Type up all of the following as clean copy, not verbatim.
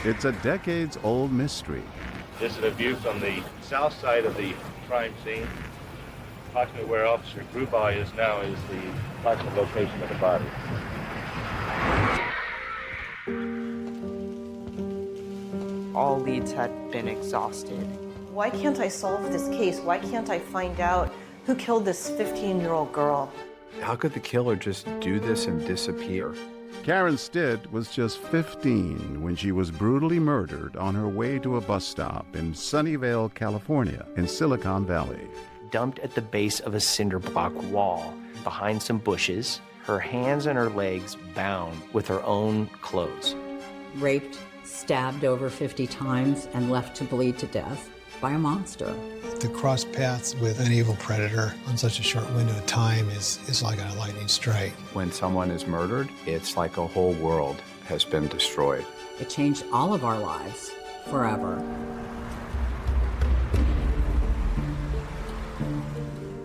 It's a decades-old mystery. This is a view from the south side of the crime scene. Approximately where Officer Grubai is now is the approximate location of the body. All leads had been exhausted. Why can't I solve this case? Why can't I find out who killed this 15-year-old girl? How could the killer just do this and disappear? Karen Stitt was just 15 when she was brutally murdered on her way to a bus stop in Sunnyvale, California, in Silicon Valley. Dumped at the base of a cinder block wall, behind some bushes, her hands and her legs bound with her own clothes. Raped, stabbed over 50 times, and left to bleed to death by a monster. To cross paths with an evil predator on such a short window of time is like a lightning strike. When someone is murdered, it's like a whole world has been destroyed. It changed all of our lives forever.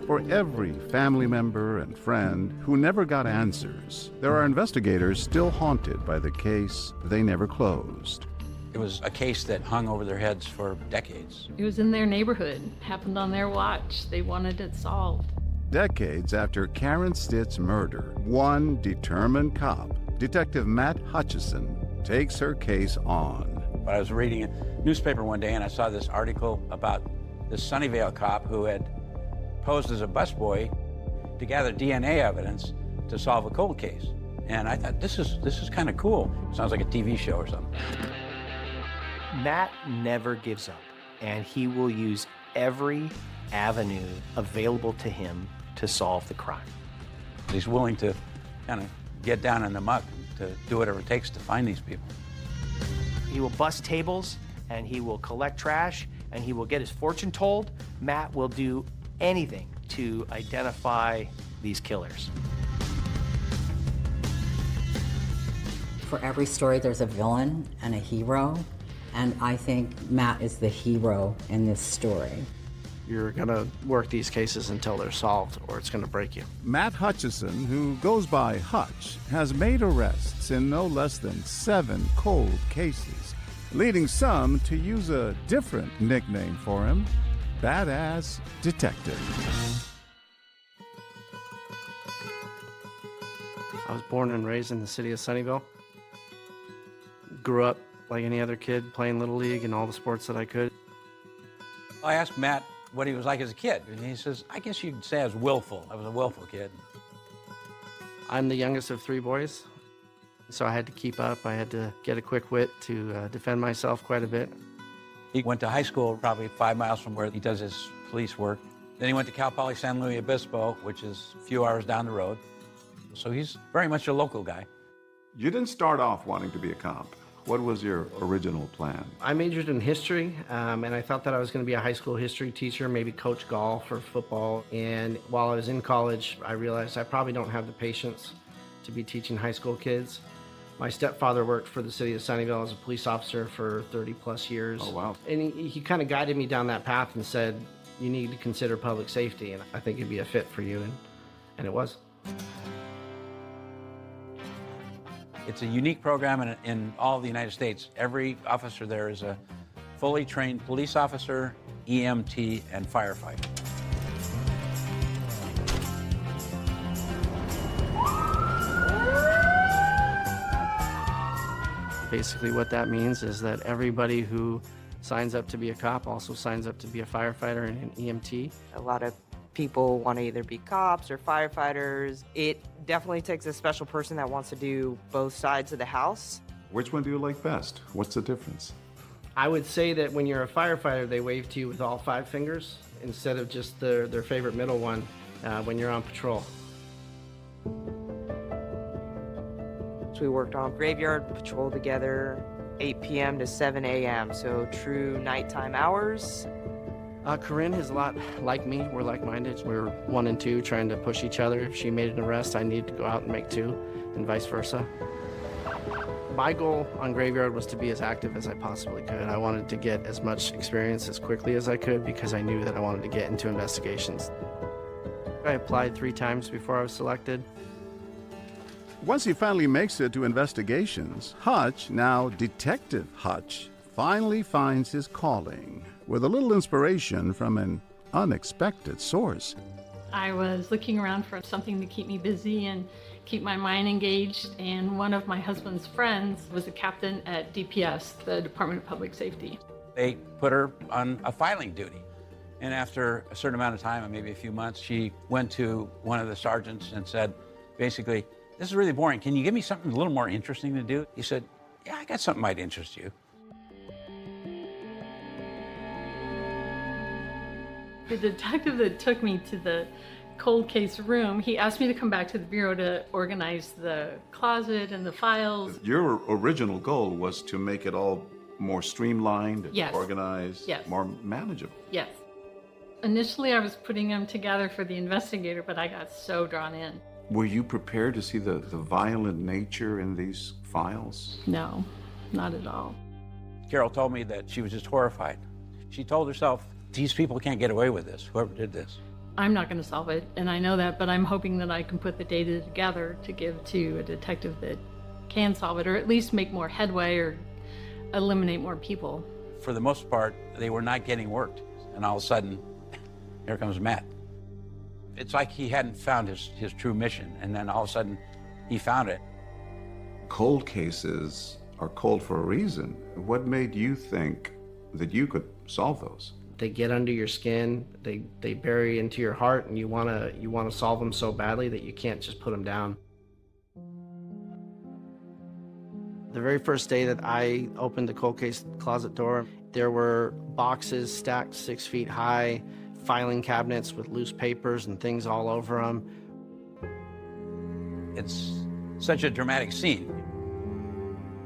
For every family member and friend who never got answers, there are investigators still haunted by the case they never closed. It was a case that hung over their heads for decades. It was in their neighborhood, happened on their watch. They wanted it solved. Decades after Karen Stitt's murder, one determined cop, Detective Matt Hutchison, takes her case on. But I was reading a newspaper one day and I saw this article about this Sunnyvale cop who had posed as a busboy to gather DNA evidence to solve a cold case. And I thought, this is kind of cool. Sounds like a TV show or something. Matt never gives up, and he will use every avenue available to him to solve the crime. He's willing to kind of get down in the muck to do whatever it takes to find these people. He will bust tables, and he will collect trash, and he will get his fortune told. Matt will do anything to identify these killers. For every story, there's a villain and a hero. And I think Matt is the hero in this story. You're gonna work these cases until they're solved, or it's gonna break you. Matt Hutchison, who goes by Hutch, has made arrests in no less than 7 cold cases, leading some to use a different nickname for him, Badass Detective. I was born and raised in the city of Sunnyvale. Grew up like any other kid, playing Little League and all the sports that I could. I asked Matt what he was like as a kid, and he says, I guess you'd say I was willful. I was a willful kid. I'm the youngest of 3 boys, so I had to keep up. I had to get a quick wit to defend myself quite a bit. He went to high school probably 5 miles from where he does his police work. Then he went to Cal Poly San Luis Obispo, which is a few hours down the road. So he's very much a local guy. You didn't start off wanting to be a cop. What was your original plan? I majored in history, and I thought that I was going to be a high school history teacher, maybe coach golf or football. And while I was in college, I realized I probably don't have the patience to be teaching high school kids. My stepfather worked for the city of Sunnyvale as a police officer for 30-plus years. Oh, wow. And he kind of guided me down that path and said, you need to consider public safety, and I think it'd be a fit for you, and it was. It's a unique program in all of the United States. Every officer there is a fully trained police officer, EMT, and firefighter. Basically what that means is that everybody who signs up to be a cop also signs up to be a firefighter and an EMT. A lot of people want to either be cops or firefighters. It definitely takes a special person that wants to do both sides of the house. Which one do you like best? What's the difference? I would say that when you're a firefighter, they wave to you with all 5 fingers instead of just their favorite middle one when you're on patrol. So we worked on graveyard patrol together, 8 p.m. to 7 a.m., so true nighttime hours. Corinne is a lot like me. We're like-minded. We're 1 and 2 trying to push each other. If she made an arrest, I need to go out and make 2, and vice versa. My goal on Graveyard was to be as active as I possibly could. I wanted to get as much experience as quickly as I could because I knew that I wanted to get into investigations. I applied 3 times before I was selected. Once he finally makes it to investigations, Hutch, now Detective Hutch, finally finds his calling with a little inspiration from an unexpected source. I was looking around for something to keep me busy and keep my mind engaged, and one of my husband's friends was a captain at DPS, the Department of Public Safety. They put her on a filing duty. And after a certain amount of time, maybe a few months, she went to one of the sergeants and said, basically, this is really boring. Can you give me something a little more interesting to do? He said, yeah, I got something might interest you. The detective that took me to the cold case room, he asked me to come back to the bureau to organize the closet and the files. Your original goal was to make it all more streamlined, Yes. organized, Yes. more manageable. Yes. Initially, I was putting them together for the investigator, but I got so drawn in. Were you prepared to see the violent nature in these files? No, not at all. Carol told me that she was just horrified. She told herself, these people can't get away with this, whoever did this. I'm not going to solve it, and I know that, but I'm hoping that I can put the data together to give to a detective that can solve it, or at least make more headway or eliminate more people. For the most part, they were not getting worked. And all of a sudden, here comes Matt. It's like he hadn't found his true mission, and then all of a sudden, he found it. Cold cases are cold for a reason. What made you think that you could solve those? They get under your skin, they bury into your heart, and you wanna solve them so badly that you can't just put them down. The very first day that I opened the cold case closet door, there were boxes stacked 6 feet high, filing cabinets with loose papers and things all over them. It's such a dramatic scene.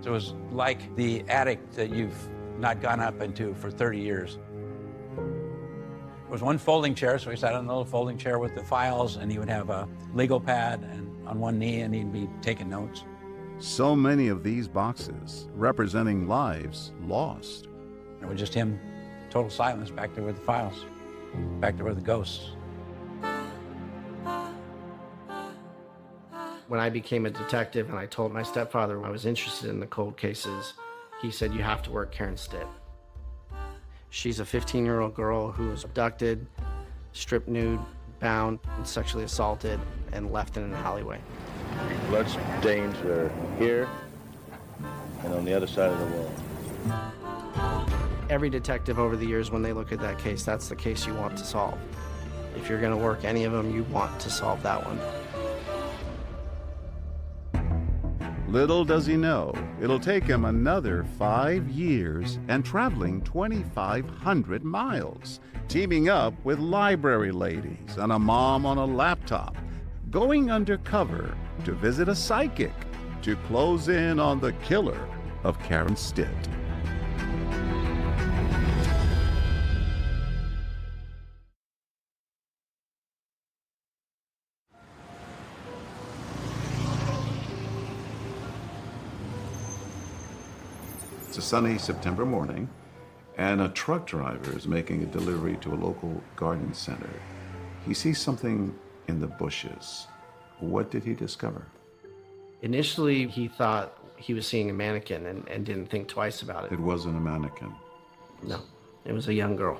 It was like the attic that you've not gone up into for 30 years. There was one folding chair, so he sat on a little folding chair with the files, and he would have a legal pad and on one knee, and he'd be taking notes. So many of these boxes representing lives lost. It was just him, total silence, back there with the files, back there with the ghosts. When I became a detective and I told my stepfather I was interested in the cold cases, he said, you have to work Karen Stitt. She's a 15-year-old girl who was abducted, stripped nude, bound, and sexually assaulted, and left in an alleyway. Blood stains are here and on the other side of the wall. Every detective over the years, when they look at that case, that's the case you want to solve. If you're going to work any of them, you want to solve that one. Little does he know, it'll take him another 5 years and traveling 2,500 miles, teaming up with library ladies and a mom on a laptop, going undercover to visit a psychic to close in on the killer of Karen Stitt. It's a sunny September morning, and a truck driver is making a delivery to a local garden center. He sees something in the bushes. What did he discover? Initially, he thought he was seeing a mannequin and didn't think twice about it. It wasn't a mannequin. No, it was a young girl.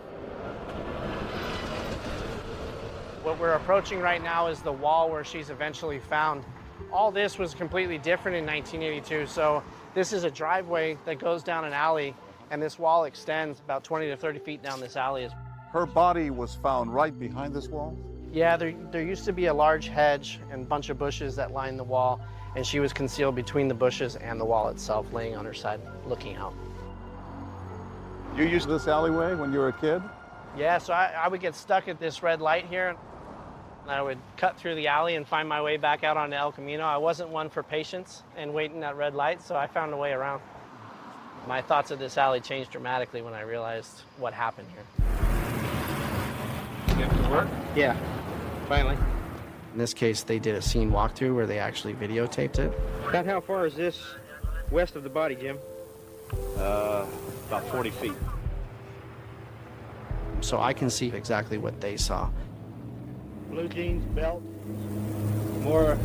What we're approaching right now is the wall where she's eventually found. All this was completely different in 1982, so this is a driveway that goes down an alley, and this wall extends about 20 to 30 feet down this alley. Her body was found right behind this wall? Yeah, there used to be a large hedge and a bunch of bushes that lined the wall, and she was concealed between the bushes and the wall itself, laying on her side, looking out. You used this alleyway when you were a kid? Yeah, so I would get stuck at this red light here, and I would cut through the alley and find my way back out onto El Camino. I wasn't one for patience and waiting at red light, so I found a way around. My thoughts of this alley changed dramatically when I realized what happened here. You get to work? Yeah, finally. In this case, they did a scene walkthrough where they actually videotaped it. About how far is this west of the body, Jim? About 40 feet. So I can see exactly what they saw. Blue jeans, belt, more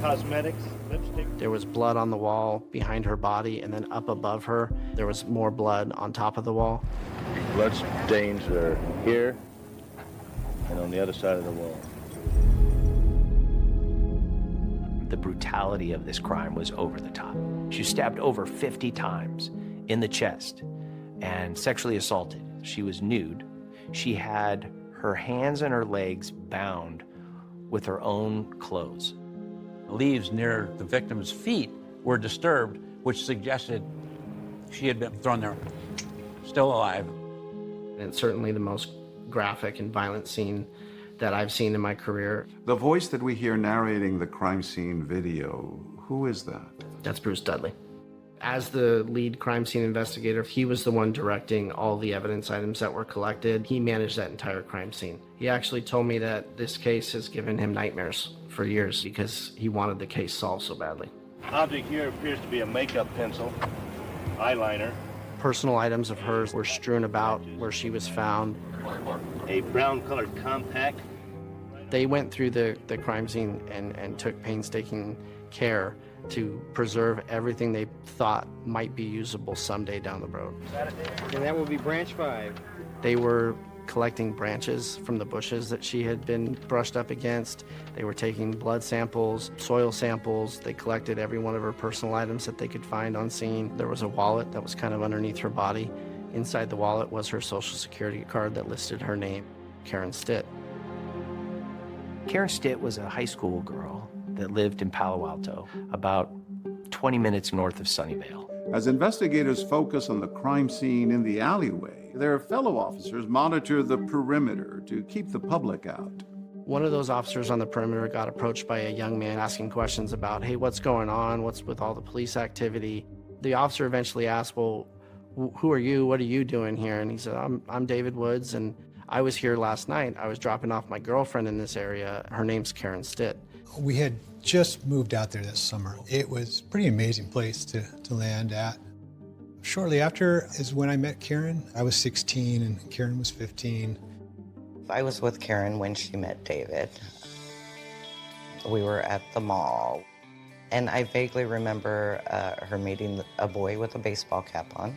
cosmetics, lipstick. There was blood on the wall behind her body, and then up above her, there was more blood on top of the wall. Blood stains are here and on the other side of the wall. The brutality of this crime was over the top. She was stabbed over 50 times in the chest and sexually assaulted. She was nude. She had her hands and her legs bound with her own clothes. Leaves near the victim's feet were disturbed, which suggested she had been thrown there still alive. And it's certainly the most graphic and violent scene that I've seen in my career. The voice that we hear narrating the crime scene video, who is that? That's Bruce Dudley. As the lead crime scene investigator, he was the one directing all the evidence items that were collected. He managed that entire crime scene. He actually told me that this case has given him nightmares for years because he wanted the case solved so badly. Object here appears to be a makeup pencil, eyeliner, Personal items of hers were strewn about where she was found. a brown-colored compact. They went through the crime scene and took painstaking care to preserve everything they thought might be usable someday down the road. And that will be branch 5. They were collecting branches from the bushes that she had been brushed up against. They were taking blood samples, soil samples. They collected every one of her personal items that they could find on scene. There was a wallet that was kind of underneath her body. Inside the wallet was her Social Security card that listed her name, Karen Stitt. Karen Stitt was a high school girl that lived in Palo Alto, about 20 minutes north of Sunnyvale. As investigators focus on the crime scene in the alleyway, their fellow officers monitor the perimeter to keep the public out. One of those officers on the perimeter got approached by a young man asking questions about, hey, what's going on? What's with all the police activity? The officer eventually asked, well, who are you? What are you doing here? And he said, I'm David Woods, and I was here last night. I was dropping off my girlfriend in this area. Her name's Karen Stitt. We had just moved out there this summer. It was a pretty amazing place to land at. Shortly after is when I met Karen. I was 16 and Karen was 15. I was with Karen when she met David. We were at the mall, and I vaguely remember her meeting a boy with a baseball cap on,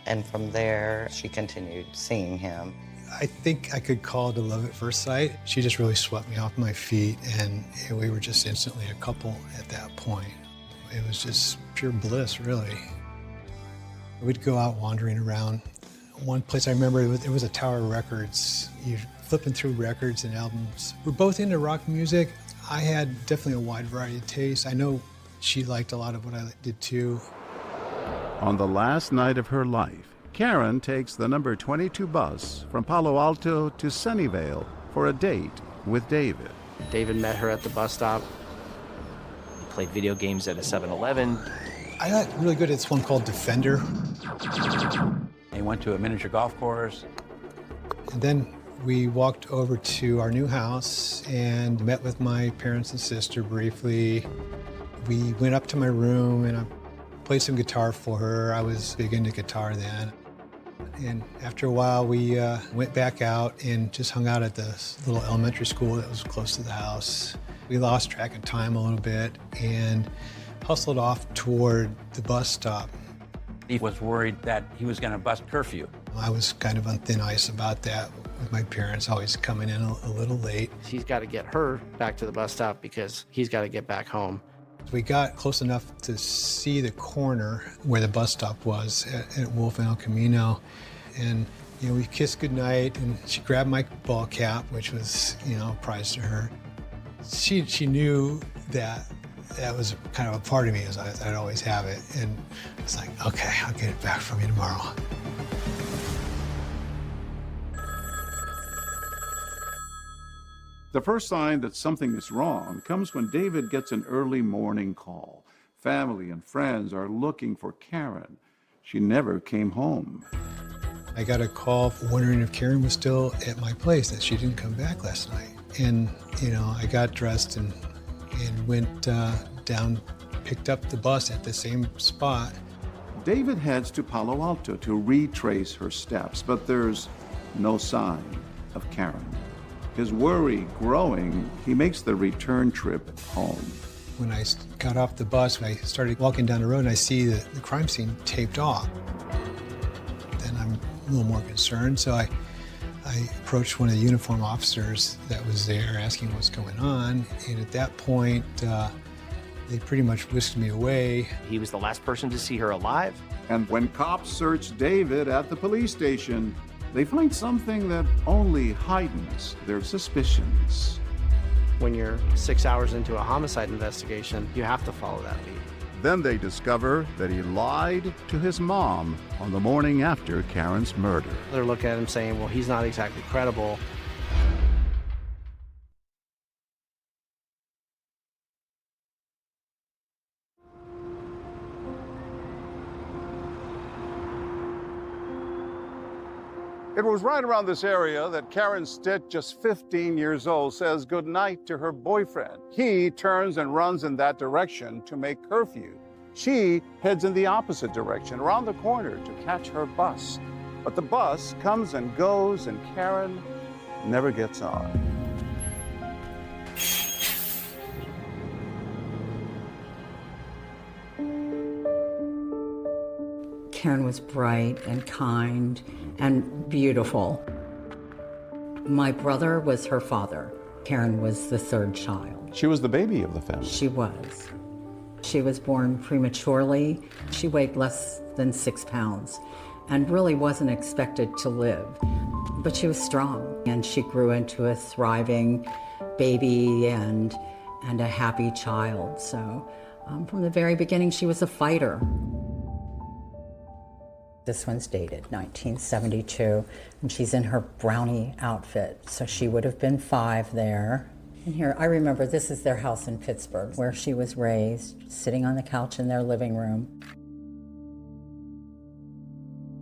and from there she continued seeing him. I think I could call it a love at first sight. She just really swept me off my feet, and we were just instantly a couple at that point. It was just pure bliss, really. We'd go out wandering around. One place I remember, there was a Tower Records. You're flipping through records and albums. We're both into rock music. I had definitely a wide variety of tastes. I know she liked a lot of what I did too. On the last night of her life, Karen takes the number 22 bus from Palo Alto to Sunnyvale for a date with David. David met her at the bus stop. He played video games at a 7-Eleven. I got really good at this one called Defender. They went to a miniature golf course. And then we walked over to our new house and met with my parents and sister briefly. We went up to my room and I played some guitar for her. I was big into guitar then. And after a while, we went back out and just hung out at this little elementary school that was close to the house. We lost track of time a little bit and hustled off toward the bus stop. He was worried that he was going to bust curfew. I was kind of on thin ice about that, with my parents always coming in a little late. He's got to get her back to the bus stop because he's got to get back home. We got close enough to see the corner where the bus stop was at Wolf and El Camino. And, we kissed goodnight and she grabbed my ball cap, which was, a prize to her. She knew that was kind of a part of me, as I'd always have it. And it's like, okay, I'll get it back from you tomorrow. The first sign that something is wrong comes when David gets an early morning call. Family and friends are looking for Karen. She never came home. I got a call wondering if Karen was still at my place, that she didn't come back last night. And, I got dressed and went down, picked up the bus at the same spot. David heads to Palo Alto to retrace her steps, but there's no sign of Karen. His worry growing, he makes the return trip home. When I got off the bus, I started walking down the road and I see the crime scene taped off. Then I'm a little more concerned, so I approached one of the uniformed officers that was there asking what's going on, and at that point, they pretty much whisked me away. He was the last person to see her alive. And when cops search David at the police station, they find something that only heightens their suspicions. When you're 6 hours into a homicide investigation, you have to follow that lead. Then they discover that he lied to his mom on the morning after Karen's murder. They're looking at him saying, well, he's not exactly credible. It was right around this area that Karen Stitt, just 15 years old, says goodnight to her boyfriend. He turns and runs in that direction to make curfew. She heads in the opposite direction, around the corner, to catch her bus. But the bus comes and goes, and Karen never gets on. Karen was bright and kind and beautiful. My brother was her father. Karen was the third child. She was the baby of the family. She was. She was born prematurely. She weighed less than 6 pounds and really wasn't expected to live. But she was strong, and she grew into a thriving baby and a happy child. So from the very beginning, she was a fighter. This one's dated 1972, and she's in her brownie outfit, so she would have been 5 there. And here, I remember this is their house in Pittsburgh, where she was raised, sitting on the couch in their living room.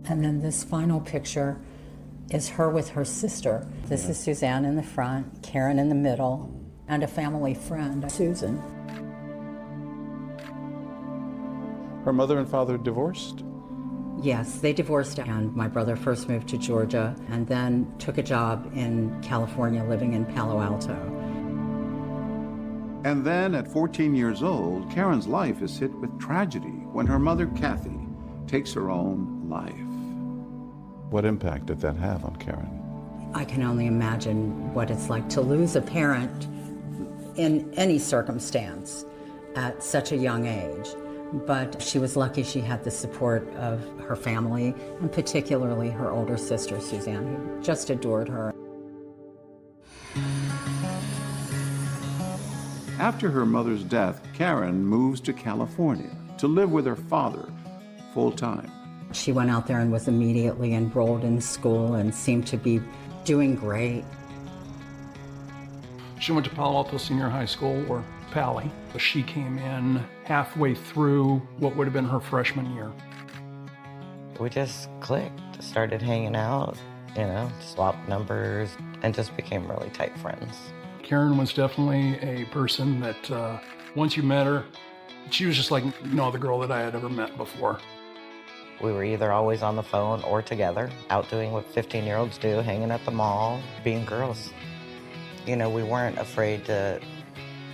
And then this final picture is her with her sister. This is Suzanne in the front, Karen in the middle, and a family friend, Susan. Her mother and father divorced? Yes, they divorced, and my brother first moved to Georgia and then took a job in California, living in Palo Alto. And then at 14 years old, Karen's life is hit with tragedy when her mother, Kathy, takes her own life. What impact did that have on Karen? I can only imagine what it's like to lose a parent in any circumstance at such a young age. But she was lucky she had the support of her family, and particularly her older sister, Suzanne, who just adored her. After her mother's death, Karen moves to California to live with her father full-time. She went out there and was immediately enrolled in school and seemed to be doing great. She went to Palo Alto Senior High School, or Pally. She came in halfway through what would have been her freshman year. We just clicked, started hanging out, swapped numbers, and just became really tight friends. Karen was definitely a person that once you met her, she was just like no other girl that I had ever met before. We were either always on the phone or together, out doing what 15-year-olds do, hanging at the mall, being girls. We weren't afraid to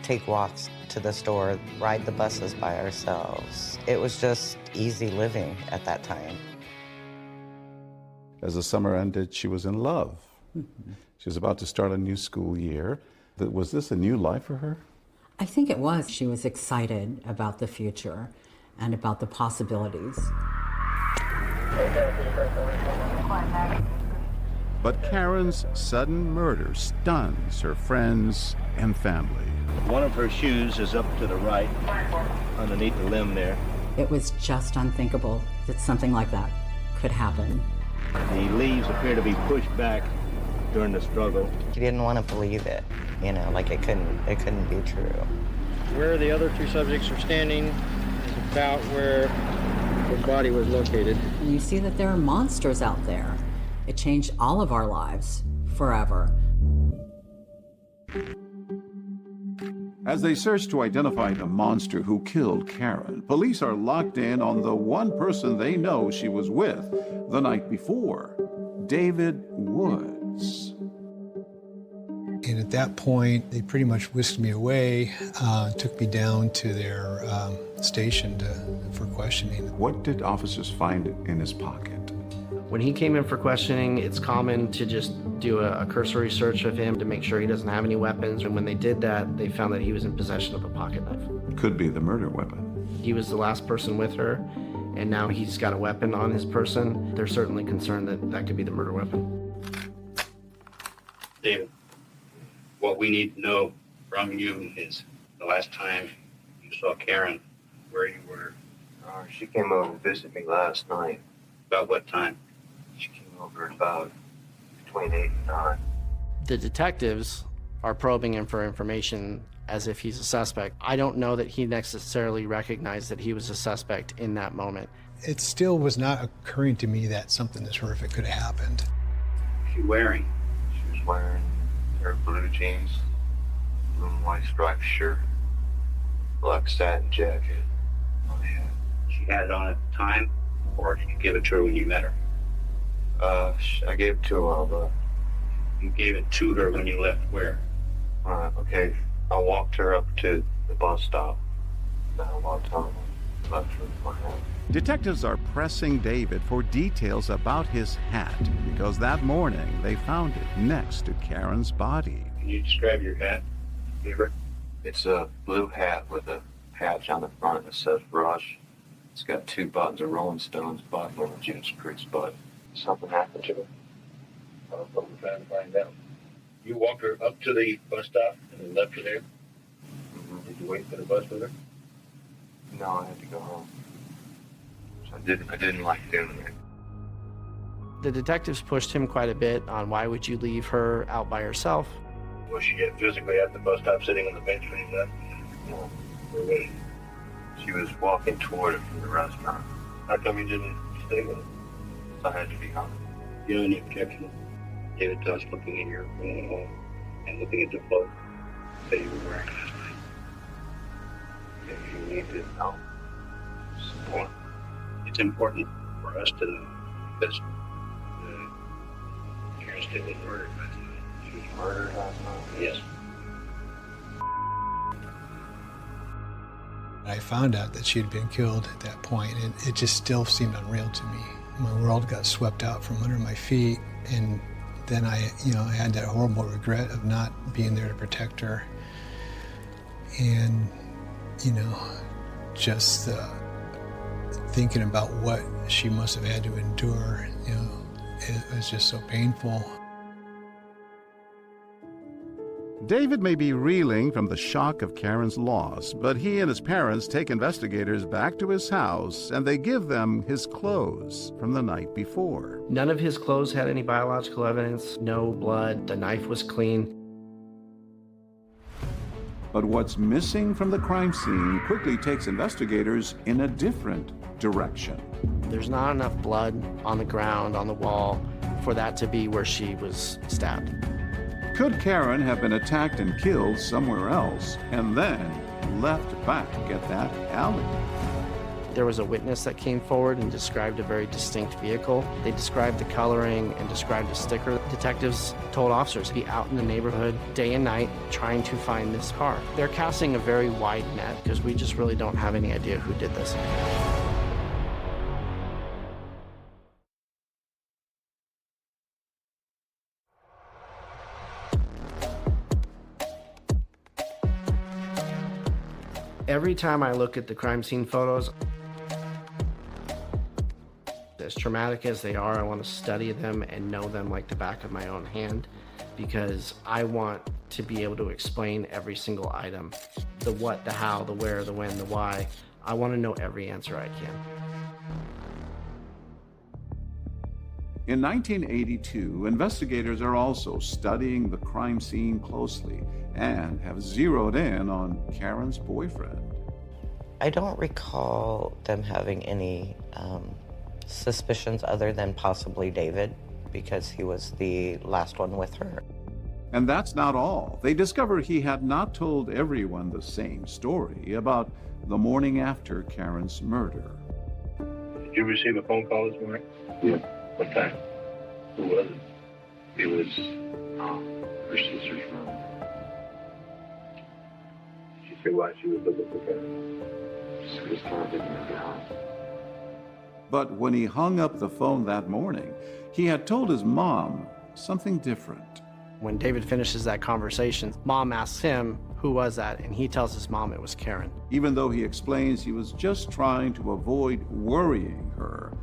take walks to the store, ride the buses by ourselves. It was just easy living at that time. As the summer ended, she was in love. Mm-hmm. She was about to start a new school year. Was this a new life for her? I think it was. She was excited about the future and about the possibilities. But Karen's sudden murder stuns her friends and family. One of her shoes is up to the right, underneath the limb there. It was just unthinkable that something like that could happen. The leaves appear to be pushed back during the struggle. He didn't want to believe it, like it couldn't be true. Where the other 2 subjects are standing is about where the body was located. And you see that there are monsters out there. It changed all of our lives forever. As they search to identify the monster who killed Karen, police are locked in on the one person they know she was with the night before, David Woods. And at that point, they pretty much whisked me away, took me down to their station for questioning. What did officers find in his pocket? When he came in for questioning, it's common to just do a cursory search of him to make sure he doesn't have any weapons. And when they did that, they found that he was in possession of a pocket knife. Could be the murder weapon. He was the last person with her, and now he's got a weapon on his person. They're certainly concerned that that could be the murder weapon. David, what we need to know from you is the last time you saw Karen, where you were. She came over to visit me last night. About what time? She came over about between 8 and 9. The detectives are probing him for information as if he's a suspect. I don't know that he necessarily recognized that he was a suspect in that moment. It still was not occurring to me that something this horrific could have happened. What was she wearing? She was wearing her blue jeans, blue and white striped shirt, black satin jacket. Oh, yeah. She had it on at the time, or did you give it to her when you met her? I gave it to her, but... You gave it to her when you left where? Okay. I walked her up to the bus stop. Then I walked home and left her with my hat. Detectives are pressing David for details about his hat because that morning they found it next to Karen's body. Can you describe your hat, David? It's a blue hat with a patch on the front that says Rush. It's got 2 buttons, a Rolling Stones button and a Judas Priest button. Something happened to her? That's what we're trying to find out. You walked her up to the bus stop and then left her there? Mm-hmm. Did you wait for the bus with her? No, I had to go home. So I didn't like doing it. The detectives pushed him quite a bit on why would you leave her out by herself. Was she physically at the bus stop sitting on the bench when you left? No. Where was she? She was walking toward it from the restaurant. How come you didn't stay with her? So I had to be home. You know any objection? David to us looking in your home and looking at the clothes that you were wearing last night? If you need to know, support. It's important for us to know because Karen Stitt was murdered last night. She was murdered last night? Yes. I found out that she had been killed at that point, and it just still seemed unreal to me. My world got swept out from under my feet, and then I had that horrible regret of not being there to protect her. And, just thinking about what she must have had to endure, it was just so painful. David may be reeling from the shock of Karen's loss, but he and his parents take investigators back to his house and they give them his clothes from the night before. None of his clothes had any biological evidence, no blood, the knife was clean. But what's missing from the crime scene quickly takes investigators in a different direction. There's not enough blood on the ground, on the wall, for that to be where she was stabbed. Could Karen have been attacked and killed somewhere else and then left back at that alley? There was a witness that came forward and described a very distinct vehicle. They described the coloring and described a sticker. Detectives told officers to be out in the neighborhood day and night trying to find this car. They're casting a very wide net because we just really don't have any idea who did this. Every time I look at the crime scene photos, as traumatic as they are, I want to study them and know them like the back of my own hand because I want to be able to explain every single item. The what, the how, the where, the when, the why. I want to know every answer I can. In 1982, investigators are also studying the crime scene closely and have zeroed in on Karen's boyfriend. I don't recall them having any suspicions other than possibly David, because he was the last one with her. And that's not all. They discovered he had not told everyone the same story about the morning after Karen's murder. Did you receive a phone call this morning? Yeah. What time? Who was it? It was her sister's room. see why she was looking for Karen. She was trying to get him down. But when he hung up the phone that morning, he had told his mom something different. When David finishes that conversation, Mom asks him, who was that? And he tells his mom it was Karen. Even though he explains he was just trying to avoid worrying her,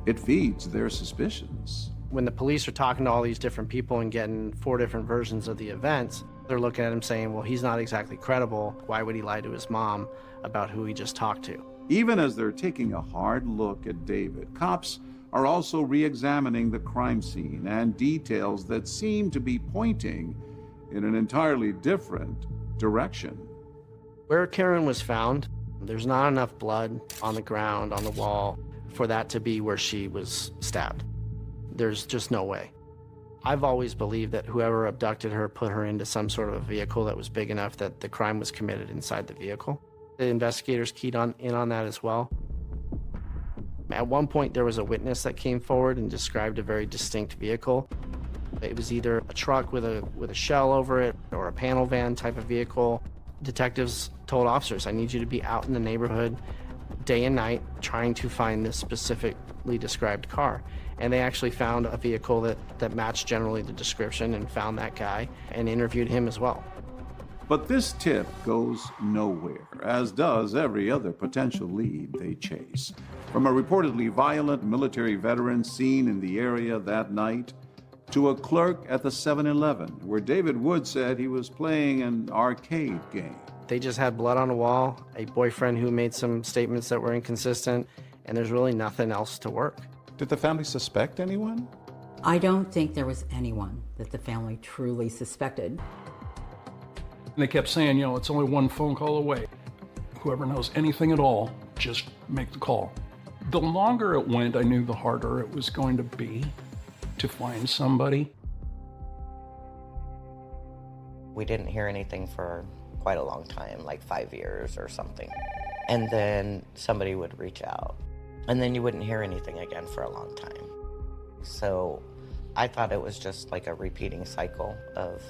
it feeds their suspicions. When the police are talking to all these different people and getting 4 different versions of the events, they're looking at him saying, well, he's not exactly credible. Why would he lie to his mom about who he just talked to? Even as they're taking a hard look at David, cops are also re-examining the crime scene and details that seem to be pointing in an entirely different direction. Where Karen was found, there's not enough blood on the ground, on the wall, for that to be where she was stabbed. There's just no way. I've always believed that whoever abducted her put her into some sort of a vehicle that was big enough that the crime was committed inside the vehicle. The investigators keyed in on that as well. At one point, there was a witness that came forward and described a very distinct vehicle. It was either a truck with a shell over it or a panel van type of vehicle. Detectives told officers, I need you to be out in the neighborhood day and night trying to find this specifically described car. And they actually found a vehicle that matched generally the description and found that guy and interviewed him as well. But this tip goes nowhere, as does every other potential lead they chase. From a reportedly violent military veteran seen in the area that night, to a clerk at the 7-Eleven, where David Wood said he was playing an arcade game. They just had blood on the wall, a boyfriend who made some statements that were inconsistent, and there's really nothing else to work. Did the family suspect anyone? I don't think there was anyone that the family truly suspected. And they kept saying, you know, it's only one phone call away. Whoever knows anything at all, just make the call. The longer it went, I knew the harder it was going to be to find somebody. We didn't hear anything for quite a long time, like 5 years or something. And then somebody would reach out. And then you wouldn't hear anything again for a long time. So I thought it was just like a repeating cycle of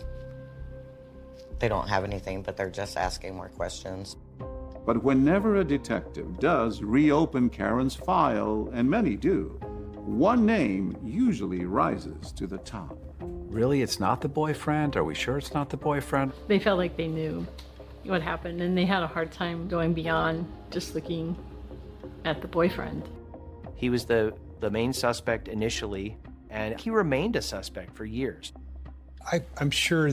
they don't have anything, but they're just asking more questions. But whenever a detective does reopen Karen's file, and many do, one name usually rises to the top. Really, it's not the boyfriend? Are we sure it's not the boyfriend? They felt like they knew what happened, and they had a hard time going beyond just looking at the boyfriend. He was the main suspect initially, and he remained a suspect for years. I'm sure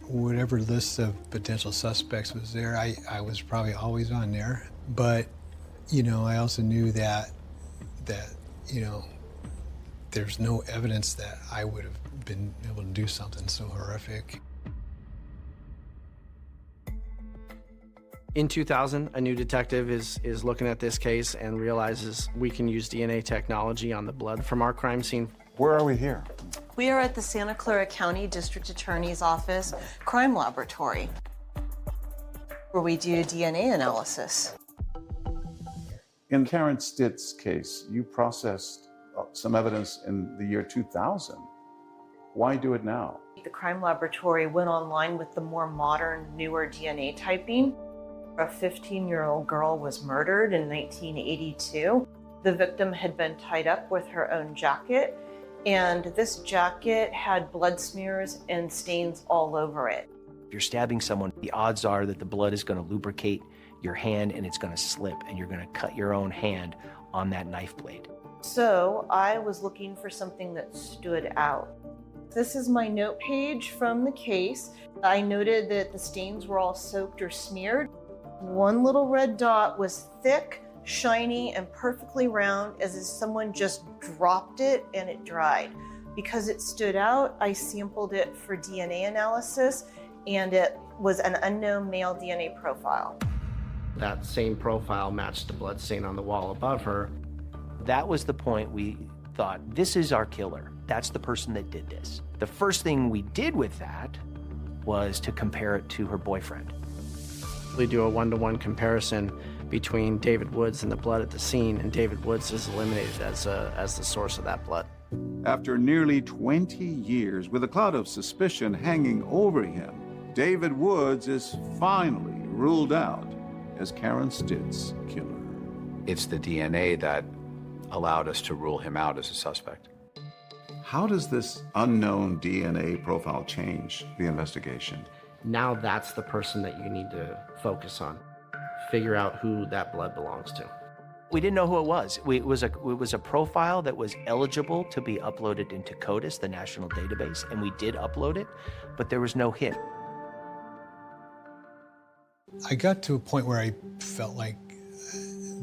whatever list of potential suspects was there, I was probably always on there. But, you know, I also knew that, you know, there's no evidence that I would have been able to do something so horrific. In 2000, a new detective is looking at this case and realizes we can use DNA technology on the blood from our crime scene. Where are we here? We are at the Santa Clara County District Attorney's Office Crime Laboratory, where we do DNA analysis. In Karen Stitt's case, you processed some evidence in the year 2000. Why do it now? The crime laboratory went online with the more modern, newer DNA typing. A 15-year-old girl was murdered in 1982. The victim had been tied up with her own jacket, and this jacket had blood smears and stains all over it. If you're stabbing someone, the odds are that the blood is going to lubricate your hand and it's going to slip, and you're going to cut your own hand on that knife blade. So I was looking for something that stood out. This is my note page from the case. I noted that the stains were all soaked or smeared. One little red dot was thick, shiny, and perfectly round, as if someone just dropped it and it dried. Because it stood out, I sampled it for DNA analysis, and it was an unknown male DNA profile. That same profile matched the blood stain on the wall above her. That was the point we thought, this is our killer. That's the person that did this. The first thing we did with that was to compare it to her boyfriend. We do a one-to-one comparison between David Woods and the blood at the scene, and David Woods is eliminated as the source of that blood. After nearly 20 years, with a cloud of suspicion hanging over him, David Woods is finally ruled out as Karen Stitt's killer. It's the DNA that allowed us to rule him out as a suspect. How does this unknown DNA profile change the investigation? Now that's the person that you need to focus on. Figure out who that blood belongs to. We didn't know who it was. It was a profile that was eligible to be uploaded into CODIS, the national database, and we did upload it, but there was no hit. I got to a point where I felt like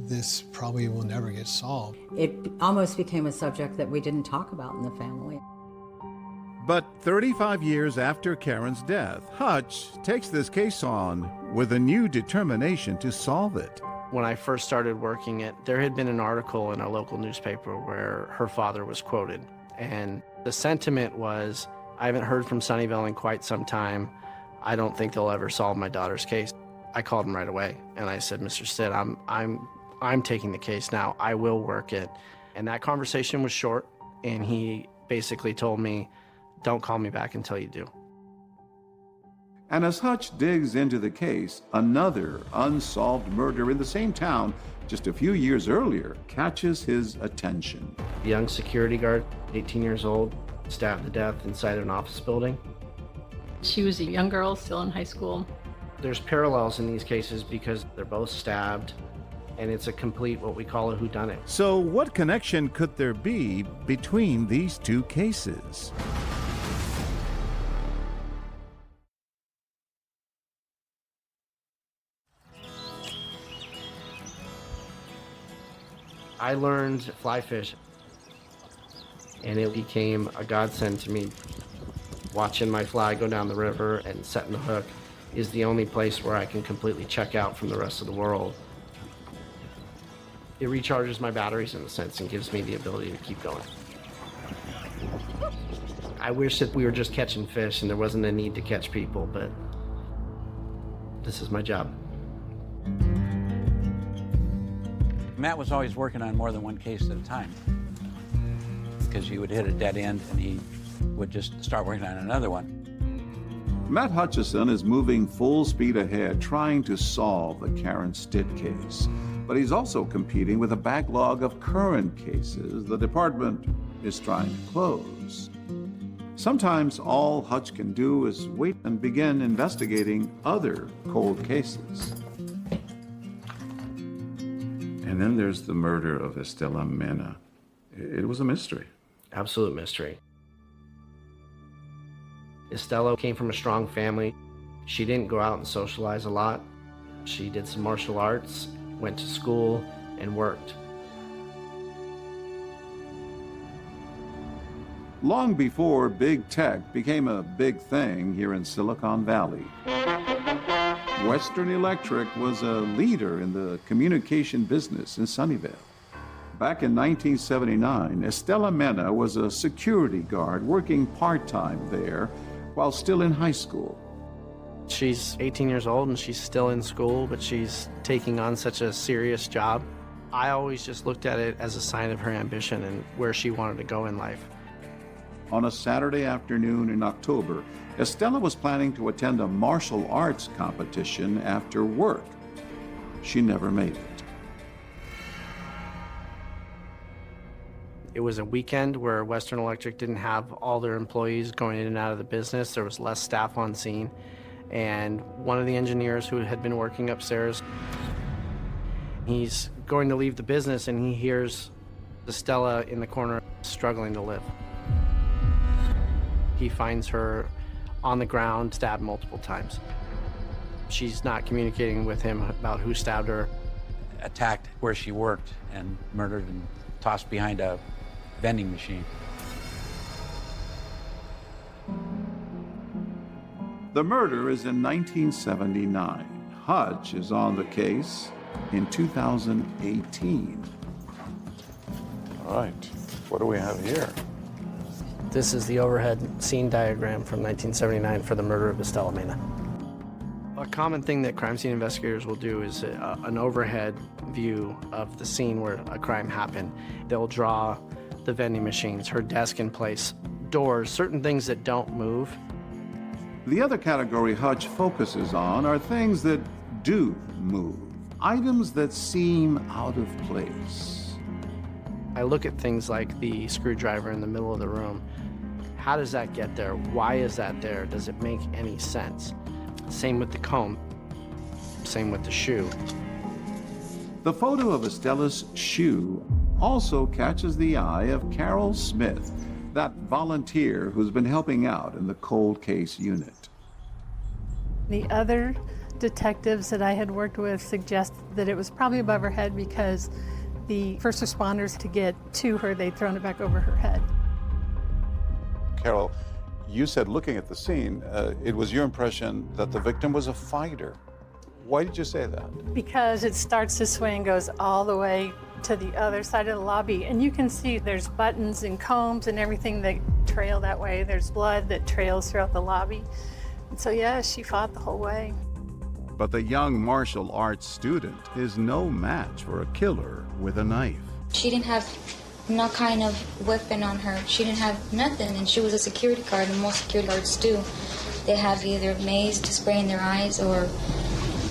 this probably will never get solved. It almost became a subject that we didn't talk about in the family. But 35 years after Karen's death, Hutch takes this case on with a new determination to solve it. When I first started working it, there had been an article in a local newspaper where her father was quoted. And the sentiment was, I haven't heard from Sunnyvale in quite some time. I don't think they'll ever solve my daughter's case. I called him right away and I said, Mr. Stitt, I'm taking the case now. I will work it. And that conversation was short, and he basically told me, don't call me back until you do. And as Hutch digs into the case, another unsolved murder in the same town just a few years earlier catches his attention. A young security guard, 18 years old, stabbed to death inside of an office building. She was a young girl still in high school. There's parallels in these cases because they're both stabbed, and it's a complete what we call a whodunit. So what connection could there be between these two cases? I learned to fly fish, and it became a godsend to me. Watching my fly go down the river and setting the hook is the only place where I can completely check out from the rest of the world. It recharges my batteries in a sense and gives me the ability to keep going. I wish that we were just catching fish and there wasn't a need to catch people, but this is my job. Matt was always working on more than one case at a time because he would hit a dead end and he would just start working on another one. Matt Hutchison is moving full speed ahead trying to solve the Karen Stitt case. But he's also competing with a backlog of current cases the department is trying to close. Sometimes all Hutch can do is wait and begin investigating other cold cases. And then there's the murder of Estela Mena. It was a mystery. Absolute mystery. Estela came from a strong family. She didn't go out and socialize a lot. She did some martial arts, went to school, and worked. Long before big tech became a big thing here in Silicon Valley, Western Electric was a leader in the communication business in Sunnyvale. Back in 1979, Estela Mena was a security guard working part-time there while still in high school. She's 18 years old and she's still in school, but she's taking on such a serious job. I always just looked at it as a sign of her ambition and where she wanted to go in life. On a Saturday afternoon in October, Estela was planning to attend a martial arts competition after work. She never made it. It was a weekend where Western Electric didn't have all their employees going in and out of the business. There was less staff on scene. And one of the engineers who had been working upstairs, he's going to leave the business and he hears Estela in the corner struggling to live. He finds her on the ground, stabbed multiple times. She's not communicating with him about who stabbed her. Attacked where she worked and murdered and tossed behind a vending machine. The murder is in 1979. Hutch is on the case in 2018. All right, what do we have here? This is the overhead scene diagram from 1979 for the murder of Estela Mena. A common thing that crime scene investigators will do is an overhead view of the scene where a crime happened. They'll draw the vending machines, her desk in place, doors, certain things that don't move. The other category Hutch focuses on are things that do move, items that seem out of place. I look at things like the screwdriver in the middle of the room. How does that get there? Why is that there? Does it make any sense? Same with the comb. Same with the shoe. The photo of Estella's shoe also catches the eye of Carol Smith, that volunteer who's been helping out in the cold case unit. The other detectives that I had worked with suggested that it was probably above her head because the first responders, to get to her, they'd thrown it back over her head. Carol, you said looking at the scene, it was your impression that the victim was a fighter. Why did you say that? Because it starts this way and goes all the way to the other side of the lobby. And you can see there's buttons and combs and everything that trail that way. There's blood that trails throughout the lobby. And so, yeah, she fought the whole way. But the young martial arts student is no match for a killer with a knife. She didn't have no kind of weapon on her. She didn't have nothing, and she was a security guard, and most security guards do. They have either mace to spray in their eyes or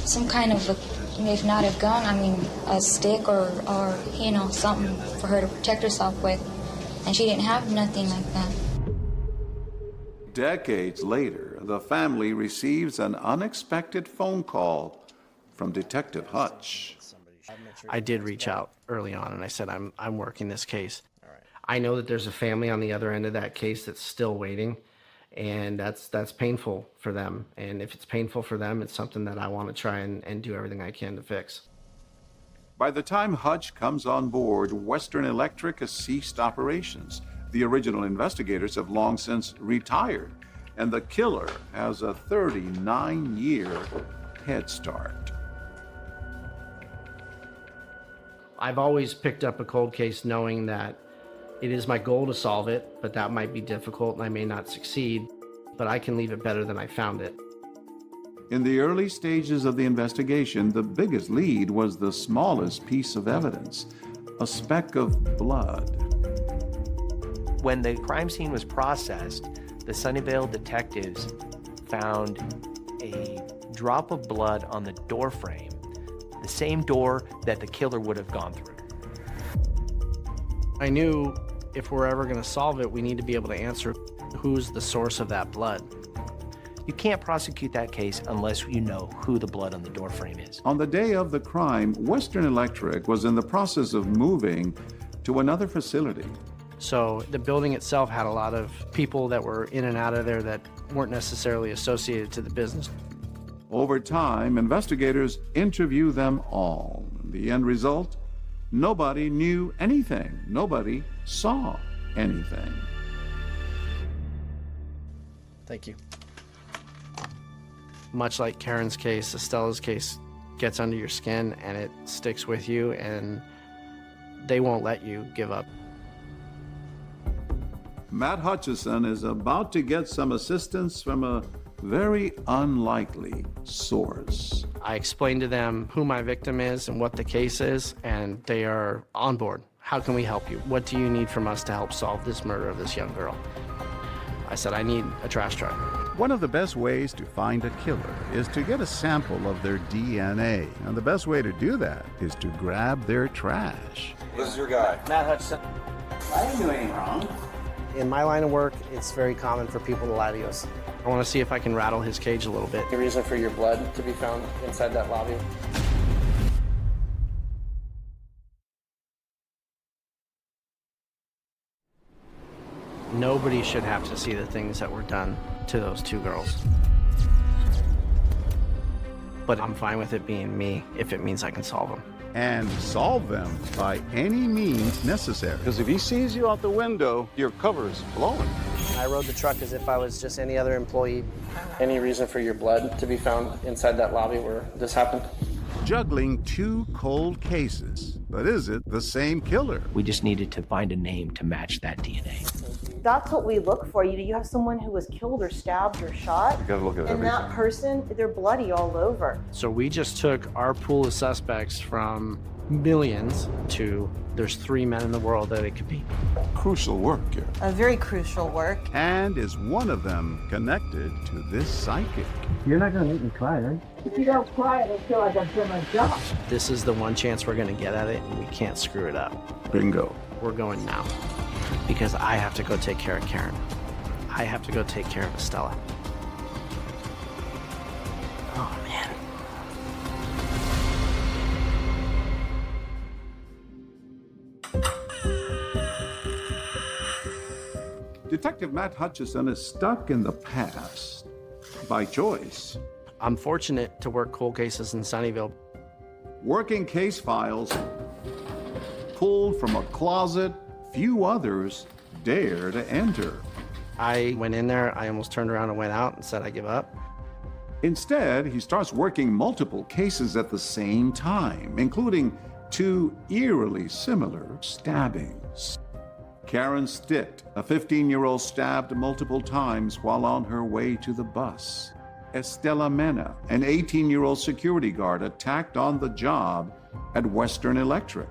some kind of, if not a gun, I mean a stick or you know, something for her to protect herself with. And she didn't have nothing like that. Decades later, the family receives an unexpected phone call from Detective Hutch. I did reach out early on and I said, I'm working this case. I know that there's a family on the other end of that case that's still waiting, and that's painful for them. And if it's painful for them, it's something that I want to try and do everything I can to fix. By the time Hutch comes on board, Western Electric has ceased operations. The original investigators have long since retired, and the killer has a 39-year head start. I've always picked up a cold case knowing that it is my goal to solve it, but that might be difficult and I may not succeed, but I can leave it better than I found it. In the early stages of the investigation, the biggest lead was the smallest piece of evidence, a speck of blood. When the crime scene was processed, the Sunnyvale detectives found a drop of blood on the door frame, the same door that the killer would have gone through. I knew if we're ever going to solve it, we need to be able to answer who's the source of that blood. You can't prosecute that case unless you know who the blood on the door frame is. On the day of the crime, Western Electric was in the process of moving to another facility. So the building itself had a lot of people that were in and out of there that weren't necessarily associated to the business. Over time, investigators interview them all. The end result? Nobody knew anything. Nobody saw anything. Thank you. Much like Karen's case, Estella's case gets under your skin and it sticks with you, and they won't let you give up. Matt Hutchison is about to get some assistance from a very unlikely source. I explained to them who my victim is and what the case is, and they are on board. How can we help you? What do you need from us to help solve this murder of this young girl? I said, I need a trash truck. One of the best ways to find a killer is to get a sample of their DNA. And the best way to do that is to grab their trash. This is your guy. Matt Hutchison. I didn't do anything wrong. In my line of work, it's very common for people to lie to us. I want to see if I can rattle his cage a little bit. Any reason for your blood to be found inside that lobby? Nobody should have to see the things that were done to those two girls. But I'm fine with it being me if it means I can solve them. And solve them by any means necessary. Because if he sees you out the window, your cover is blowing. I rode the truck as if I was just any other employee. Any reason for your blood to be found inside that lobby where this happened? Juggling two cold cases. But is it the same killer? We just needed to find a name to match that DNA. That's what we look for. You have someone who was killed or stabbed or shot. You gotta look at and everything. that person, they're bloody all over. So we just took our pool of suspects from millions to there's 3 men in the world that it could be. Crucial work here. A very crucial work. And is one of them connected to this psychic? You're not going to make me cry, right? If you don't cry, I don't feel like I've done my job. This is the one chance we're going to get at it, and we can't screw it up. Bingo. We're going now because I have to go take care of Karen. I have to go take care of Estella. Oh, man. Detective Matt Hutchison is stuck in the past by choice. I'm fortunate to work cold cases in Sunnyvale. Working case files pulled from a closet few others dare to enter. I went in there, I almost turned around and went out and said I give up. Instead, he starts working multiple cases at the same time, including 2 eerily similar stabbings. Karen Stitt, a 15-year-old stabbed multiple times while on her way to the bus. Estella Mena, an 18-year-old security guard attacked on the job at Western Electric.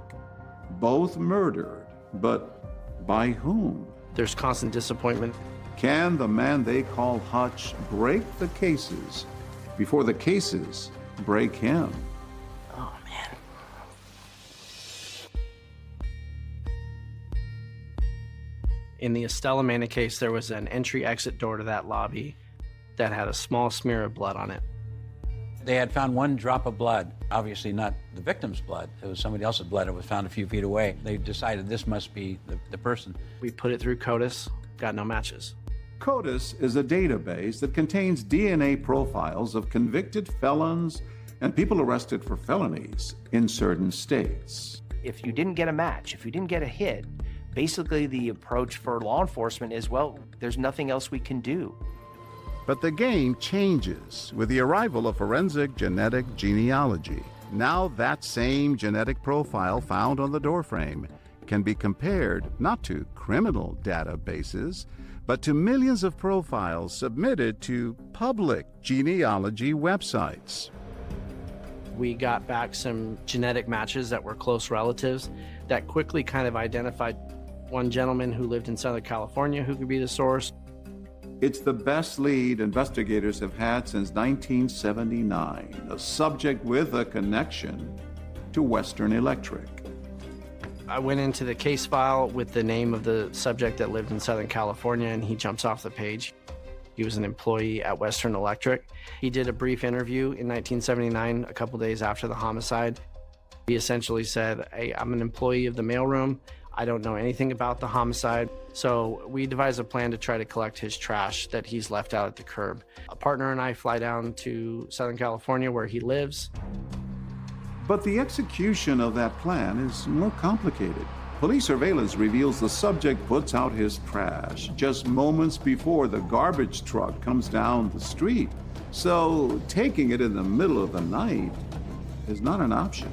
Both murdered, but by whom? There's constant disappointment. Can the man they call Hutch break the cases before the cases break him? Oh, man. In the Estella Mena case, there was an entry-exit door to that lobby that had a small smear of blood on it. They had found 1 drop of blood, obviously not the victim's blood. It was somebody else's blood. It was found a few feet away. They decided this must be the person. We put it through CODIS, got no matches. CODIS is a database that contains DNA profiles of convicted felons and people arrested for felonies in certain states. If you didn't get a match, if you didn't get a hit, basically the approach for law enforcement is, well, there's nothing else we can do. But the game changes with the arrival of forensic genetic genealogy. Now that same genetic profile found on the doorframe can be compared not to criminal databases, but to millions of profiles submitted to public genealogy websites. We got back some genetic matches that were close relatives that quickly kind of identified one gentleman who lived in Southern California who could be the source. It's the best lead investigators have had since 1979, a subject with a connection to Western Electric. I went into the case file with the name of the subject that lived in Southern California, and he jumps off the page. He was an employee at Western Electric. He did a brief interview in 1979, a couple days after the homicide. He essentially said, "Hey, I'm an employee of the mailroom. I don't know anything about the homicide." So we devised a plan to try to collect his trash that he's left out at the curb. A partner and I fly down to Southern California where he lives. But the execution of that plan is more complicated. Police surveillance reveals the subject puts out his trash just moments before the garbage truck comes down the street. So taking it in the middle of the night is not an option.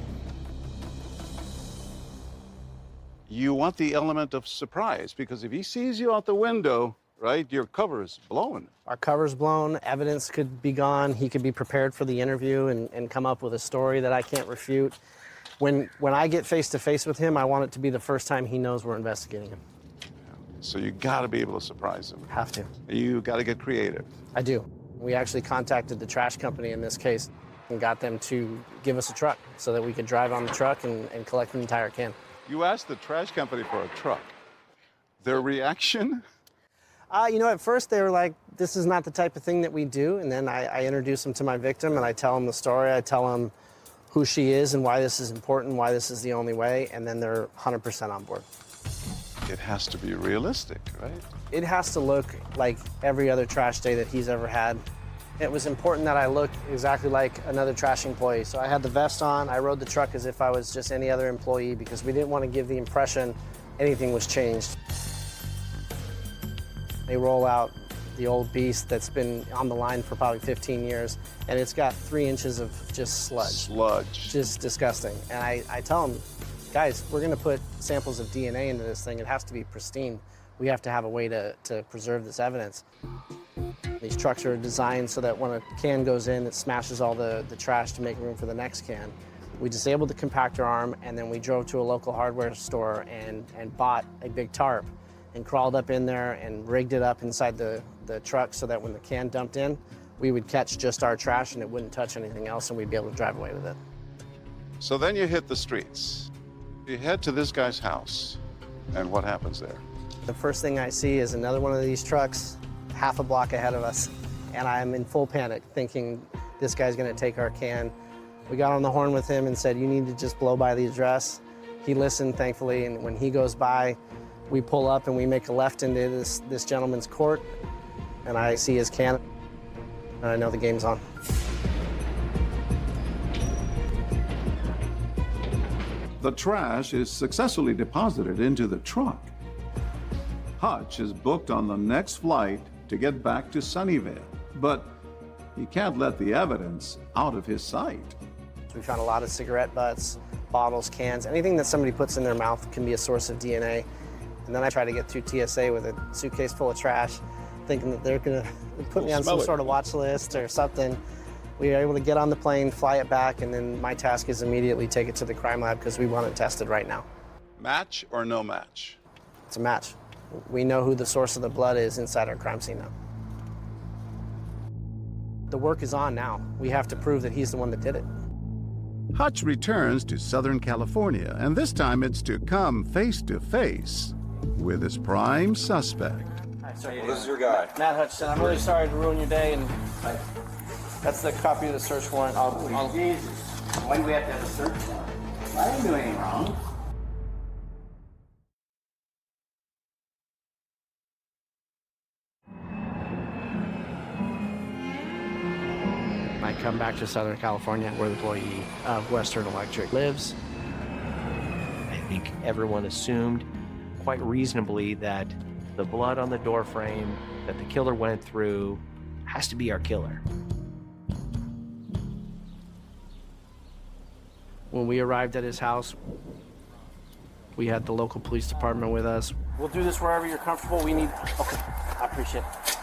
You want the element of surprise, because if he sees you out the window, right, your cover's blown. Our cover's blown, evidence could be gone, he could be prepared for the interview and come up with a story that I can't refute. When I get face-to-face with him, I want it to be the first time he knows we're investigating him. So you gotta be able to surprise him. Have to. You gotta get creative. I do. We actually contacted the trash company in this case and got them to give us a truck so that we could drive on the truck and collect an entire can. You asked the trash company for a truck. Their reaction? At first they were like, this is not the type of thing that we do. And then I introduce them to my victim and I tell them the story. I tell them who she is and why this is important, why this is the only way. And then they're 100% on board. It has to be realistic, right? It has to look like every other trash day that he's ever had. It was important that I look exactly like another trash employee. So I had the vest on, I rode the truck as if I was just any other employee because we didn't want to give the impression anything was changed. They roll out the old beast that's been on the line for probably 15 years, and it's got 3 inches of just sludge. Sludge. Just disgusting. And I tell them, guys, we're gonna put samples of DNA into this thing. It has to be pristine We have to have a way to preserve this evidence. These trucks are designed so that when a can goes in, it smashes all the trash to make room for the next can. We disabled the compactor arm, and then we drove to a local hardware store and bought a big tarp and crawled up in there and rigged it up inside the truck so that when the can dumped in, we would catch just our trash and it wouldn't touch anything else, and we'd be able to drive away with it. So then you hit the streets. You head to this guy's house, and what happens there? The first thing I see is another one of these trucks half a block ahead of us, and I'm in full panic thinking this guy's gonna take our can. We got on the horn with him and said, you need to just blow by the address. He listened, thankfully, and when he goes by, we pull up and we make a left into this gentleman's court, and I see his can, and I know the game's on. The trash is successfully deposited into the truck. Hutch is booked on the next flight to get back to Sunnyvale, but he can't let the evidence out of his sight. We found a lot of cigarette butts, bottles, cans, anything that somebody puts in their mouth can be a source of DNA. And then I try to get through TSA with a suitcase full of trash, thinking that they're gonna put me on some sort of watch list or something. We were able to get on the plane, fly it back, and then my task is immediately take it to the crime lab because we want it tested right now. Match or no match? It's a match. We know who the source of the blood is inside our crime scene now. The work is on now. We have to prove that he's the one that did it. Hutch returns to Southern California, and this time it's to come face to face with his prime suspect. Well, this is your guy. Matt Hutchison, I'm really sorry to ruin your day, and that's the copy of the search warrant. Jesus. Why do we have to have a search warrant? I didn't do anything wrong. I come back to Southern California, where the employee of Western Electric lives. I think everyone assumed quite reasonably that the blood on the door frame that the killer went through has to be our killer. When we arrived at his house, we had the local police department with us. We'll do this wherever you're comfortable. Okay, I appreciate it.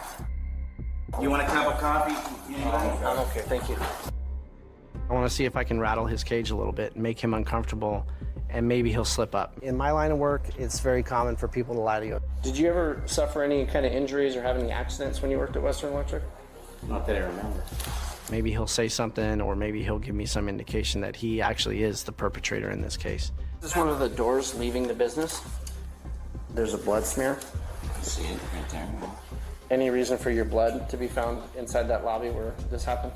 You want a cup of coffee? I'm okay, thank you. I want to see if I can rattle his cage a little bit and make him uncomfortable, and maybe he'll slip up. In my line of work, it's very common for people to lie to you. Did you ever suffer any kind of injuries or have any accidents when you worked at Western Electric? Not that I remember. Maybe he'll say something, or maybe he'll give me some indication that he actually is the perpetrator in this case. This is one of the doors leaving the business. There's a blood smear. See it right there. Any reason for your blood to be found inside that lobby where this happened?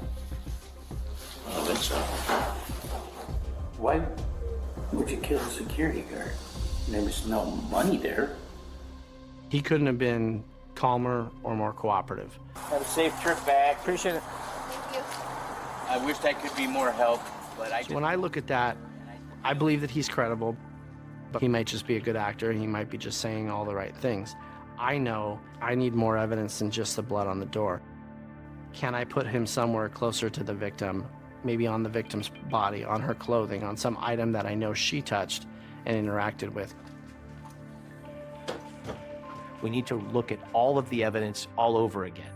I don't think so. Why would you kill the security guard? There was no money there. He couldn't have been calmer or more cooperative. Have a safe trip back. Appreciate it. I wish I could be more help, but I just... When I look at that, I believe that he's credible, but he might just be a good actor. He might be just saying all the right things. I know I need more evidence than just the blood on the door. Can I put him somewhere closer to the victim, maybe on the victim's body, on her clothing, on some item that I know she touched and interacted with? We need to look at all of the evidence all over again.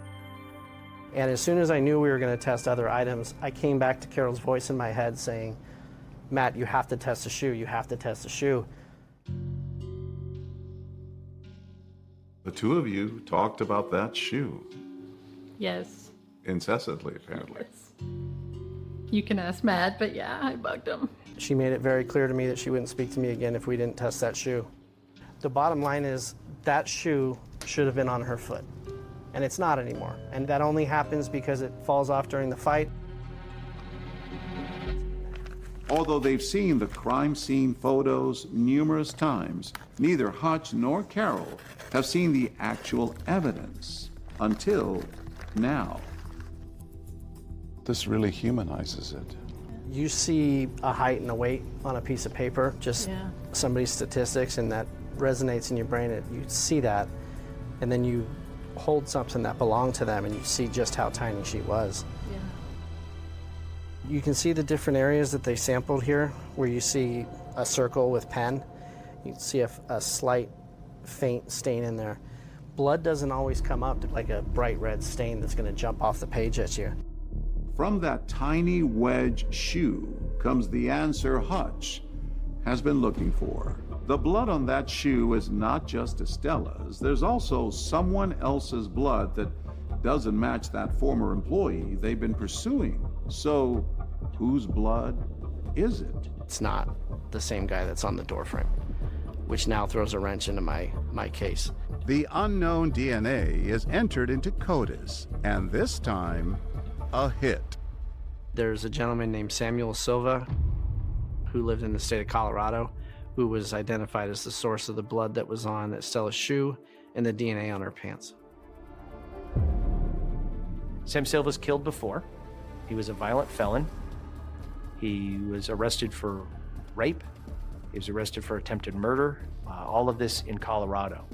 And as soon as I knew we were going to test other items, I came back to Carol's voice in my head saying, Matt, you have to test a shoe. You have to test a shoe. The two of you talked about that shoe Yes. incessantly, apparently. You can ask Matt, but yeah, I bugged him. She made it very clear to me that she wouldn't speak to me again if we didn't test that shoe. The bottom line is that shoe should have been on her foot, and it's not anymore. And that only happens because it falls off during the fight. Although they've seen the crime scene photos numerous times, neither Hutch nor Carol have seen the actual evidence until now. This really humanizes it. You see a height and a weight on a piece of paper, just somebody's statistics, and that resonates in your brain. You see that, and then you hold something that belonged to them, and you see just how tiny she was. You can see the different areas that they sampled here, where you see a circle with pen. You can see a slight faint stain in there. Blood doesn't always come up like a bright red stain that's going to jump off the page at you. From that tiny wedge shoe comes the answer Hutch has been looking for. The blood on that shoe is not just Estella's. There's also someone else's blood that doesn't match that former employee they've been pursuing. So, whose blood is it? It's not the same guy that's on the doorframe, which now throws a wrench into my case. The unknown DNA is entered into CODIS, and this time, a hit. There's a gentleman named Samuel Silva who lived in the state of Colorado, who was identified as the source of the blood that was on Estella's shoe and the DNA on her pants. Sam Silva's killed before. He was a violent felon. He was arrested for rape. He was arrested for attempted murder. All of this in Colorado.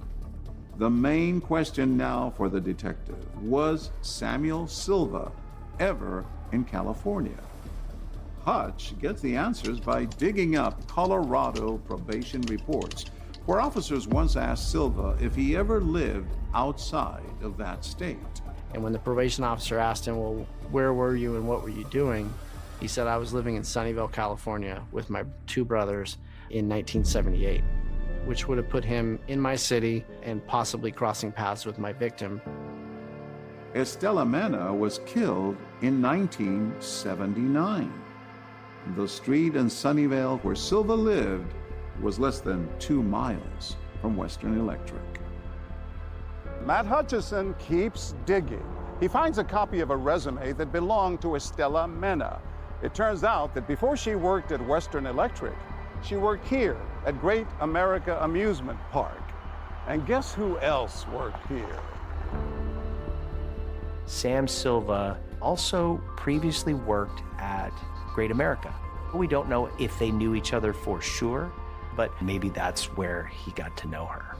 The main question now for the detective, was Samuel Silva ever in California? Hutch gets the answers by digging up Colorado probation reports, where officers once asked Silva if he ever lived outside of that state. And when the probation officer asked him, well, where were you and what were you doing? He said, I was living in Sunnyvale, California with my two brothers in 1978, which would have put him in my city and possibly crossing paths with my victim. Estella Mena was killed in 1979. The street in Sunnyvale where Silva lived was less than 2 miles from Western Electric. Matt Hutchison keeps digging. He finds a copy of a resume that belonged to Estella Mena. It turns out that before she worked at Western Electric, she worked here at Great America Amusement Park. And guess who else worked here? Sam Silva also previously worked at Great America. We don't know if they knew each other for sure, but maybe that's where he got to know her.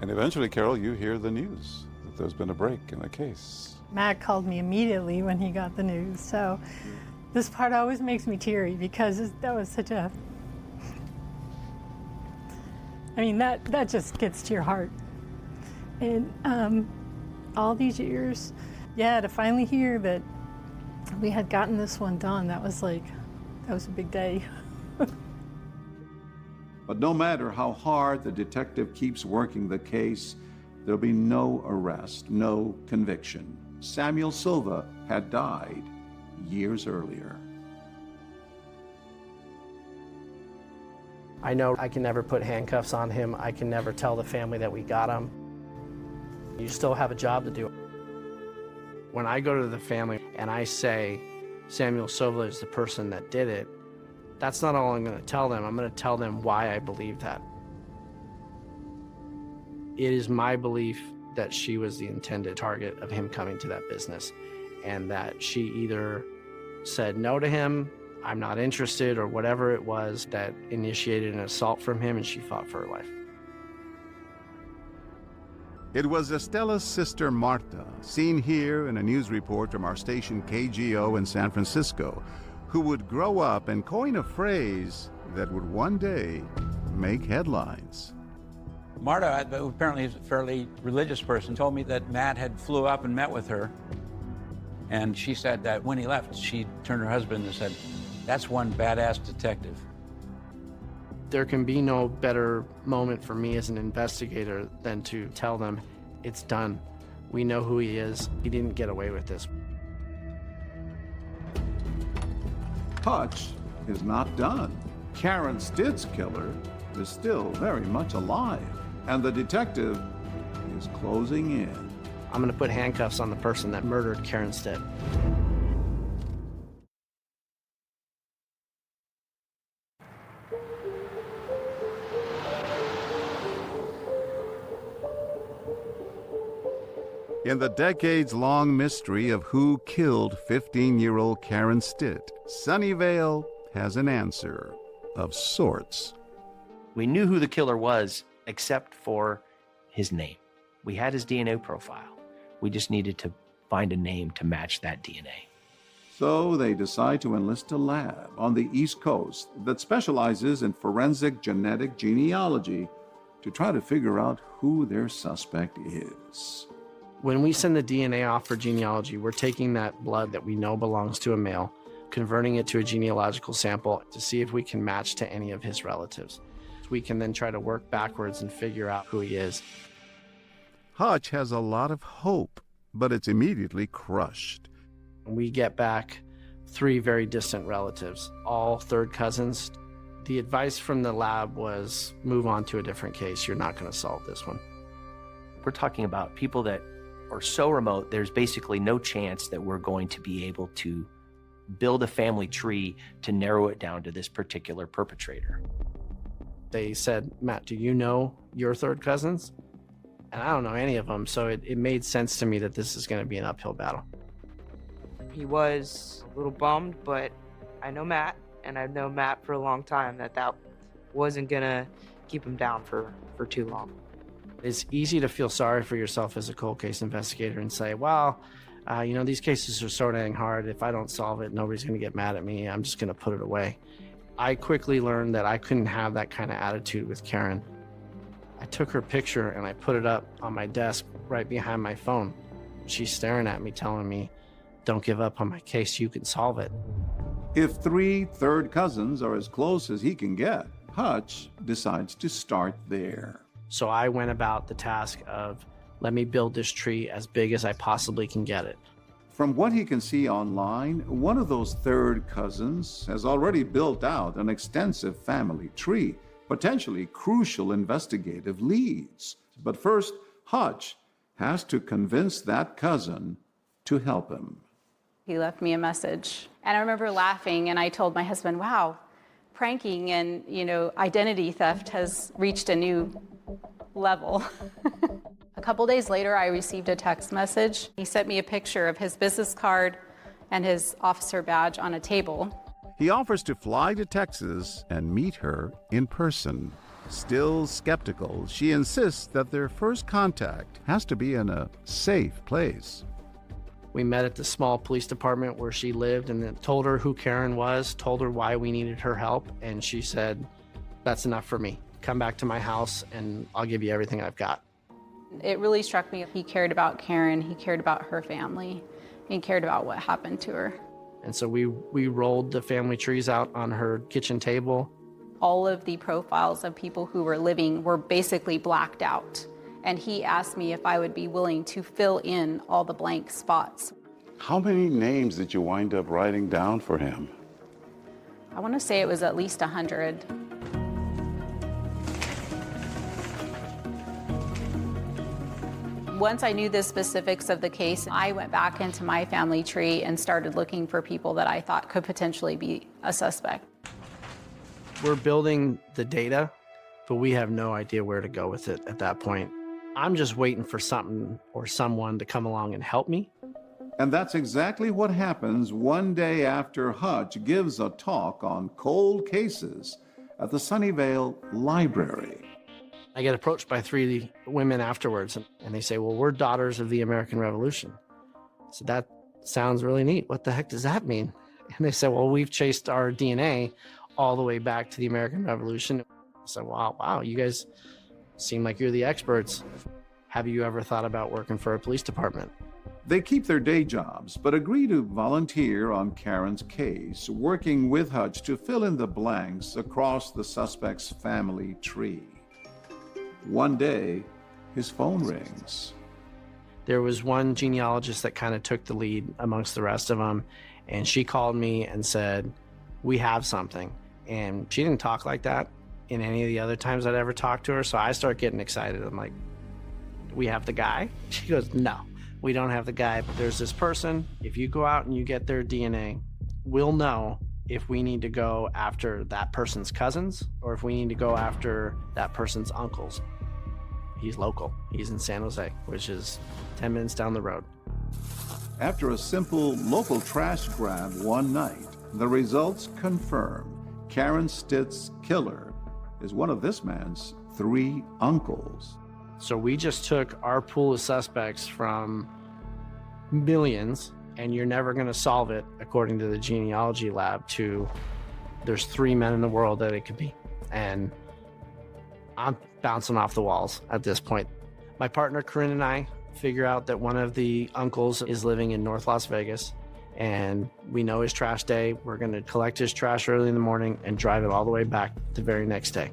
And eventually, Carol, you hear the news that there's been a break in the case. Matt called me immediately when he got the news, so this part always makes me teary because that was such a... I mean, that just gets to your heart. And all these years, yeah, to finally hear that we had gotten this one done, that was a big day. But no matter how hard the detective keeps working the case, there'll be no arrest, no conviction. Samuel Silva had died years earlier. I know I can never put handcuffs on him. I can never tell the family that we got him. You still have a job to do. When I go to the family and I say Samuel Silva is the person that did it, that's not all I'm going to tell them. I'm going to tell them why I believe that. It is my belief that she was the intended target of him coming to that business, and that she either said no to him, I'm not interested, or whatever it was that initiated an assault from him, and she fought for her life. It was Estella's sister Marta, seen here in a news report from our station KGO in San Francisco, who would grow up and coin a phrase that would one day make headlines. Marta, apparently is a fairly religious person, told me that Matt had flew up and met with her. And she said that when he left, she turned to her husband and said, that's one badass detective. There can be no better moment for me as an investigator than to tell them, it's done. We know who he is. He didn't get away with this. Hutch is not done. Karen Stitt's killer is still very much alive, and the detective is closing in. I'm going to put handcuffs on the person that murdered Karen Stitt. In the decades-long mystery of who killed 15-year-old Karen Stitt, Sunnyvale has an answer of sorts. We knew who the killer was, except for his name. We had his DNA profile. We just needed to find a name to match that DNA. So they decide to enlist a lab on the East Coast that specializes in forensic genetic genealogy to try to figure out who their suspect is. When we send the DNA off for genealogy, we're taking that blood that we know belongs to a male, converting it to a genealogical sample to see if we can match to any of his relatives. We can then try to work backwards and figure out who he is. Hutch has a lot of hope, but it's immediately crushed. We get back 3 very distant relatives, all third cousins. The advice from the lab was move on to a different case. You're not going to solve this one. We're talking about people that are so remote, there's basically no chance that we're going to be able to build a family tree to narrow it down to this particular perpetrator. They said, Matt, do you know your third cousins? And I don't know any of them, so it made sense to me that this is going to be an uphill battle. He was a little bummed, but I know Matt, and I've known Matt for a long time, that wasn't going to keep him down for too long. It's easy to feel sorry for yourself as a cold case investigator and say, well, these cases are so dang hard. If I don't solve it, nobody's going to get mad at me. I'm just going to put it away. I quickly learned that I couldn't have that kind of attitude with Karen. I took her picture and I put it up on my desk right behind my phone. She's staring at me, telling me, don't give up on my case, you can solve it. If 3 third cousins are as close as he can get, Hutch decides to start there. So I went about the task of, let me build this tree as big as I possibly can get it. From what he can see online, one of those third cousins has already built out an extensive family tree, potentially crucial investigative leads. But first, Hutch has to convince that cousin to help him. He left me a message, and I remember laughing, and I told my husband, wow, pranking and, identity theft has reached a new level. A couple days later, I received a text message. He sent me a picture of his business card and his officer badge on a table. He offers to fly to Texas and meet her in person. Still skeptical, she insists that their first contact has to be in a safe place. We met at the small police department where she lived and then told her who Karen was, told her why we needed her help, and she said, that's enough for me. Come back to my house and I'll give you everything I've got. It really struck me. He cared about Karen, he cared about her family, he cared about what happened to her. And so we rolled the family trees out on her kitchen table. All of the profiles of people who were living were basically blacked out. And he asked me if I would be willing to fill in all the blank spots. How many names did you wind up writing down for him? I want to say it was at least 100. Once I knew the specifics of the case, I went back into my family tree and started looking for people that I thought could potentially be a suspect. We're building the data, but we have no idea where to go with it at that point. I'm just waiting for something or someone to come along and help me. And that's exactly what happens one day after Hutch gives a talk on cold cases at the Sunnyvale Library. I get approached by 3 women afterwards, and they say, well, we're daughters of the American Revolution. So that sounds really neat. What the heck does that mean? And they said, well, we've chased our DNA all the way back to the American Revolution. I said, wow, you guys seem like you're the experts. Have you ever thought about working for a police department? They keep their day jobs, but agree to volunteer on Karen's case, working with Hutch to fill in the blanks across the suspect's family tree. One day, his phone rings. There was one genealogist that kind of took the lead amongst the rest of them, and she called me and said, we have something. And she didn't talk like that in any of the other times I'd ever talked to her, so I start getting excited. I'm like, we have the guy? She goes, no, we don't have the guy, but there's this person. If you go out and you get their DNA, we'll know if we need to go after that person's cousins or if we need to go after that person's uncles. He's local. He's in San Jose, which is 10 minutes down the road. After a simple local trash grab one night, the results confirm Karen Stitt's killer is one of this man's 3 uncles. So we just took our pool of suspects from millions And you're never going to solve it, according to the genealogy lab, to there's 3 men in the world that it could be. And I'm bouncing off the walls at this point. My partner, Corinne, and I figure out that one of the uncles is living in North Las Vegas, and we know his trash day. We're going to collect his trash early in the morning and drive it all the way back the very next day.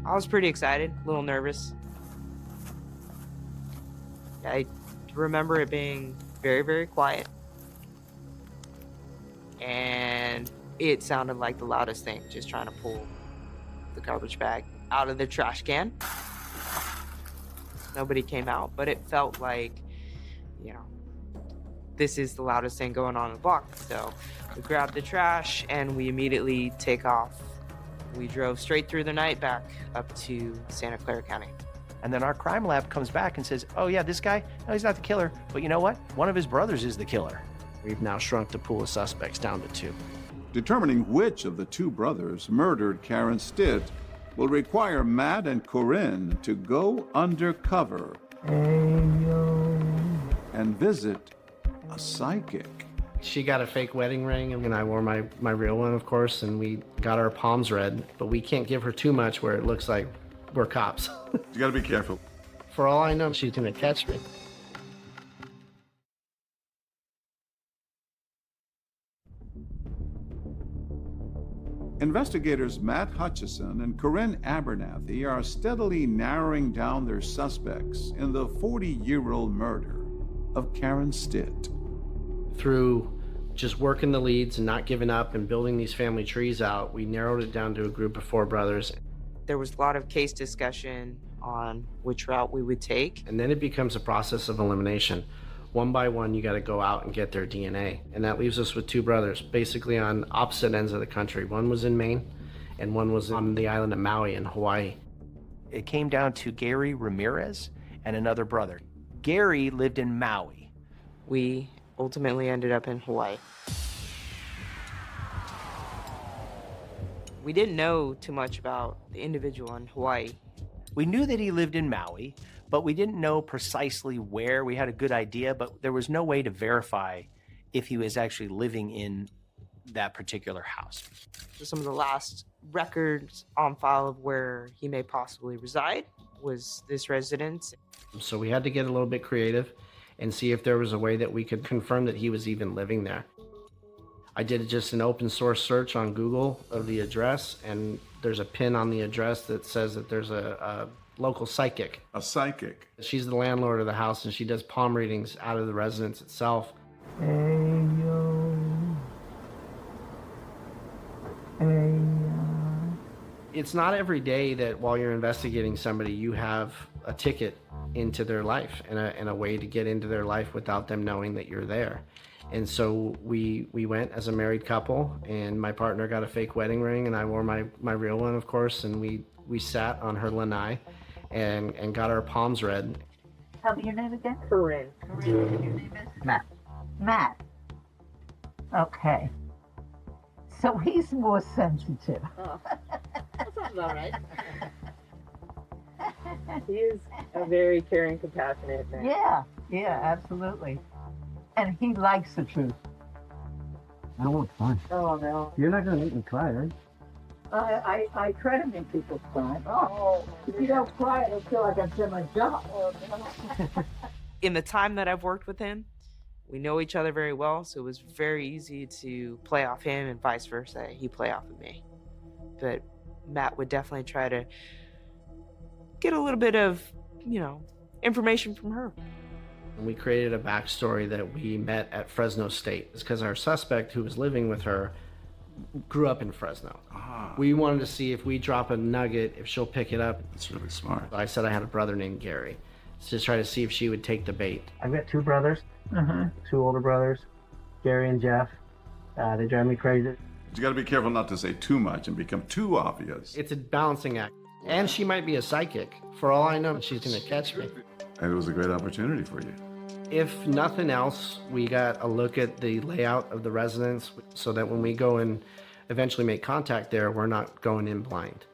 I was pretty excited, a little nervous. I remember it being very, very quiet. And it sounded like the loudest thing, just trying to pull the garbage bag out of the trash can. Nobody came out, but it felt like, you know, this is the loudest thing going on in the block. So we grabbed the trash and we immediately take off. We drove straight through the night back up to Santa Clara County. And then our crime lab comes back and says, oh yeah, this guy, no, he's not the killer. But you know what? One of his brothers is the killer. We've now shrunk the pool of suspects down to 2. Determining which of the 2 brothers murdered Karen Stitt will require Matt and Corinne to go undercover and visit a psychic. She got a fake wedding ring, and I wore my real one, of course, and we got our palms read, but we can't give her too much where it looks like we're cops. You gotta be careful. For all I know, she's gonna catch me. Investigators Matt Hutchison and Corinne Abernathy are steadily narrowing down their suspects in the 40-year-old murder of Karen Stitt. Through just working the leads and not giving up and building these family trees out, we narrowed it down to a group of 4 brothers. There was a lot of case discussion on which route we would take. And then it becomes a process of elimination. One by one, you got to go out and get their DNA. And that leaves us with 2 brothers, basically on opposite ends of the country. One was in Maine, and one was on the island of Maui in Hawaii. It came down to Gary Ramirez and another brother. Gary lived in Maui. We ultimately ended up in Hawaii. We didn't know too much about the individual in Hawaii. We knew that he lived in Maui, but we didn't know precisely where. We had a good idea, but there was no way to verify if he was actually living in that particular house. Some of the last records on file of where he may possibly reside was this residence. So we had to get a little bit creative and see if there was a way that we could confirm that he was even living there. I did just an open source search on Google of the address, and there's a pin on the address that says that there's a local psychic. A psychic? She's the landlord of the house, and she does palm readings out of the residence itself. It's not every day that while you're investigating somebody, you have a ticket into their life and a way to get into their life without them knowing that you're there. And so we went as a married couple, and my partner got a fake wedding ring, and I wore my real one, of course, and we sat on her lanai and got our palms read. Tell me your name again. Corinne. Corinne. Your name is? Matt. Matt. Okay. So he's more sensitive. Oh, that sounds all right. He is a very caring, compassionate man. Yeah, absolutely. And he likes the truth. Oh, it's fine. Oh, no. You're not going to make me cry, right? I try to make people cry. Oh, if you don't cry, I don't feel like I've done my job. In the time that I've worked with him, we know each other very well, so it was very easy to play off him and vice versa. He play off of me. But Matt would definitely try to get a little bit of, information from her. We created a backstory that we met at Fresno State. It's because our suspect who was living with her grew up in Fresno. We wanted to see if we drop a nugget, if she'll pick it up. That's really smart. I said I had a brother named Gary, to try to see if she would take the bait. I've got 2 brothers, 2 older brothers, Gary and Jeff. They drive me crazy. You got to be careful not to say too much and become too obvious. It's a balancing act. And she might be a psychic. For all I know, she's going to catch me. And it was a great opportunity for you. If nothing else, we got a look at the layout of the residence so that when we go and eventually make contact there, we're not going in blind.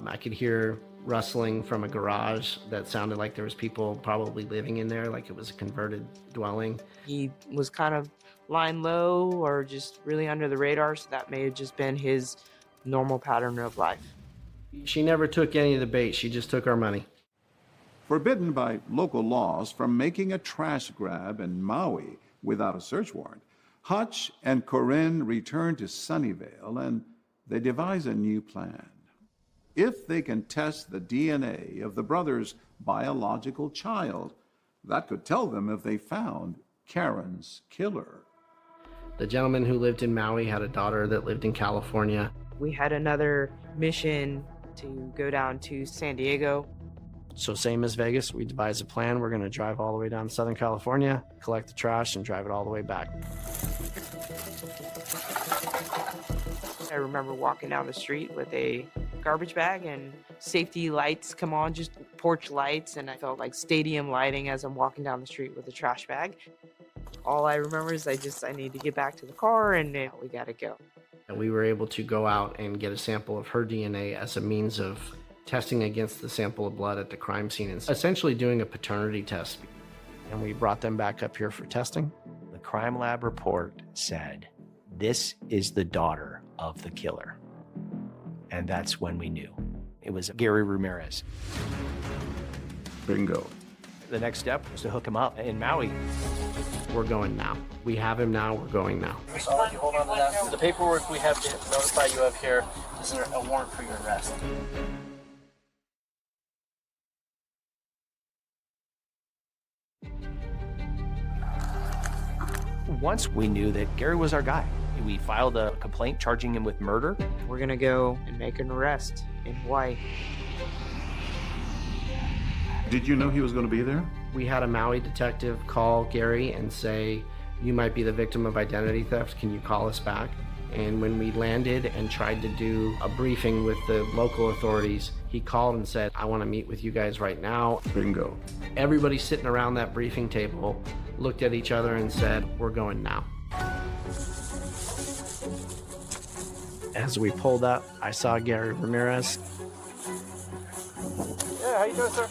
I could hear rustling from a garage that sounded like there was people probably living in there, like it was a converted dwelling. He was kind of lying low or just really under the radar, so that may have just been his normal pattern of life. She never took any of the bait, she just took our money. Forbidden by local laws from making a trash grab in Maui without a search warrant, Hutch and Corinne return to Sunnyvale and they devise a new plan. If they can test the DNA of the brother's biological child, that could tell them if they found Karen's killer. The gentleman who lived in Maui had a daughter that lived in California. We had another mission to go down to San Diego. So same as Vegas, we devised a plan. We're going to drive all the way down to Southern California, collect the trash, and drive it all the way back. I remember walking down the street with a garbage bag and safety lights come on, just porch lights, and I felt like stadium lighting as I'm walking down the street with a trash bag. All I remember is I need to get back to the car and we gotta go. And we were able to go out and get a sample of her DNA as a means of testing against the sample of blood at the crime scene and essentially doing a paternity test. And we brought them back up here for testing. The crime lab report said, this is the daughter of the killer. And that's when we knew. It was Gary Ramirez. Bingo. The next step was to hook him up in Maui. We're going now. We have him now, we're going now. So I'll let you hold on to that. The paperwork we have to notify you of here is a warrant for your arrest. Once we knew that Gary was our guy, we filed a complaint charging him with murder. We're gonna go and make an arrest in Hawaii. Did you know he was going to be there? We had a Maui detective call Gary and say, you might be the victim of identity theft, can you call us back? And when we landed and tried to do a briefing with the local authorities, he called and said, I want to meet with you guys right now. Bingo. Everybody sitting around that briefing table looked at each other and said, we're going now. As we pulled up, I saw Gary Ramirez. Yeah, how you doing, sir?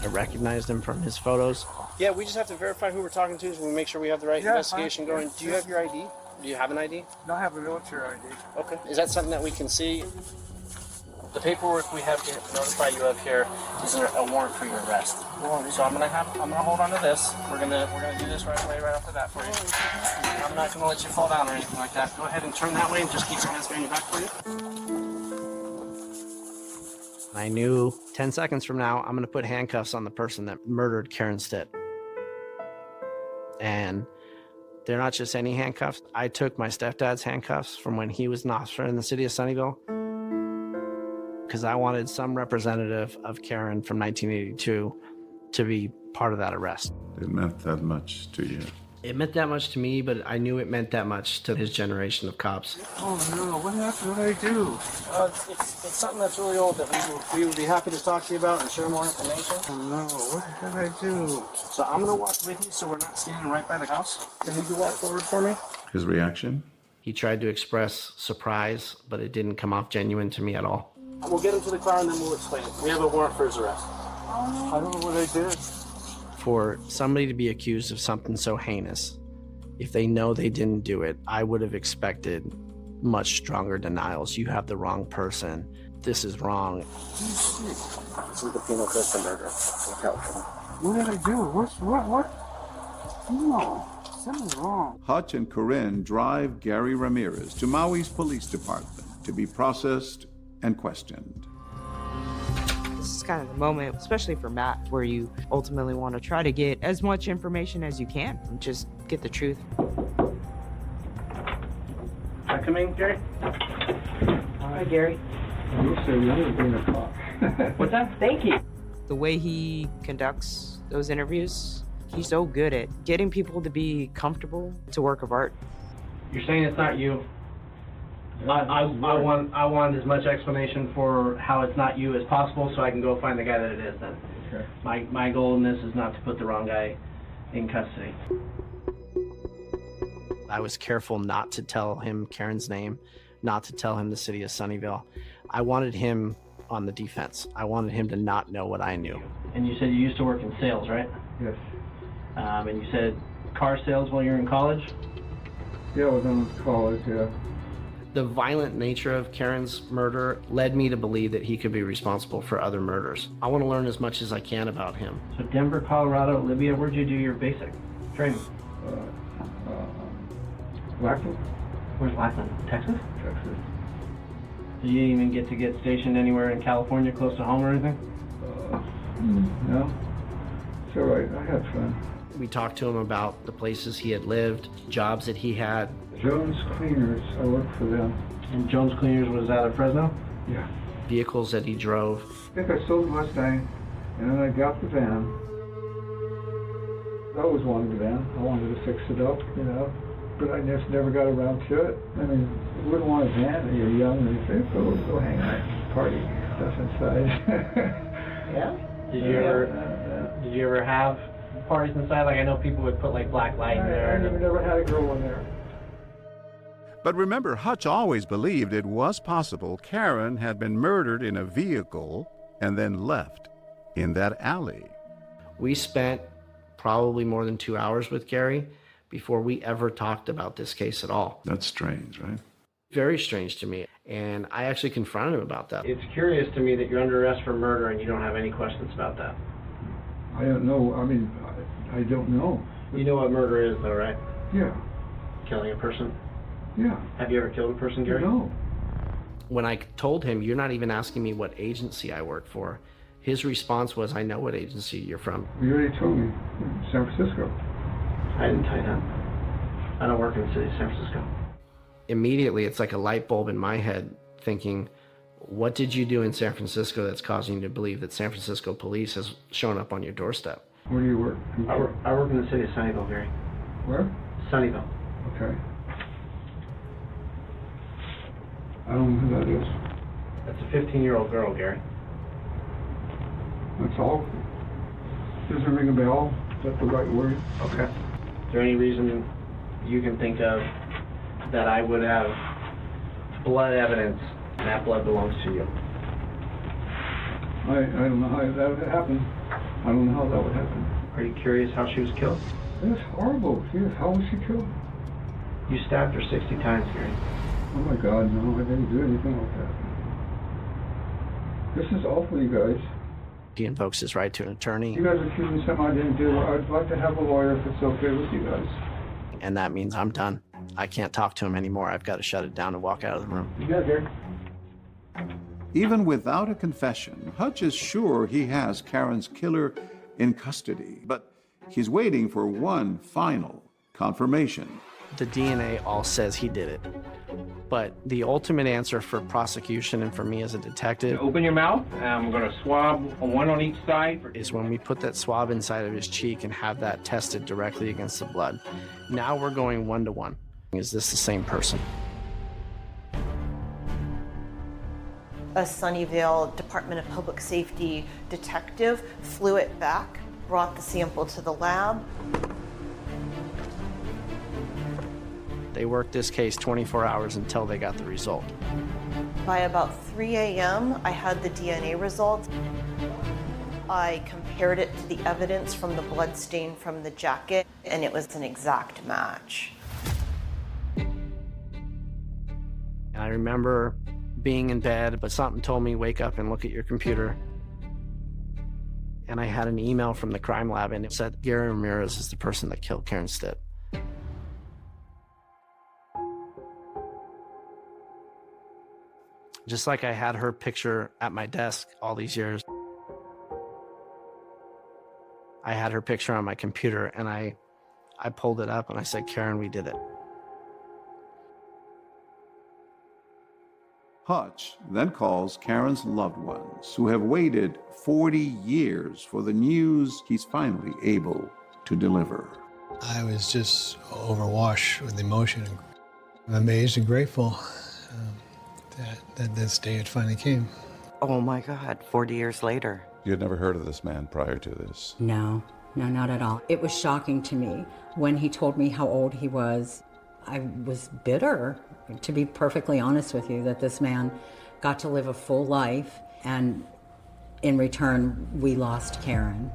I recognized him from his photos. Yeah, we just have to verify who we're talking to so we make sure we have the right investigation going. Do you have your ID? Do you have an ID? No, I have a military ID. Okay. Is that something that we can see? The paperwork we have to notify you of here is a warrant for your arrest. So I'm gonna hold on to this. We're gonna do this right away, right off the bat for you. I'm not gonna let you fall down or anything like that. Go ahead and turn that way and just keep your hands behind your back for you. I knew 10 seconds from now, I'm going to put handcuffs on the person that murdered Karen Stitt. And they're not just any handcuffs. I took my stepdad's handcuffs from when he was an officer in the city of Sunnyvale because I wanted some representative of Karen from 1982 to be part of that arrest. It meant that much to you. It meant that much to me, but I knew it meant that much to his generation of cops. Oh no, what happened? What did I do? It's something that's really old that we would be happy to talk to you about and share more information. Oh no, what did I do? So I'm gonna walk with you so we're not standing right by the house. Can you walk forward for me? His reaction? He tried to express surprise, but it didn't come off genuine to me at all. We'll get into the car and then we'll explain it. We have a warrant for his arrest. I don't know what I did. For somebody to be accused of something so heinous, if they know they didn't do it, I would have expected much stronger denials. You have the wrong person. This is wrong. This is the penal code for murder in California. What did I do? What? No, something's wrong. Hutch and Corinne drive Gary Ramirez to Maui's police department to be processed and questioned. This is kind of the moment, especially for Matt, where you ultimately want to try to get as much information as you can and just get the truth. Can I come in, Gary? Hi, Gary. You said you were being a cop. What's that? Thank you. The way he conducts those interviews, he's so good at getting people to be comfortable. It's a work of art. You're saying it's not you. I want as much explanation for how it's not you as possible so I can go find the guy that it is then. Okay. My goal in this is not to put the wrong guy in custody. I was careful not to tell him Karen's name, not to tell him the city of Sunnyvale. I wanted him on the defense. I wanted him to not know what I knew. And you said you used to work in sales, right? Yes. And you said car sales while you were in college? Yeah, I was in college, yeah. The violent nature of Karen's murder led me to believe that he could be responsible for other murders. I want to learn as much as I can about him. So Denver, Colorado, Libya, where'd you do your basic training? Lackland? Where's Lackland? Texas? Texas. So you didn't even get to get stationed anywhere in California close to home or anything? No. It's all right. I had fun. We talked to him about the places he had lived, jobs that he had. Jones Cleaners, I worked for them. And Jones Cleaners was out of Fresno? Yeah. Vehicles that he drove. I think I sold the Mustang, and then I got the van. I always wanted the van. I wanted to fix it up, you know, but I just never got around to it. I mean, you wouldn't want a van when you're young and you say, go hang out, party, stuff inside. Yeah? Did you ever have parties inside? Like, I know people would put like black light in there. I never had a girl in there. But remember, Hutch always believed it was possible Karen had been murdered in a vehicle and then left in that alley. We spent probably more than 2 hours with Gary before we ever talked about this case at all. That's strange, right? Very strange to me. And I actually confronted him about that. It's curious to me that you're under arrest for murder and you don't have any questions about that. I don't know. I mean, I don't know. You know what murder is, though, right? Yeah. Killing a person? Yeah. Have you ever killed a person, Gary? No. When I told him, you're not even asking me what agency I work for, his response was, I know what agency you're from. You already told me. San Francisco. I didn't tell you that. I don't work in the city of San Francisco. Immediately, it's like a light bulb in my head thinking, what did you do in San Francisco that's causing you to believe that San Francisco police has shown up on your doorstep? Where do you work? I work in the city of Sunnyvale, Gary. Where? Sunnyvale. Okay. I don't know who that is. That's a 15-year-old girl, Gary. That's all? Doesn't ring a bell? Is that the right word? Okay. Is there any reason you can think of that I would have blood evidence and that blood belongs to you? I don't know how that would happen. I don't know how that would happen. Are you curious how she was killed? That's horrible. How was she killed? You stabbed her 60 times, Gary. Oh my God, no, I didn't do anything like that. This is awful, you guys. He invokes his right to an attorney. You guys are accusing me of something I didn't do. I'd like to have a lawyer if it's okay with you guys. And that means I'm done. I can't talk to him anymore. I've got to shut it down and walk out of the room. You got it, Gary. Even without a confession, Hutch is sure he has Karen's killer in custody, but he's waiting for one final confirmation. The DNA all says he did it. But the ultimate answer for prosecution and for me as a detective... Open your mouth. I'm going to swab one on each side. ...is when we put that swab inside of his cheek and have that tested directly against the blood. Now we're going 1-to-1. Is this the same person? A Sunnyvale Department of Public Safety detective flew it back, brought the sample to the lab. They worked this case 24 hours until they got the result. By about 3 a.m., I had the DNA results. I compared it to the evidence from the blood stain from the jacket, and it was an exact match. And I remember being in bed, but something told me, wake up and look at your computer. And I had an email from the crime lab, and it said, Gary Ramirez is the person that killed Karen Stitt. Just like I had her picture at my desk all these years, I had her picture on my computer, and I pulled it up and I said, Karen, we did it. Hutch then calls Karen's loved ones, who have waited 40 years for the news he's finally able to deliver. I was just overwashed with emotion. I'm amazed and grateful that this day it finally came. Oh my God, 40 years later. You had never heard of this man prior to this? No, not at all. It was shocking to me when he told me how old he was. I was bitter, to be perfectly honest with you, that this man got to live a full life And in return, we lost Karen.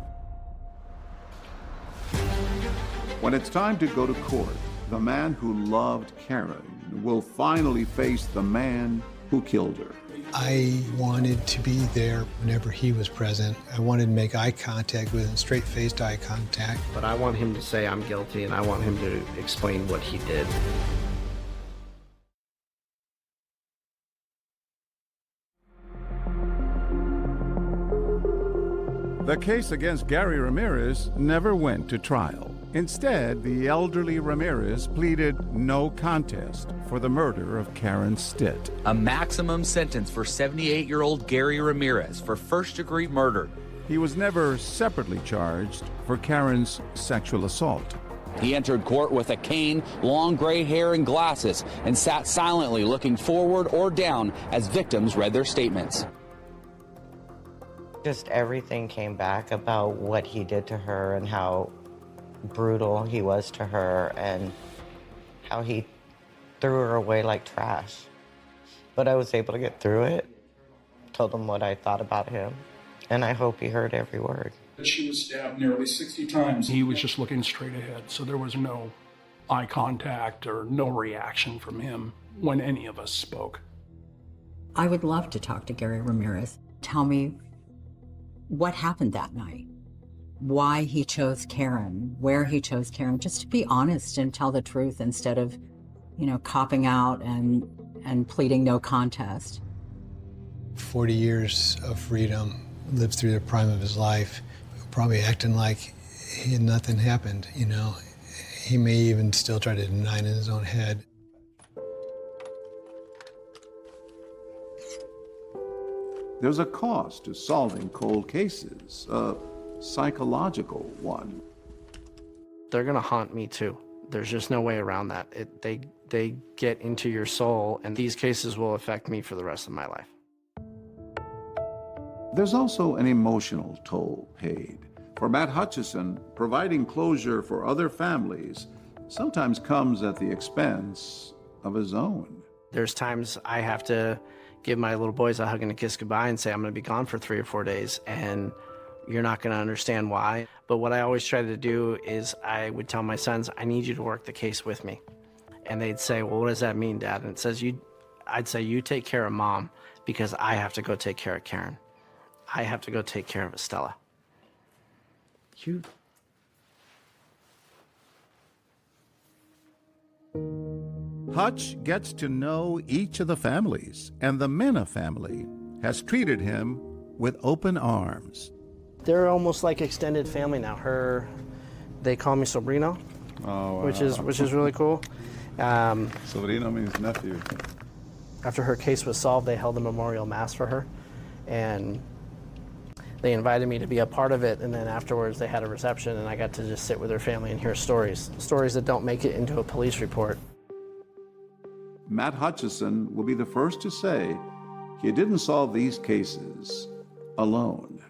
When it's time to go to court, the man who loved Karen will finally face the man who killed her. I wanted to be there whenever he was present. I wanted to make eye contact with him, straight-faced eye contact. But I want him to say I'm guilty, and I want him to explain what he did. The case against Gary Ramirez never went to trial. Instead, the elderly Ramirez pleaded no contest for the murder of Karen Stitt. A maximum sentence for 78-year-old Gary Ramirez for first-degree murder. He was never separately charged for Karen's sexual assault. He entered court with a cane, long gray hair, and glasses, and sat silently looking forward or down as victims read their statements. Just everything came back about what he did to her and how brutal he was to her and how he threw her away like trash. But I was able to get through it, told him what I thought about him, and I hope he heard every word. She was stabbed nearly 60 times. He was just looking straight ahead, so there was no eye contact or no reaction from him when any of us spoke. I would love to talk to Gary Ramirez. Tell me what happened that night, why he chose Karen, where he chose Karen, just to be honest and tell the truth instead of, copping out and pleading no contest. 40 years of freedom, lived through the prime of his life, probably acting like nothing happened, He may even still try to deny it in his own head. There's a cost to solving cold cases, a psychological one. They're gonna haunt me too. There's just no way around that. They get into your soul, and these cases will affect me for the rest of my life. There's also an emotional toll paid. For Matt Hutchison, providing closure for other families sometimes comes at the expense of his own. There's times I have to give my little boys a hug and a kiss goodbye and say, I'm gonna be gone for 3 or 4 days, and you're not gonna understand why. But what I always try to do is I would tell my sons, I need you to work the case with me. And they'd say, well, what does that mean, Dad? And it says, I'd say, you take care of Mom, because I have to go take care of Karen. I have to go take care of Estella. Hutch gets to know each of the families, and the Mena family has treated him with open arms. They're almost like extended family now. They call me Sobrino, wow. which is really cool. Sobrino means nephew. After her case was solved, they held a memorial mass for her, and they invited me to be a part of it. And then afterwards, they had a reception, and I got to just sit with her family and hear stories that don't make it into a police report. Matt Hutchison will be the first to say he didn't solve these cases alone.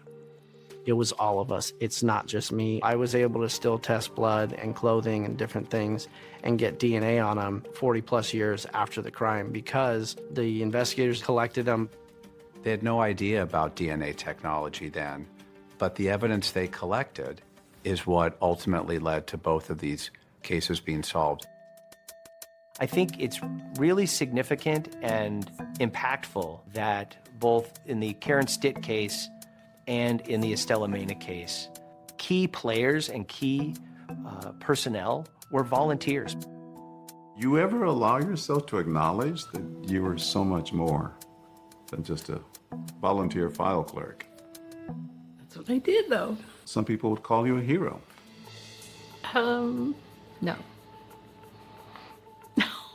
It was all of us. It's not just me. I was able to still test blood and clothing and different things and get DNA on them 40 plus years after the crime because the investigators collected them. They had no idea about DNA technology then, but the evidence they collected is what ultimately led to both of these cases being solved. I think it's really significant and impactful that both in the Karen Stitt case and in the Estella Mena case, key players and key personnel were volunteers. You ever allow yourself to acknowledge that you were so much more than just a volunteer file clerk? That's what I did, though. Some people would call you a hero. No.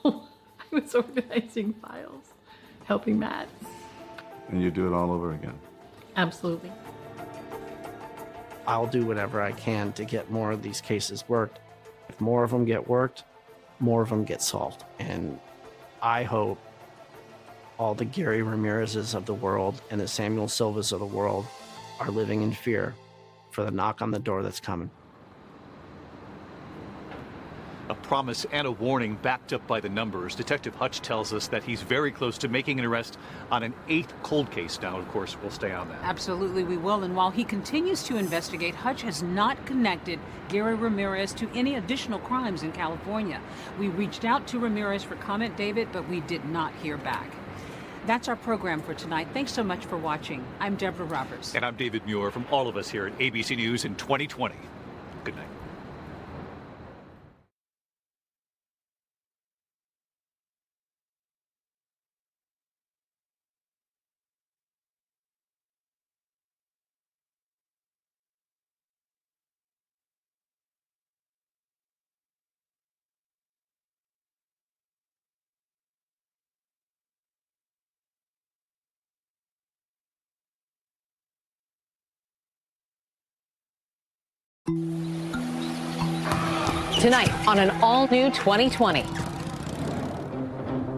I was organizing files, helping Matt. And you do it all over again. Absolutely. I'll do whatever I can to get more of these cases worked. If more of them get worked, more of them get solved. And I hope all the Gary Ramirez's of the world and the Samuel Silvas of the world are living in fear for the knock on the door that's coming. A promise and a warning backed up by the numbers. Detective Hutch tells us that he's very close to making an arrest on an 8th cold case. Now, of course, we'll stay on that. Absolutely, we will. And while he continues to investigate, Hutch has not connected Gary Ramirez to any additional crimes in California. We reached out to Ramirez for comment, David, but we did not hear back. That's our program for tonight. Thanks so much for watching. I'm Deborah Roberts. And I'm David Muir from all of us here at ABC News in 2020. Good night. Tonight on an all-new 2020.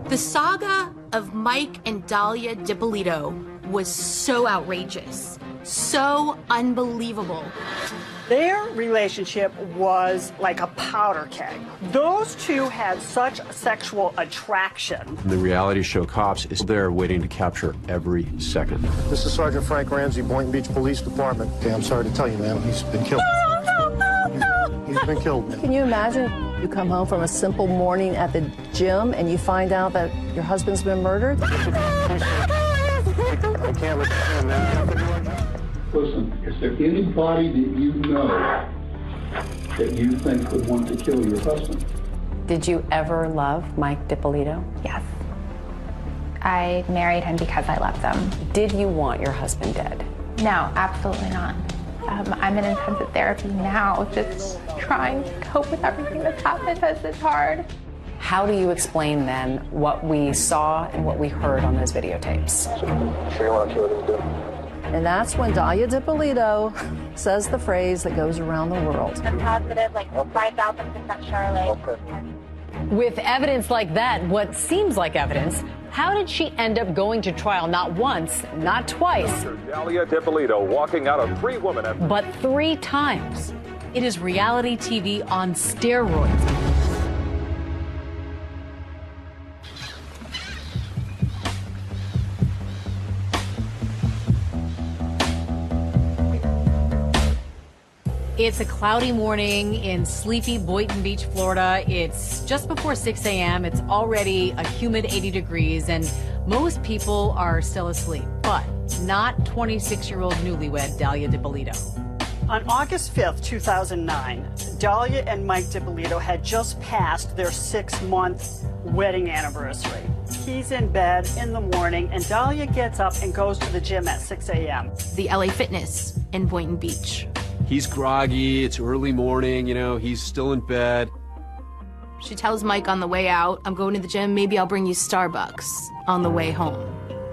The saga of Mike and Dalia Dippolito was so outrageous, so unbelievable. Their relationship was like a powder keg. Those two had such sexual attraction. The reality show Cops is there waiting to capture every second. This is Sergeant Frank Ramsey, Boynton Beach Police Department. Okay, I'm sorry to tell you, ma'am, he's been killed. He's been killed, man. Can you imagine you come home from a simple morning at the gym and you find out that your husband's been murdered? I can't listen, man. Listen, is there anybody that you know that you think would want to kill your husband? Did you ever love Mike Dippolito? Yes. I married him because I loved him. Did you want your husband dead? No, absolutely not. I'm in intensive therapy now, just trying to cope with everything that's happened because it's hard. How do you explain then what we saw and what we heard on those videotapes? Sure you want to kill what he's doing? And that's when Dalia Dippolito says the phrase that goes around the world. I'm positive, like 5,000% Charlotte. Okay. With evidence like that, what seems like evidence, how did she end up going to trial not once, not twice, Dalia Dippolito walking out of 3 women at but 3 times? It is reality TV on steroids. It's a cloudy morning in sleepy Boynton Beach, Florida. It's just before 6 a.m. It's already a humid 80 degrees, and most people are still asleep, but not 26-year-old newlywed Dalia Dippolito. On August 5th, 2009, Dalia and Mike Dippolito had just passed their 6-month wedding anniversary. He's in bed in the morning, and Dalia gets up and goes to the gym at 6 a.m. The LA Fitness in Boynton Beach. He's groggy, it's early morning, he's still in bed. She tells Mike on the way out, I'm going to the gym, maybe I'll bring you Starbucks on the way home.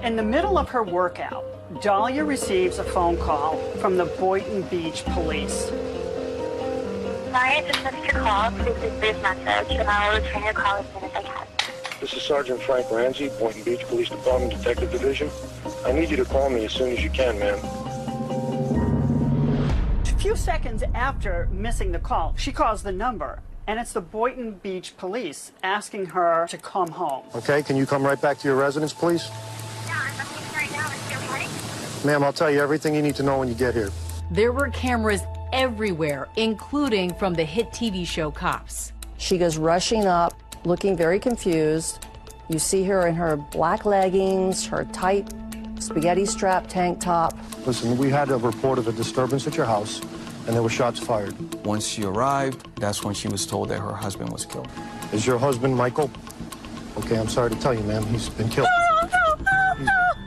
In the middle of her workout, Dalia receives a phone call from the Boynton Beach police. Sorry, I just missed your call. Please leave this message, and I'll return your call as soon as I can. This is Sergeant Frank Ramsey, Boynton Beach Police Department Detective Division. I need you to call me as soon as you can, ma'am. A few seconds after missing the call, she calls the number, and it's the Boynton Beach police asking her to come home. Okay, can you come right back to your residence, please? Yeah, I'm leaving right now. Is it ready? Ma'am, I'll tell you everything you need to know when you get here. There were cameras everywhere, including from the hit TV show Cops. She goes rushing up, looking very confused. You see her in her black leggings, her tight spaghetti strap tank top. Listen, we had a report of a disturbance at your house, and there were shots fired. Once she arrived, that's when she was told that her husband was killed. Is your husband Michael? Okay, I'm sorry to tell you, ma'am, he's been killed.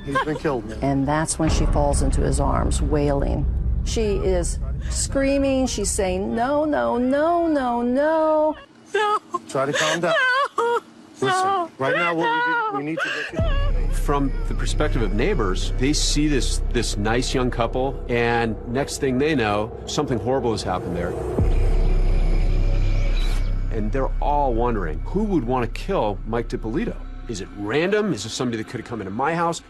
He's been killed, ma'am. And that's when she falls into his arms, wailing. She is screaming. She's saying, no, no, no, no, no. No. Try to calm down. No. Listen, right now what we need to get you... From the perspective of neighbors, they see this nice young couple, and next thing they know, something horrible has happened there. And they're all wondering, who would want to kill Mike Dippolito? Is it random? Is it somebody that could have come into my house?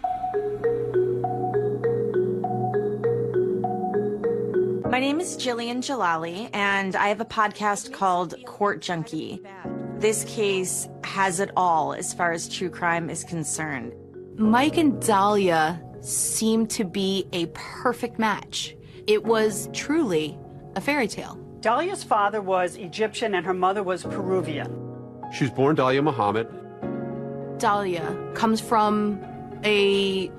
My name is Jillian Jalali, and I have a podcast called Court Junkie. This case has it all as far as true crime is concerned. Mike and Dahlia seemed to be a perfect match. It was truly a fairy tale. Dahlia's father was Egyptian and her mother was Peruvian. She was born Dahlia Muhammad. Dahlia comes from a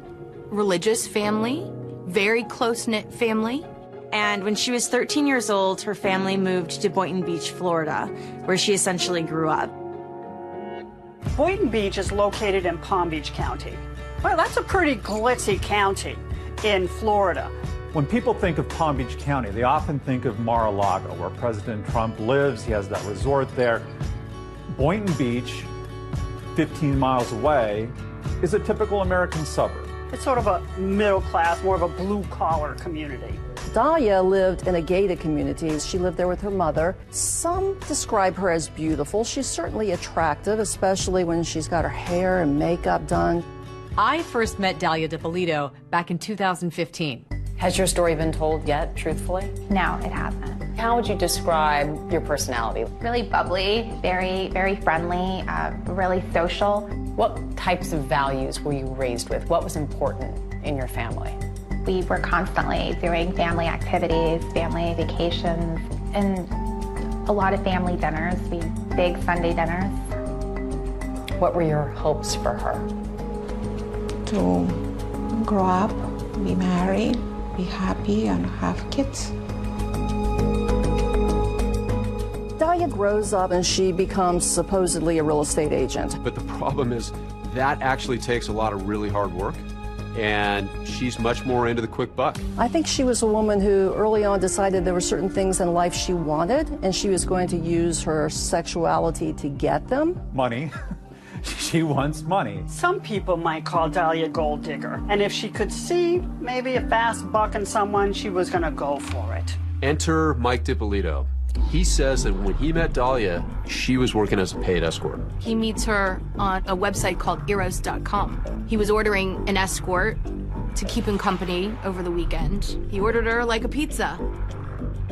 religious family, very close-knit family. And when she was 13 years old, her family moved to Boynton Beach, Florida, where she essentially grew up. Boynton Beach is located in Palm Beach County. Well, that's a pretty glitzy county in Florida. When people think of Palm Beach County, they often think of Mar-a-Lago, where President Trump lives. He has that resort there. Boynton Beach, 15 miles away, is a typical American suburb. It's sort of a middle class, more of a blue-collar community. Dahlia lived in a gated community. She lived there with her mother. Some describe her as beautiful. She's certainly attractive, especially when she's got her hair and makeup done. I first met Dahlia Dippolito back in 2015. Has your story been told yet, truthfully? No, it hasn't. How would you describe your personality? Really bubbly, very friendly, really social. What types of values were you raised with? What was important in your family? We were constantly doing family activities, family vacations, and a lot of family dinners, big Sunday dinners. What were your hopes for her? To grow up, be married, be happy, and have kids. Dahlia grows up and she becomes supposedly a real estate agent. But the problem is that actually takes a lot of really hard work, and she's much more into the quick buck. I think she was a woman who early on decided there were certain things in life she wanted, and she was going to use her sexuality to get them. Money. She wants money. Some people might call Dahlia a gold digger, and if she could see maybe a fast buck in someone, she was going to go for it. Enter Mike Dippolito. He says that when he met Dahlia, she was working as a paid escort. He meets her on a website called Eros.com. He was ordering an escort to keep him company over the weekend. He ordered her like a pizza.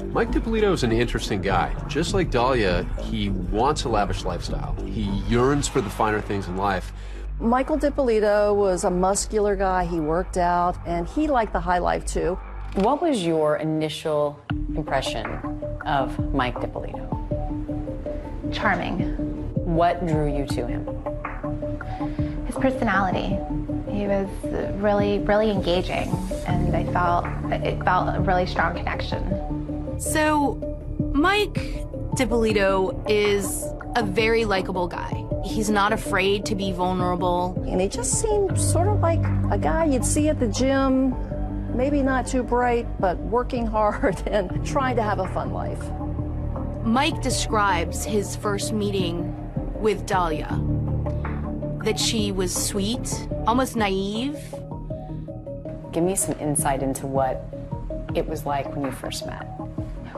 Mike Dippolito is an interesting guy. Just like Dahlia, he wants a lavish lifestyle. He yearns for the finer things in life. Michael Dippolito was a muscular guy. He worked out, and he liked the high life, too. What was your initial impression of Mike Dippolito? Charming. What drew you to him? His personality. He was really engaging, and it felt a really strong connection. So, Mike Dippolito is a very likable guy. He's not afraid to be vulnerable. And he just seemed sort of like a guy you'd see at the gym, maybe not too bright, but working hard and trying to have a fun life. Mike describes his first meeting with Dahlia, that she was sweet, almost naive. Give me some insight into what it was like when you first met.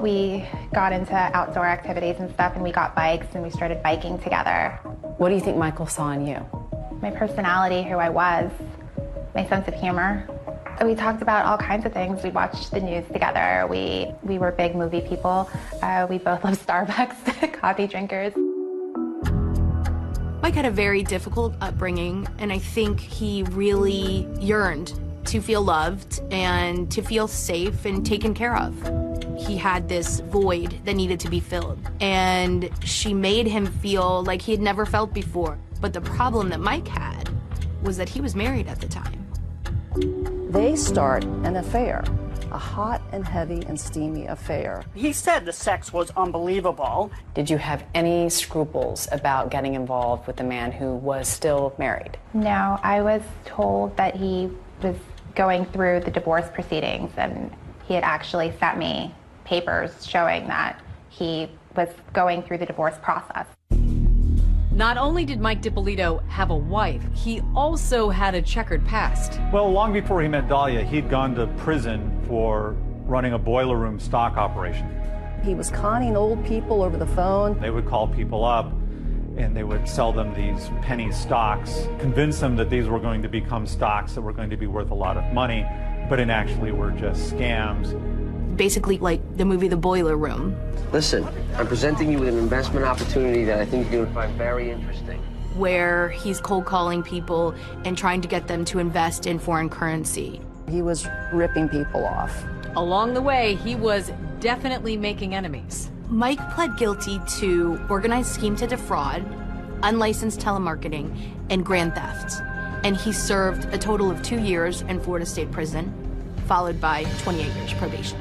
We got into outdoor activities and stuff, and we got bikes, and we started biking together. What do you think Michael saw in you? My personality, who I was, my sense of humor. We talked about all kinds of things. We watched the news together. We were big movie people. We both love Starbucks, coffee drinkers. Mike had a very difficult upbringing, and I think he really yearned to feel loved and to feel safe and taken care of. He had this void that needed to be filled, and she made him feel like he had never felt before. But the problem that Mike had was that he was married at the time. They start an affair, a hot and heavy and steamy affair. He said the sex was unbelievable. Did you have any scruples about getting involved with the man who was still married? No, I was told that he was going through the divorce proceedings, and he had actually sent me papers showing that he was going through the divorce process. Not only did Mike Dippolito have a wife, he also had a checkered past. Well, long before he met Dahlia, he'd gone to prison for running a boiler room stock operation. He was conning old people over the phone. They would call people up and they would sell them these penny stocks, convince them that these were going to become stocks that were going to be worth a lot of money, but in actually were just scams. basically like the movie The Boiler Room, Listen, I'm presenting you with an investment opportunity that I think you're going to find very interesting. where he's cold calling people and trying to get them to invest in foreign currency. He was ripping people off. Along the way, he was definitely making enemies. Mike pled guilty to organized scheme to defraud, unlicensed telemarketing, and grand theft. And he served a total of 2 years in Florida State Prison, followed by 28 years probation.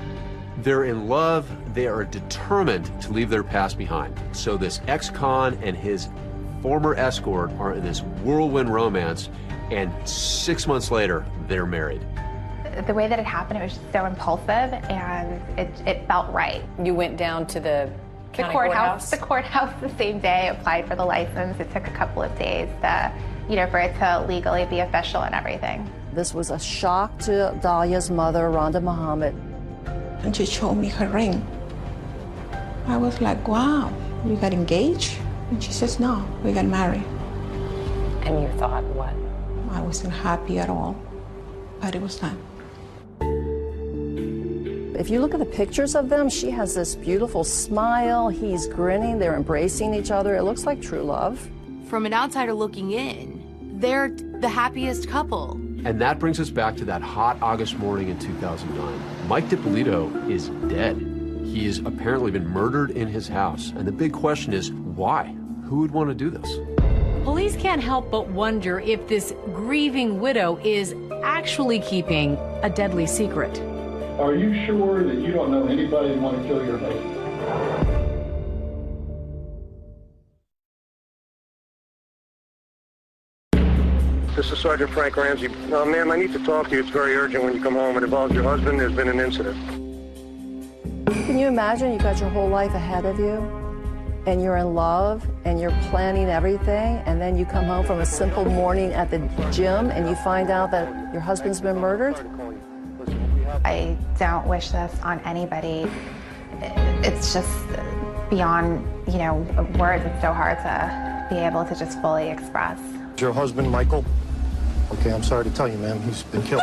They're in love. They are determined to leave their past behind. So this ex-con and his former escort are in this whirlwind romance, and 6 months later, they're married. The way that it happened, it was just so impulsive, and it felt right. You went down to the county courthouse? The courthouse the same day, applied for the license. It took a couple of days to, for it to legally be official and everything. This was a shock to Dalia's mother, Rhonda Muhammad. And she showed me her ring. I was like, wow, you got engaged? And she says, no, we got married. And you thought what? I wasn't happy at all, but it was done. If you look at the pictures of them, she has this beautiful smile. He's grinning. They're embracing each other. It looks like true love. From an outsider looking in, they're the happiest couple. And that brings us back to that hot August morning in 2009. Mike DiPolito is dead. He has apparently been murdered in his house. And the big question is, why? Who would want to do this? Police can't help but wonder if this grieving widow is actually keeping a deadly secret. Are you sure that you don't know anybody who want to kill your husband? This is Sergeant Frank Ramsey. Ma'am, I need to talk to you. It's very urgent when you come home. It involves your husband. There's been an incident. Can you imagine you got your whole life ahead of you and you're in love and you're planning everything, and then you come home from a simple morning at the gym and you find out that your husband's been murdered? I don't wish this on anybody. It's just beyond, words. It's so hard to be able to just fully express. Your husband, Michael? Okay, I'm sorry to tell you, ma'am. He's been killed.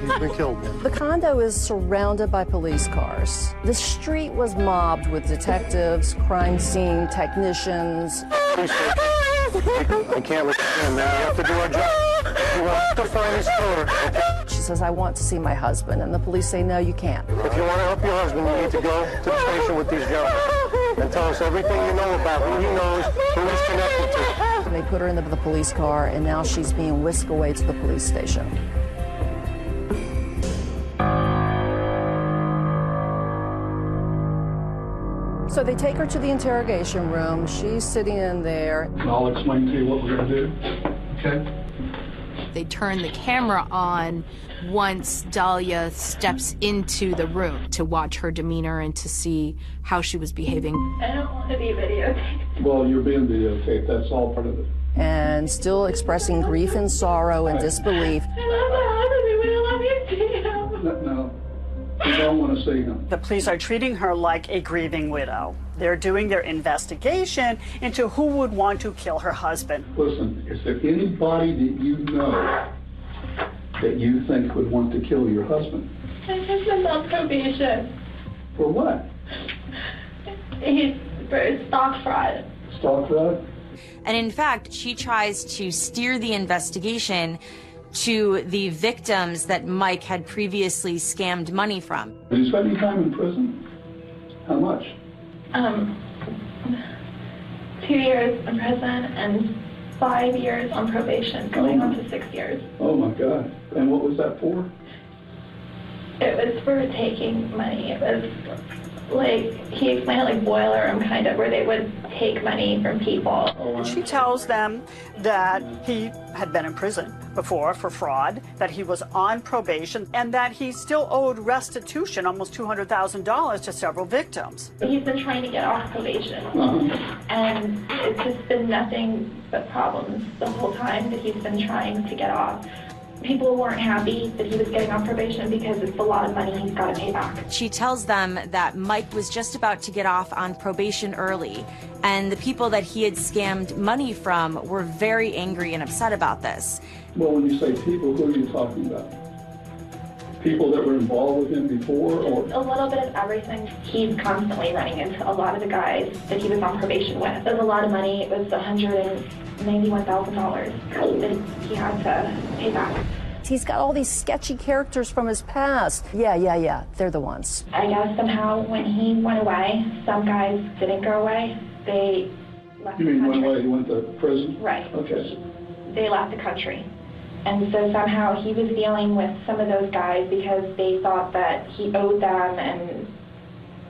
He's been killed, ma'am. The condo is surrounded by police cars. The street was mobbed with detectives, crime scene technicians. I can't let you in, man. We have to do our job. We have to find his killer. She says, I want to see my husband. And the police say, no, you can't. If you want to help your husband, you need to go to the station with these gentlemen and tell us everything you know about who he knows, who he's connected to. They put her in the police car, and now she's being whisked away to the police station. So they take her to the interrogation room. She's sitting in there. I'll explain to you what we're going to do, okay? They turn the camera on once Dalia steps into the room to watch her demeanor and to see how she was behaving. I don't want to be videotaped. Well, you're being videotaped. That's all part of it. And still expressing grief and sorrow and disbelief. I love my husband. We love you too. No. You don't want to see him. The police are treating her like a grieving widow. They're doing their investigation into who would want to kill her husband. Listen, is there anybody that you know that you think would want to kill your husband? My husband's on probation. For what? He's for stock fraud. Stock fraud? And in fact, she tries to steer the investigation to the victims that Mike had previously scammed money from. Did you spend any time in prison? How much? 2 years in prison and 5 years on probation, going on to 6 years. Oh my God. And what was that for? It was for taking money. It was like, he explained it like boiler room kind of, where they would take money from people. She tells them that he had been in prison before for fraud, that he was on probation, and that he still owed restitution, almost $200,000 to several victims. He's been trying to get off probation, and it's just been nothing but problems the whole time that he's been trying to get off. People weren't happy that he was getting off probation because it's a lot of money he's got to pay back. She tells them that Mike was just about to get off on probation early, and the people that he had scammed money from were very angry and upset about this. Well, when you say people, who are you talking about? People that were involved with him before, or? A little bit of everything. He's constantly running into a lot of the guys that he was on probation with. It was a lot of money. It was $191,000 that he had to pay back. He's got all these sketchy characters from his past. Yeah. They're the ones. I guess somehow when he went away, some guys didn't go away. They left You the mean country. went away, he went to prison? Right. Okay. They left the country. And so somehow he was dealing with some of those guys because they thought that he owed them, and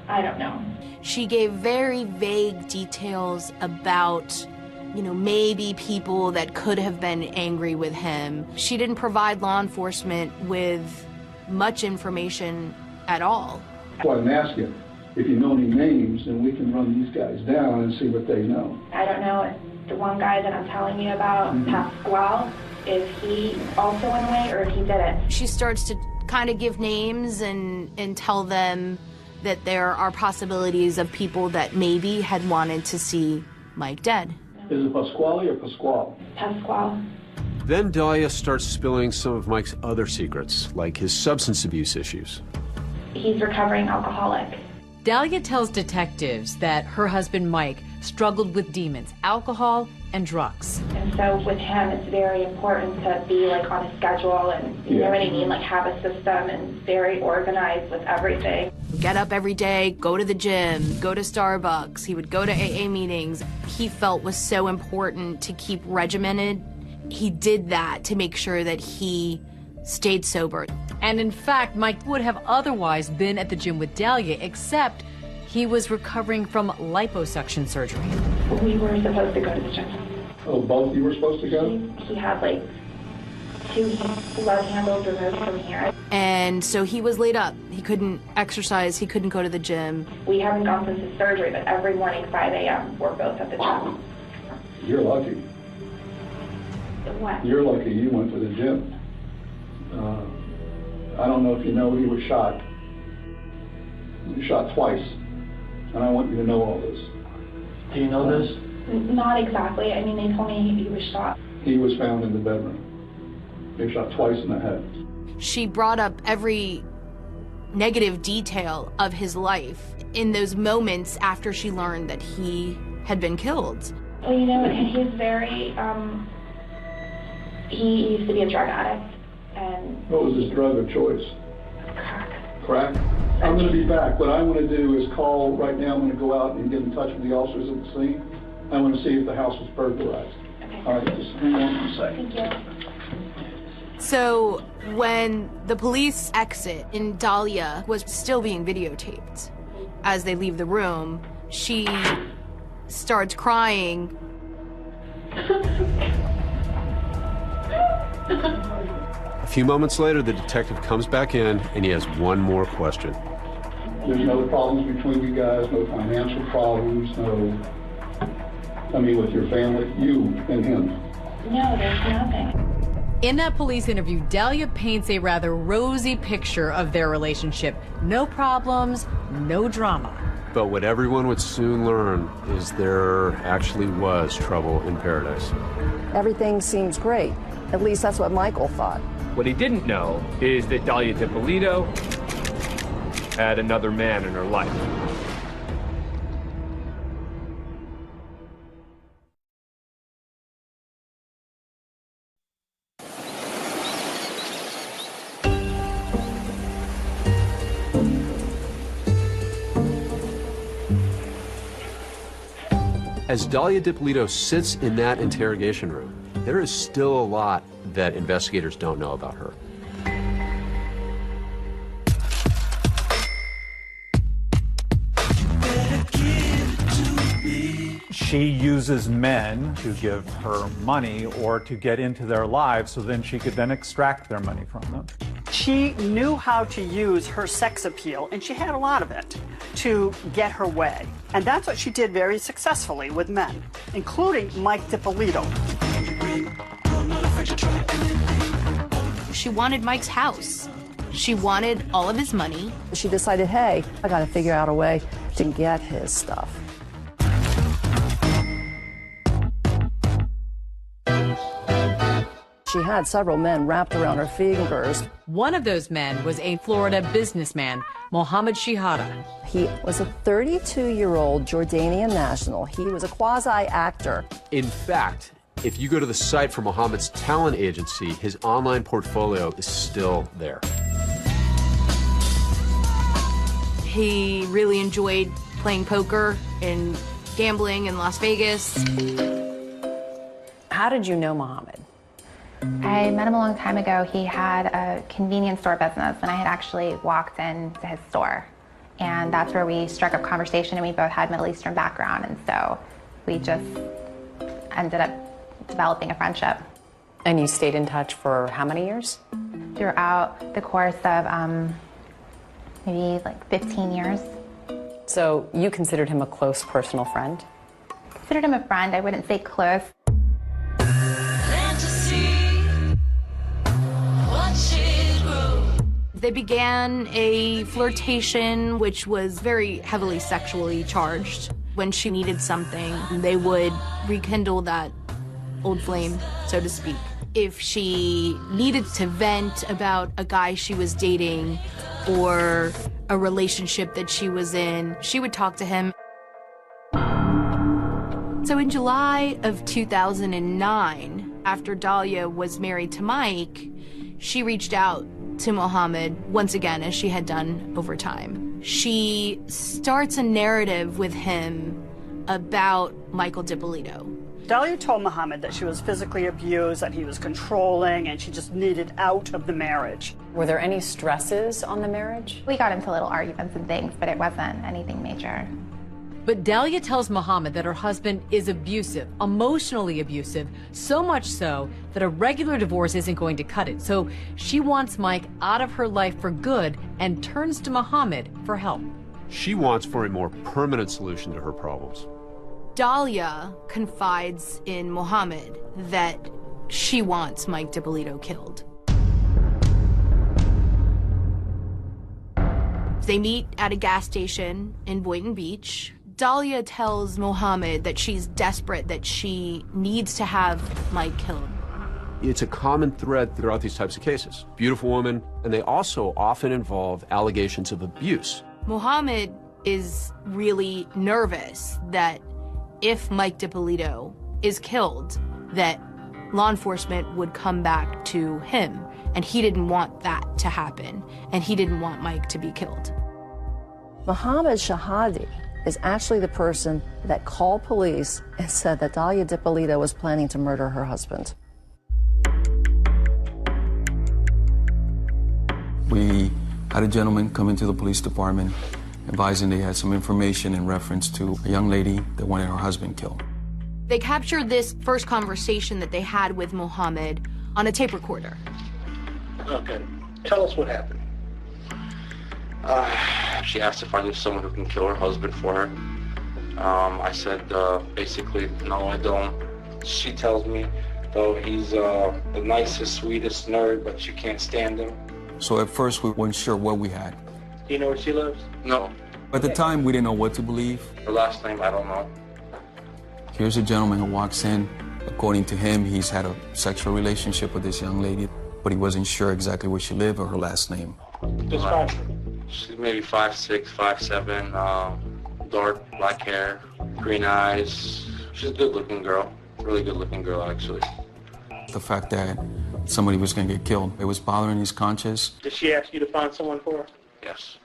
I don't know. She gave very vague details about, maybe people that could have been angry with him. She didn't provide law enforcement with much information at all. That's why I'm asking. If you know any names, then we can run these guys down and see what they know. I don't know if the one guy that I'm telling you about, Pasquale, if he also went away or if he didn't. She starts to kind of give names and tell them that there are possibilities of people that maybe had wanted to see Mike dead. Is it Pasquale or Pasquale? Pasquale. Then Dahlia starts spilling some of Mike's other secrets, like his substance abuse issues. He's recovering alcoholic. Dahlia tells detectives that her husband Mike struggled with demons, alcohol, and drugs. And so with him, it's very important to be like on a schedule and, you know what I mean, like have a system and very organized with everything. Get up every day, go to the gym, go to Starbucks. He would go to AA meetings. He felt was so important to keep regimented. He did that to make sure that he stayed sober. And in fact, Mike would have otherwise been at the gym with Dahlia, except he was recovering from liposuction surgery. We were supposed to go to the gym. Oh, both of you were supposed to go? He had like 2 blood handles removed from here. And so he was laid up. He couldn't exercise. He couldn't go to the gym. We haven't gone since his surgery, but every morning, 5 a.m., we're both at the gym. You're lucky. What? You're lucky you went to the gym. I don't know if you know, he was shot. He was shot twice. And I want you to know all this. Do you know this? Not exactly. I mean, they told me he was shot. He was found in the bedroom. He was shot twice in the head. She brought up every negative detail of his life in those moments after she learned that he had been killed. Well, he's very, he used to be a drug addict. And What was his drug of choice? Crack. Crack? I'm going to be back. What I want to do is call right now. I'm going to go out and get in touch with the officers at the scene. I want to see if the house was burglarized. Okay. All right, just hang on for a second. Thank you. So when the police exit and Dahlia was still being videotaped, as they leave the room, she starts crying. A few moments later, the detective comes back in and he has one more question. There's no problems between you guys, no financial problems, with your family, you and him. No, there's nothing. In that police interview, Dahlia paints a rather rosy picture of their relationship. No problems, no drama. But what everyone would soon learn is there actually was trouble in paradise. Everything seems great. At least that's what Michael thought. What he didn't know is that Dahlia DiPolito had another man in her life. As Dahlia DiPolito sits in that interrogation room, there is still a lot that investigators don't know about her. She uses men to give her money or to get into their lives so then she could then extract their money from them. She knew how to use her sex appeal, and she had a lot of it, to get her way. And that's what she did very successfully with men, including Mike DiPolito. She wanted Mike's house. She wanted all of his money. She decided, hey, I got to figure out a way to get his stuff. She had several men wrapped around her fingers. One of those men was a Florida businessman, Mohammed Shihada. He was a 32-year-old Jordanian national. He was a quasi-actor. In fact, if you go to the site for Mohammed's talent agency, his online portfolio is still there. He really enjoyed playing poker and gambling in Las Vegas. How did you know Mohammed? I met him a long time ago. He had a convenience store business, and I had actually walked into his store. And that's where we struck up conversation, and we both had Middle Eastern background, and so we just ended up developing a friendship. And you stayed in touch for how many years? Throughout the course of maybe like 15 years. So you considered him a close personal friend? Considered him a friend. I wouldn't say close. They began a flirtation, which was very heavily sexually charged. When she needed something, they would rekindle that old flame, so to speak. If she needed to vent about a guy she was dating or a relationship that she was in, she would talk to him. So in July of 2009, after Dalia was married to Mike, she reached out to Mohammed once again, as she had done over time. She starts a narrative with him about Michael Dippolito. Dalia told Mohammed that she was physically abused, that he was controlling, and she just needed out of the marriage. Were there any stresses on the marriage? We got into little arguments and things, but it wasn't anything major. But Dalia tells Mohammed that her husband is abusive, emotionally abusive, so much so that a regular divorce isn't going to cut it. So she wants Mike out of her life for good and turns to Mohammed for help. She wants for a more permanent solution to her problems. Dalia confides in Mohammed that she wants Mike Dippolito killed. They meet at a gas station in Boynton Beach. Dalia tells Mohammed that she's desperate, that she needs to have Mike killed. It's a common thread throughout these types of cases. Beautiful woman, and they also often involve allegations of abuse. Mohammed is really nervous that if Mike Dippolito is killed, that law enforcement would come back to him, and he didn't want that to happen, and he didn't want Mike to be killed. Mohammed Shihada is actually the person that called police and said that Dalia Dippolito was planning to murder her husband. We had a gentleman come into the police department advising they had some information in reference to a young lady that wanted her husband killed. They captured this first conversation that they had with Mohammed on a tape recorder. Okay, tell us what happened. She asked if I knew someone who can kill her husband for her. I said, basically, no, I don't. She tells me, though, he's the nicest, sweetest nerd, but you can't stand him. So at first we weren't sure what we had. Do you know where she lives? No. At the time, we didn't know what to believe. Her last name, I don't know. Here's a gentleman who walks in. According to him, he's had a sexual relationship with this young lady, but he wasn't sure exactly where she lived or her last name. She's maybe 5'6", 5'7", dark black hair, green eyes. She's a good-looking girl. Really good-looking girl, actually. The fact that somebody was going to get killed, it was bothering his conscience. Did she ask you to find someone for her? Yes.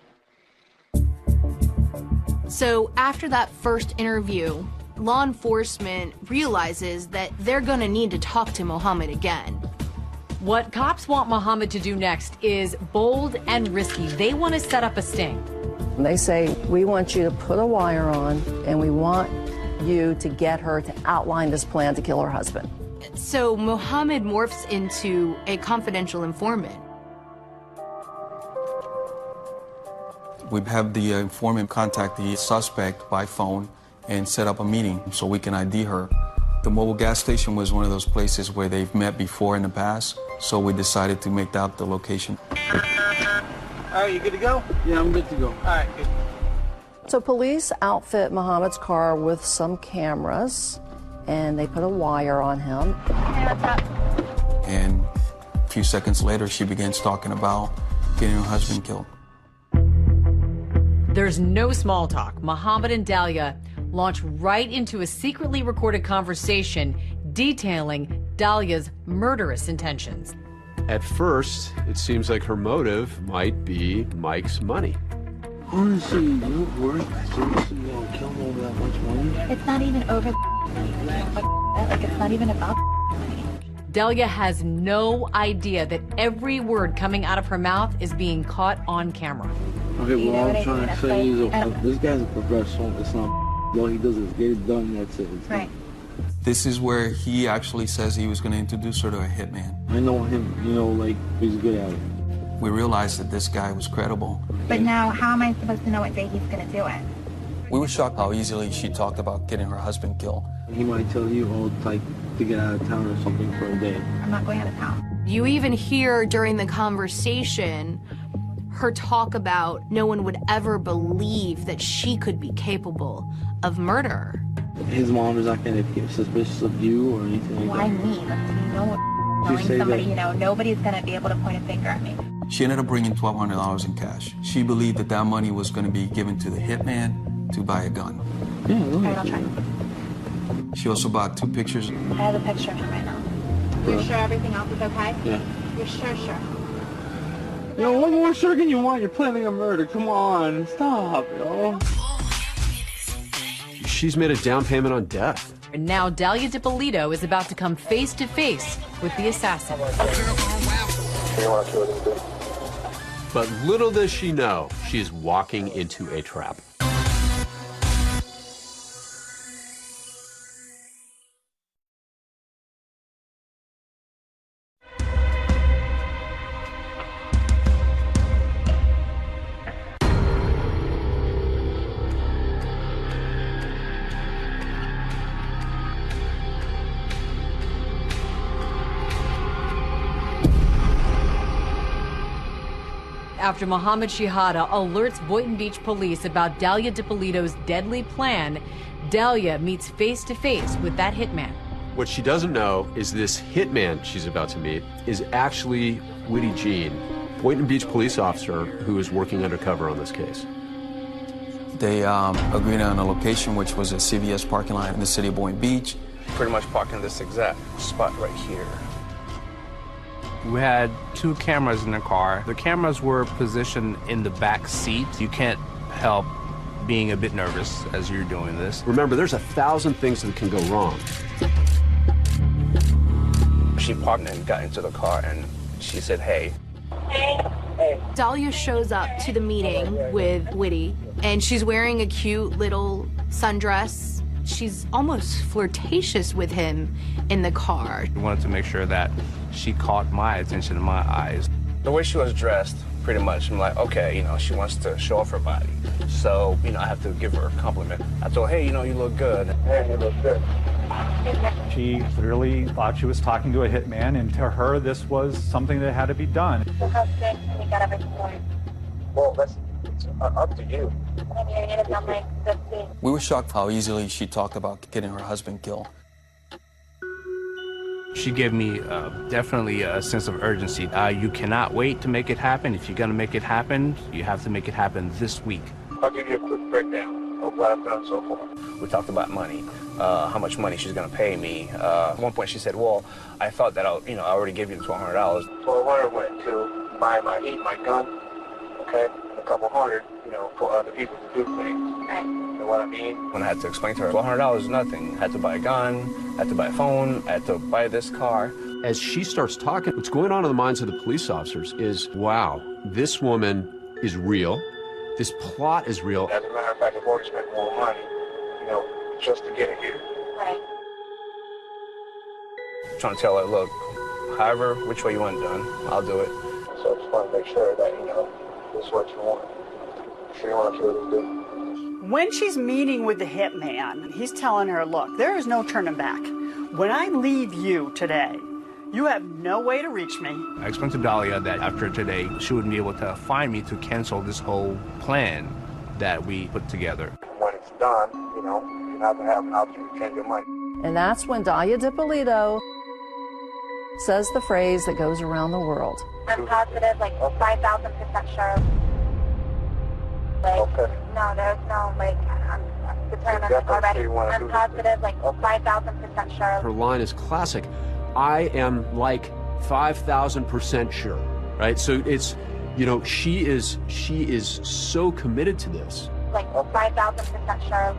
So after that first interview, law enforcement realizes that they're gonna need to talk to Mohammed again. What cops want Mohammed to do next is bold and risky. They want to set up a sting. They say, we want you to put a wire on, and we want you to get her to outline this plan to kill her husband. So Mohammed morphs into a confidential informant. We have the informant contact the suspect by phone and set up a meeting so we can ID her. The mobile gas station was one of those places where they've met before in the past, so we decided to make that the location. All right, you good to go? Yeah, I'm good to go. All right, good. So police outfit Mohammed's car with some cameras, and they put a wire on him. And a few seconds later, she begins talking about getting her husband killed. There's no small talk. Muhammad and Dalia launch right into a secretly recorded conversation detailing Dalia's murderous intentions. At first, it seems like her motive might be Mike's money. Honestly, you work seriously gonna kill him over that much money? It's not even over like it's not even about Dalia has no idea that every word coming out of her mouth is being caught on camera. Okay, well, I'm trying to say is this guy's a professional. It's not all he does is get it done. That's it. Right. This is where he actually says he was going to introduce her to a hitman. I know him, you know, like, he's good at it. We realized that this guy was credible. But now, how am I supposed to know what day he's going to do it? We were shocked how easily she talked about getting her husband killed. He might tell you, oh, it's like to get out of town or something for a day. I'm not going out of town. You even hear during the conversation her talk about no one would ever believe that she could be capable of murder. His mom is not going to get suspicious of you or anything like Why that. me? You know, knowing somebody, you know, nobody's going to be able to point a finger at me. She ended up bringing $1,200 in cash. She believed that that money was going to be given to the hitman to buy a gun. Yeah, All right, I'll try. She also bought 2 pictures. I have a picture of him right now. You're sure everything else is okay? Yeah. You're sure? Yo, what more sure can you want? You're planning a murder. Come on, stop, yo. She's made a down payment on death. And now Dalia Dippolito is about to come face to face with the assassin. But little does she know, she is walking into a trap. After Mohammed Shihada alerts Boynton Beach police about Dalia Dippolito's deadly plan, Dalia meets face to face with that hitman. What she doesn't know is this hitman she's about to meet is actually Whitty Jean, Boynton Beach police officer who is working undercover on this case. They agreed on a location, which was a CVS parking lot in the city of Boynton Beach. Pretty much parking this exact spot right here. We had 2 cameras in the car. The cameras were positioned in the back seat. You can't help being a bit nervous as you're doing this. Remember, there's 1,000 things that can go wrong. She parked and got into the car and she said, hey. Dalia shows up to the meeting with Whitty, and she's wearing a cute little sundress. She's almost flirtatious with him in the car. We wanted to make sure that she caught my attention in my eyes. The way she was dressed, pretty much, I'm like, okay, you know, she wants to show off her body. So, you know, I have to give her a compliment. I told her, hey, you know, you look good. Hey, you look good. She clearly thought she was talking to a hitman, and to her, this was something that had to be done. Well, that's up to you. We were shocked how easily she talked about getting her husband killed. She gave me definitely a sense of urgency. You cannot wait to make it happen. If you're going to make it happen, you have to make it happen this week. I'll give you a quick breakdown of what I've done so far. We talked about money, how much money she's going to pay me. At one point she said, well, I thought that I already gave you the $1,200. $1,200 went to buy my heat, my gun, okay? A couple hundred, you know, for other people to do things. Right. You know what I mean? When I had to explain to her, $100 is nothing. I had to buy a gun, I had to buy a phone, I had to buy this car. As she starts talking, what's going on in the minds of the police officers is, wow, this woman is real. This plot is real. As a matter of fact, I've already spent more money, you know, just to get it here. Right. Trying to tell her, look, however, which way you want it done, I'll do it. So I just want to make sure that, you know, this is what you want. Sure you want to really do. When she's meeting with the hitman, he's telling her, look, there is no turning back. When I leave you today, you have no way to reach me. I explained to Dalia that after today, she wouldn't be able to find me to cancel this whole plan that we put together. When it's done, you know, you have to have an option to change your mind. And that's when Dalia Dippolito says the phrase that goes around the world. I'm positive, like 5,000% sure. Like, Okay. no, there's no, like, I'm determined already. I'm positive, like 5,000% sure. Her line is classic. I am like 5,000% sure, right? So it's, you know, she is so committed to this. Like 5,000% sure.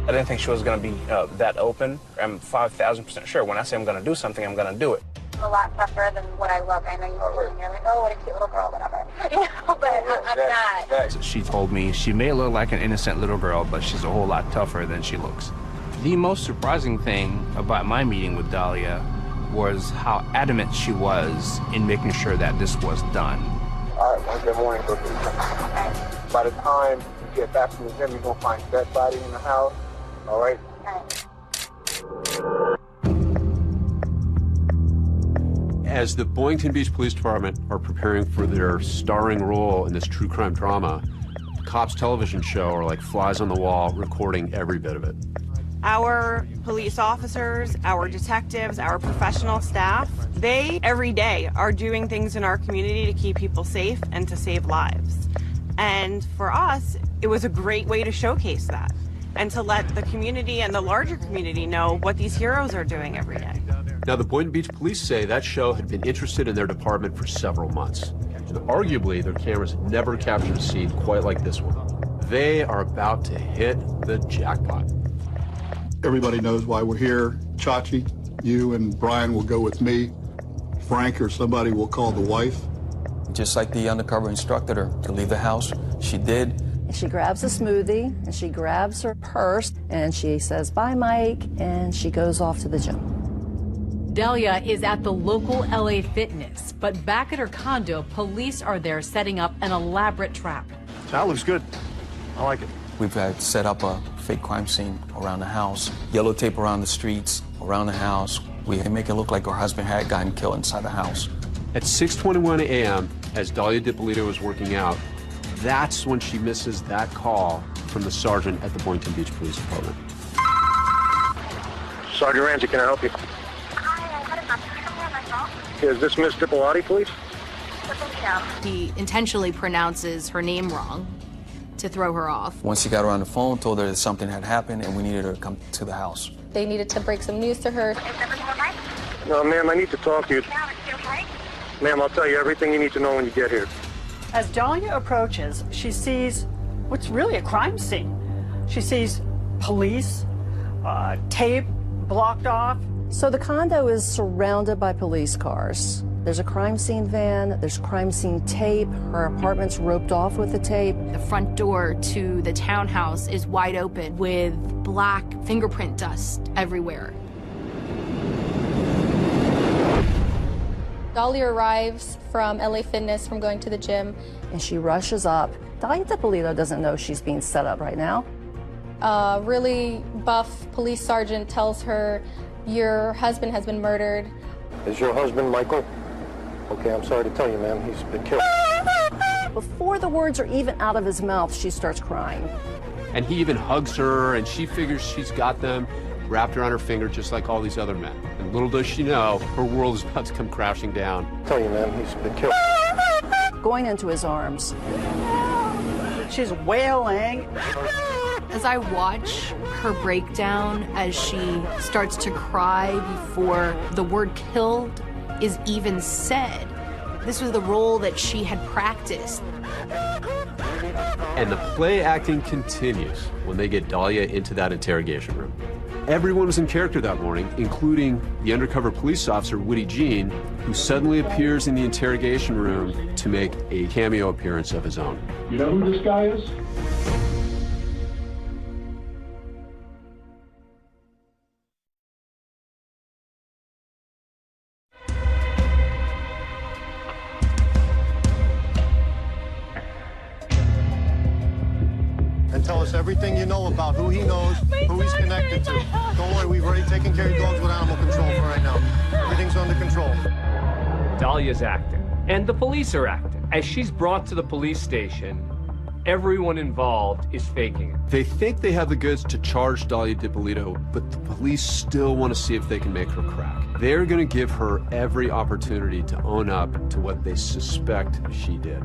I didn't think she was going to be that open. I'm 5,000% sure. When I say I'm going to do something, I'm going to do it. A lot tougher than what I look. I know you're like, oh, what a cute little girl, whatever. You know, but I'm not. She told me she may look like an innocent little girl, but she's a whole lot tougher than she looks. The most surprising thing about my meeting with Dahlia was how adamant she was in making sure that this was done. All right, Wednesday morning, go to the gym. By the time you get back from the gym, you're going to find a dead body in the house. All right? As the Boynton Beach Police Department are preparing for their starring role in this true crime drama, the Cops television show are like flies on the wall, recording every bit of it. Our police officers, our detectives, our professional staff, they every day are doing things in our community to keep people safe and to save lives. And for us, it was a great way to showcase that and to let the community and the larger community know what these heroes are doing every day. Now, the Boynton Beach Police say that show had been interested in their department for several months. And arguably, their cameras had never captured a scene quite like this one. They are about to hit the jackpot. Everybody knows why we're here. Chachi, you and Brian will go with me. Frank or somebody will call the wife. Just like the undercover instructed her to leave the house, she did. And she grabs a smoothie, and she grabs her purse, and she says, bye, Mike, and she goes off to the gym. Dahlia is at the local LA Fitness, but back at her condo, police are there setting up an elaborate trap. That looks good. I like it. We've had set up a fake crime scene around the house, yellow tape around the streets, around the house. We make it look like her husband had gotten killed inside the house. At 6:21 a.m., as Dahlia Dippolito is working out, that's when she misses that call from the sergeant at the Boynton Beach Police Department. Sergeant Ramsey, can I help you? Is this Miss Dippolito, please? He intentionally pronounces her name wrong to throw her off. Once he got her on the phone, told her that something had happened and we needed her to come to the house. They needed to break some news to her. No, ma'am, I need to talk to you. Ma'am, I'll tell you everything you need to know when you get here. As Dahlia approaches, she sees what's really a crime scene. She sees police, tape blocked off. So the condo is surrounded by police cars. There's a crime scene van, there's crime scene tape, her apartment's roped off with the tape. The front door to the townhouse is wide open with black fingerprint dust everywhere. Dahlia arrives from LA Fitness from going to the gym. And she rushes up. Dahlia Dippolito doesn't know she's being set up right now. A really buff police sergeant tells her, your husband has been murdered. Is your husband Michael? Okay, I'm sorry to tell you, ma'am, he's been killed. Before the words are even out of his mouth, she starts crying. And he even hugs her, and she figures she's got them wrapped around her finger just like all these other men. And little does she know, her world is about to come crashing down. I tell you, ma'am, he's been killed. Going into his arms. She's wailing. As I watch her breakdown as she starts to cry before the word killed is even said, this was the role that she had practiced. And the play acting continues when they get Dahlia into that interrogation room. Everyone was in character that morning, including the undercover police officer, Woody Jean, who suddenly appears in the interrogation room to make a cameo appearance of his own. You know who this guy is? And tell us everything you know about who he knows, who he's connected to. Don't worry, we've already taken care of dogs with animal control for right now. Everything's under control. Dahlia's acting, and the police are acting. As she's brought to the police station, everyone involved is faking it. They think they have the goods to charge Dalia Dippolito, but the police still want to see if they can make her crack. They're going to give her every opportunity to own up to what they suspect she did.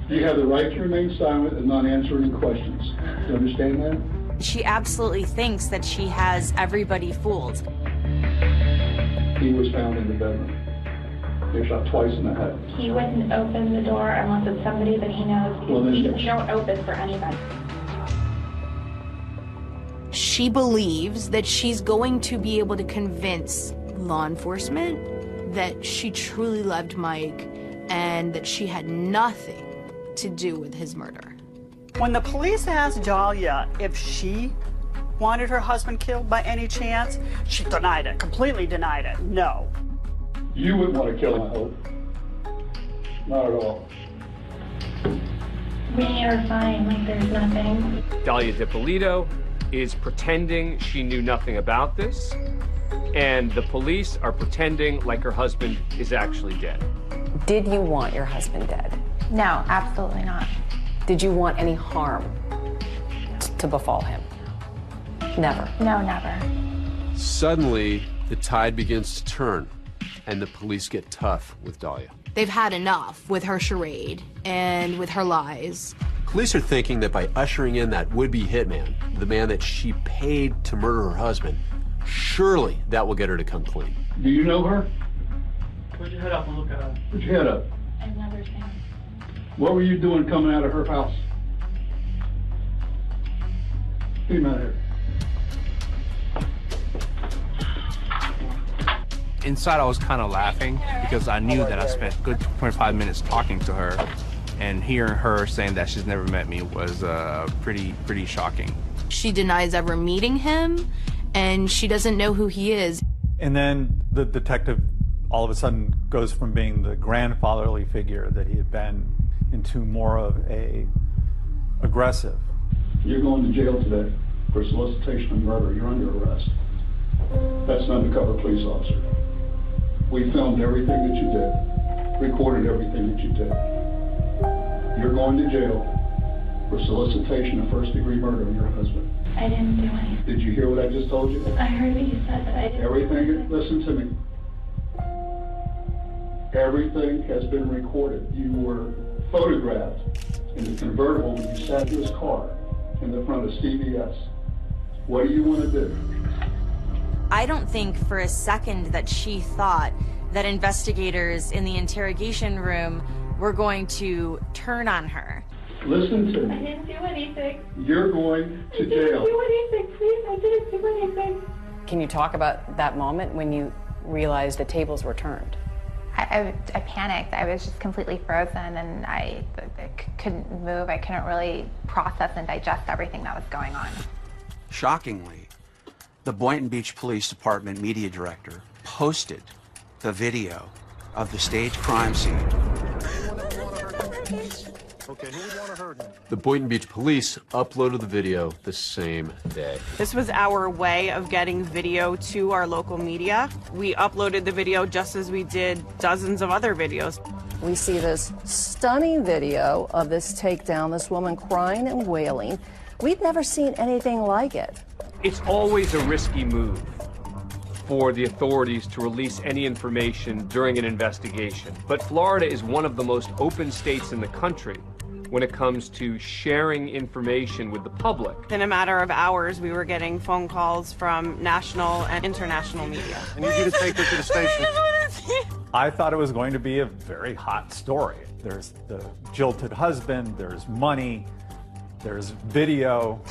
You have the right to remain silent and not answer any questions. Do you understand that? She absolutely thinks that she has everybody fooled. He was found in the bedroom. He was shot twice in the head. He wouldn't open the door unless it's somebody that he knows. Well, we don't open for anybody. She believes that she's going to be able to convince law enforcement that she truly loved Mike and that she had nothing to do with his murder. When the police asked Dalia if she wanted her husband killed by any chance, she denied it, completely denied it. No. You wouldn't want to kill him, I hope. Not at all. We are fine, like there's nothing. Dalia Dippolito is pretending she knew nothing about this, and the police are pretending like her husband is actually dead. Did you want your husband dead? No, absolutely not. Did you want any harm to befall him? Never. No, never. Suddenly, the tide begins to turn, and the police get tough with Dalia. They've had enough with her charade and with her lies. Police are thinking that by ushering in that would-be hitman, the man that she paid to murder her husband, surely that will get her to come clean. Do you know her? Put your head up and look at her. Put your head up. I've never seen her. What were you doing coming out of her house? Came out here. Inside, I was kind of laughing because I knew that I spent a good 25 minutes talking to her, and hearing her saying that she's never met me was pretty shocking. She denies ever meeting him, and she doesn't know who he is. And then the detective all of a sudden goes from being the grandfatherly figure that he had been into more of a aggressive. You're going to jail today for solicitation of murder. You're under arrest. That's an undercover police officer. We filmed everything that you did, recorded everything that you did. You're going to jail for solicitation of first-degree murder of your husband. I didn't do anything. Did you hear what I just told you? I heard what you said, but I didn't. Everything, listen to me. Everything has been recorded. You were photographed in the convertible when you sat in his car in the front of CVS. What do you want to do? I don't think for a second that she thought that investigators in the interrogation room were going to turn on her. Listen to I me. didn't do anything. You're going to I jail. didn't do anything, please. I didn't do anything. Can you talk about that moment when you realized the tables were turned? I panicked. I was just completely frozen, and I couldn't move. I couldn't really process and digest everything that was going on. Shockingly, the Boynton Beach Police Department media director posted the video of the staged crime scene. The Boynton Beach Police uploaded the video the same day. This was our way of getting video to our local media. We uploaded the video just as we did dozens of other videos. We see this stunning video of this takedown, this woman crying and wailing. We've never seen anything like it. It's always a risky move for the authorities to release any information during an investigation. But Florida is one of the most open states in the country when it comes to sharing information with the public. In a matter of hours, we were getting phone calls from national and international media. I need you to take her to the station. I thought it was going to be a very hot story. There's the jilted husband, there's money, there's video.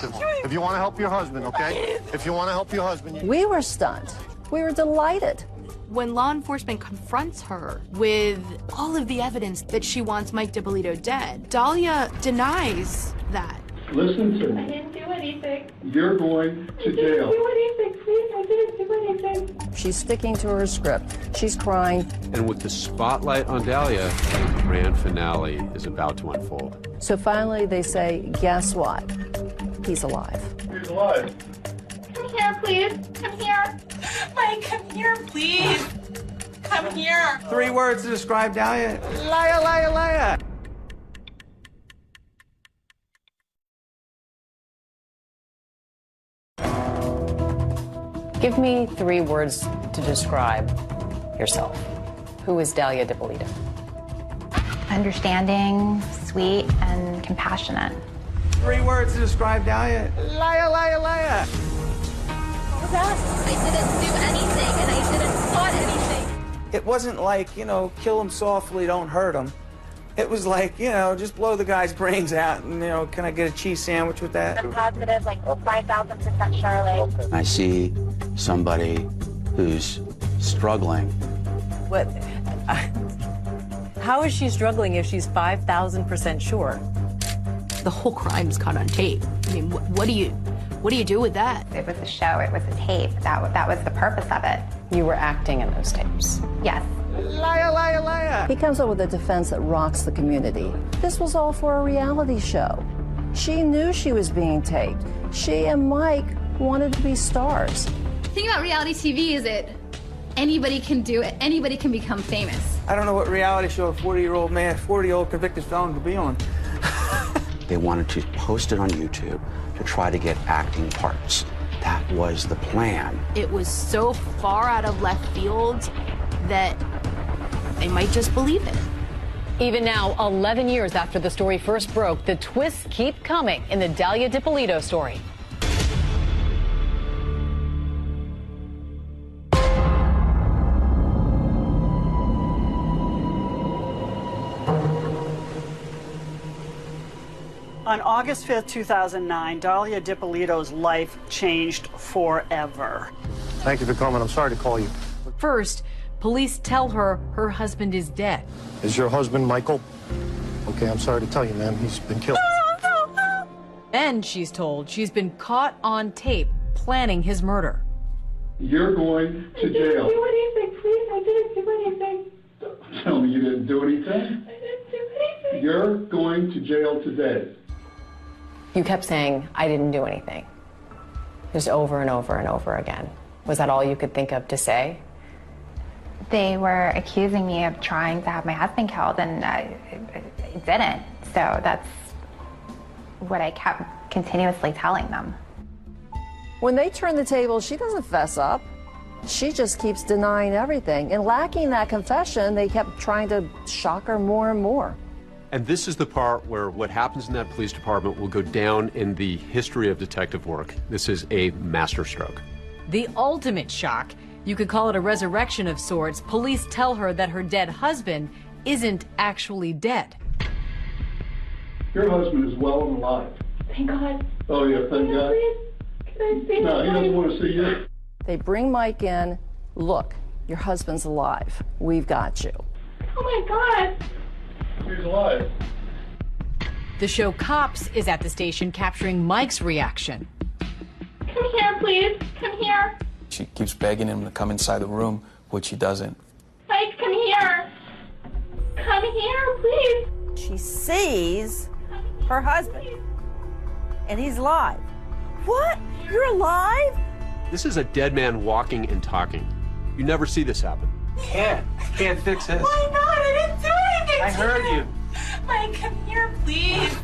If you want to help your husband, okay? If you want to help your husband. We were stunned. We were delighted. When law enforcement confronts her with all of the evidence that she wants Mike Dippolito dead, Dalia denies that. Listen to I me. didn't do anything. You're going to I didn't jail. do anything, please. I didn't do anything. She's sticking to her script. She's crying. And with the spotlight on Dalia, the grand finale is about to unfold. So finally they say, guess what? He's alive. He's alive. Come here, please. Come here. Mike, come here, please. Come here. 3 words to describe Dalia. Liar, liar, liar. Give me 3 words to describe yourself. Who is Dalia Dippolito? Understanding, sweet, and compassionate. 3 words to describe Dalia. Liar, liar, liar. What was that? I didn't do anything, and I didn't plot anything. It wasn't like, kill him softly, don't hurt him. It was like, just blow the guy's brains out and, can I get a cheese sandwich with that? I'm positive, 5,000% Charlotte. I see somebody who's struggling. What? How is she struggling if she's 5,000% sure? The whole crime's caught on tape. I mean, what do you do with that? It was a show. It was a tape. That was the purpose of it. You were acting in those tapes. Yes. Liar, liar, liar. He comes up with a defense that rocks the community. This was all for a reality show. She knew she was being taped. She and Mike wanted to be stars. The thing about reality TV is that anybody can do it. Anybody can become famous. I don't know what reality show a 40-year-old convicted felon could be on. They wanted to post it on YouTube to try to get acting parts. That was the plan. It was so far out of left field that they might just believe it. Even now, 11 years after the story first broke, the twists keep coming in the Dalia Dippolito story. On August 5th, 2009, Dalia Dippolito's life changed forever. Thank you for coming. I'm sorry to call you. First, police tell her her husband is dead. Is your husband Michael? Okay, I'm sorry to tell you, ma'am. He's been killed. Then she's told she's been caught on tape planning his murder. You're going to jail. I didn't do anything, please. I didn't do anything. Tell me you didn't do anything? I didn't do anything. You're going to jail today. You kept saying, I didn't do anything. Just over and over and over again. Was that all you could think of to say? They were accusing me of trying to have my husband killed, and I didn't. So that's what I kept continuously telling them. When they turn the table, she doesn't fess up. She just keeps denying everything. And lacking that confession, they kept trying to shock her more and more. And this is the part where what happens in that police department will go down in the history of detective work. This is a masterstroke. The ultimate shock, you could call it a resurrection of sorts. Police tell her that her dead husband isn't actually dead. Your husband is well and alive. Thank God. Oh, yeah, thank God. Can I see No, he him? doesn't want to see you. They bring Mike in. Look, your husband's alive. We've got you. Oh my God. He's alive. The show Cops is at the station capturing Mike's reaction. Come here, please. Come here. She keeps begging him to come inside the room, which he doesn't. Mike, come here. Come here, please. She sees her husband, and he's alive. What? You're alive? This is a dead man walking and talking. You never see this happen. Can't fix this. Why not? I didn't do anything. I heard you. Mike, come here, please.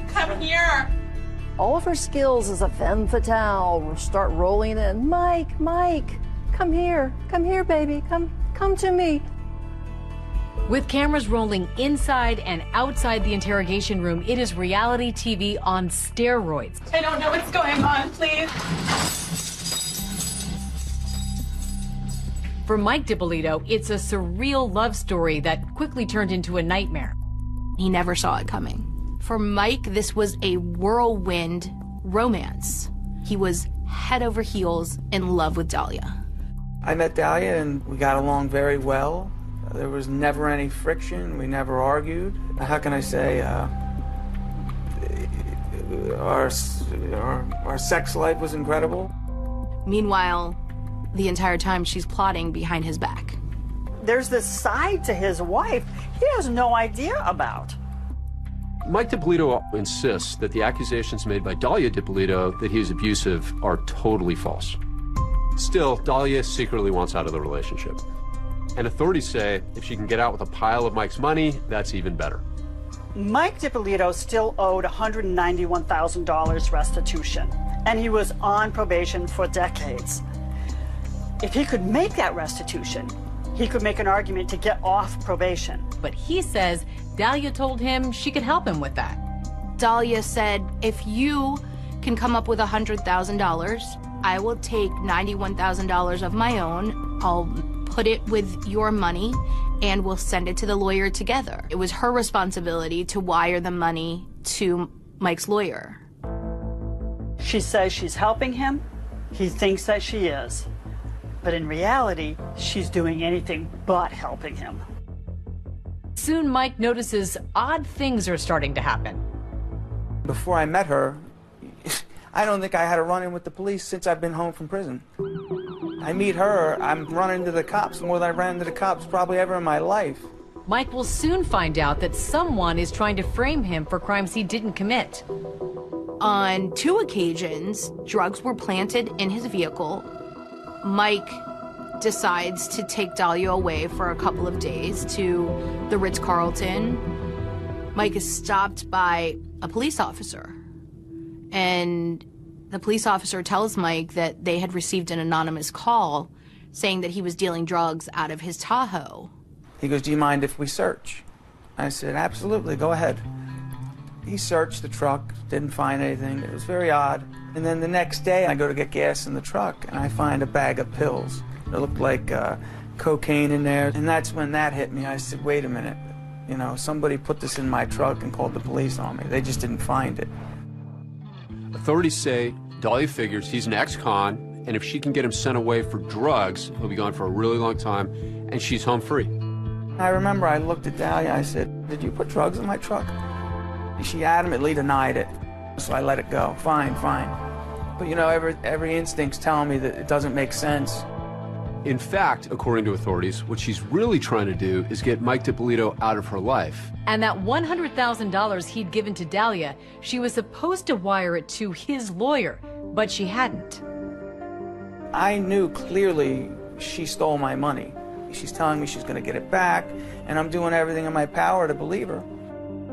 Come here. All of her skills as a femme fatale will start rolling in. Mike, come here, baby, come to me. With cameras rolling inside and outside the interrogation room, it is reality TV on steroids. I don't know what's going on, please. For Mike Dippolito, it's a surreal love story that quickly turned into a nightmare. He never saw it coming. For Mike, this was a whirlwind romance. He was head over heels in love with Dalia. I met Dalia and we got along very well. There was never any friction. We never argued. How can I say? Our sex life was incredible. Meanwhile, the entire time she's plotting behind his back. There's this side to his wife he has no idea about. Mike Dippolito insists that the accusations made by Dalia Dippolito that he is abusive are totally false. Still, Dalia secretly wants out of the relationship. And authorities say if she can get out with a pile of Mike's money, that's even better. Mike Dippolito still owed $191,000 restitution, and he was on probation for decades. If he could make that restitution, he could make an argument to get off probation. But he says Dahlia told him she could help him with that. Dahlia said, if you can come up with $100,000, I will take $91,000 of my own. I'll put it with your money and we'll send it to the lawyer together. It was her responsibility to wire the money to Mike's lawyer. She says she's helping him. He thinks that she is. But in reality, she's doing anything but helping him. Soon, Mike notices odd things are starting to happen. Before I met her, I don't think I had a run-in with the police since I've been home from prison. I meet her, I'm running into the cops more than I ran into the cops probably ever in my life. Mike will soon find out that someone is trying to frame him for crimes he didn't commit. On 2 occasions, drugs were planted in his vehicle. Mike decides to take Dahlia away for a couple of days to the Ritz-Carlton. Mike is stopped by a police officer, and the police officer tells Mike that they had received an anonymous call saying that he was dealing drugs out of his Tahoe. He goes, do you mind if we search? I said, absolutely, go ahead. He searched the truck, didn't find anything. It was very odd. And then the next day, I go to get gas in the truck, and I find a bag of pills. It looked like cocaine in there, and that's when that hit me. I said, wait a minute. You know, somebody put this in my truck and called the police on me. They just didn't find it. Authorities say Dahlia figures he's an ex-con, and if she can get him sent away for drugs, he'll be gone for a really long time, and she's home free. I remember I looked at Dahlia, I said, did you put drugs in my truck? She adamantly denied it, so I let it go. Fine, fine. But you know, every instinct's telling me that it doesn't make sense. In fact, according to authorities, what she's really trying to do is get Mike DiPolito out of her life. And that $100,000 he'd given to Dahlia, she was supposed to wire it to his lawyer, but she hadn't. I knew clearly she stole my money. She's telling me she's going to get it back, and I'm doing everything in my power to believe her.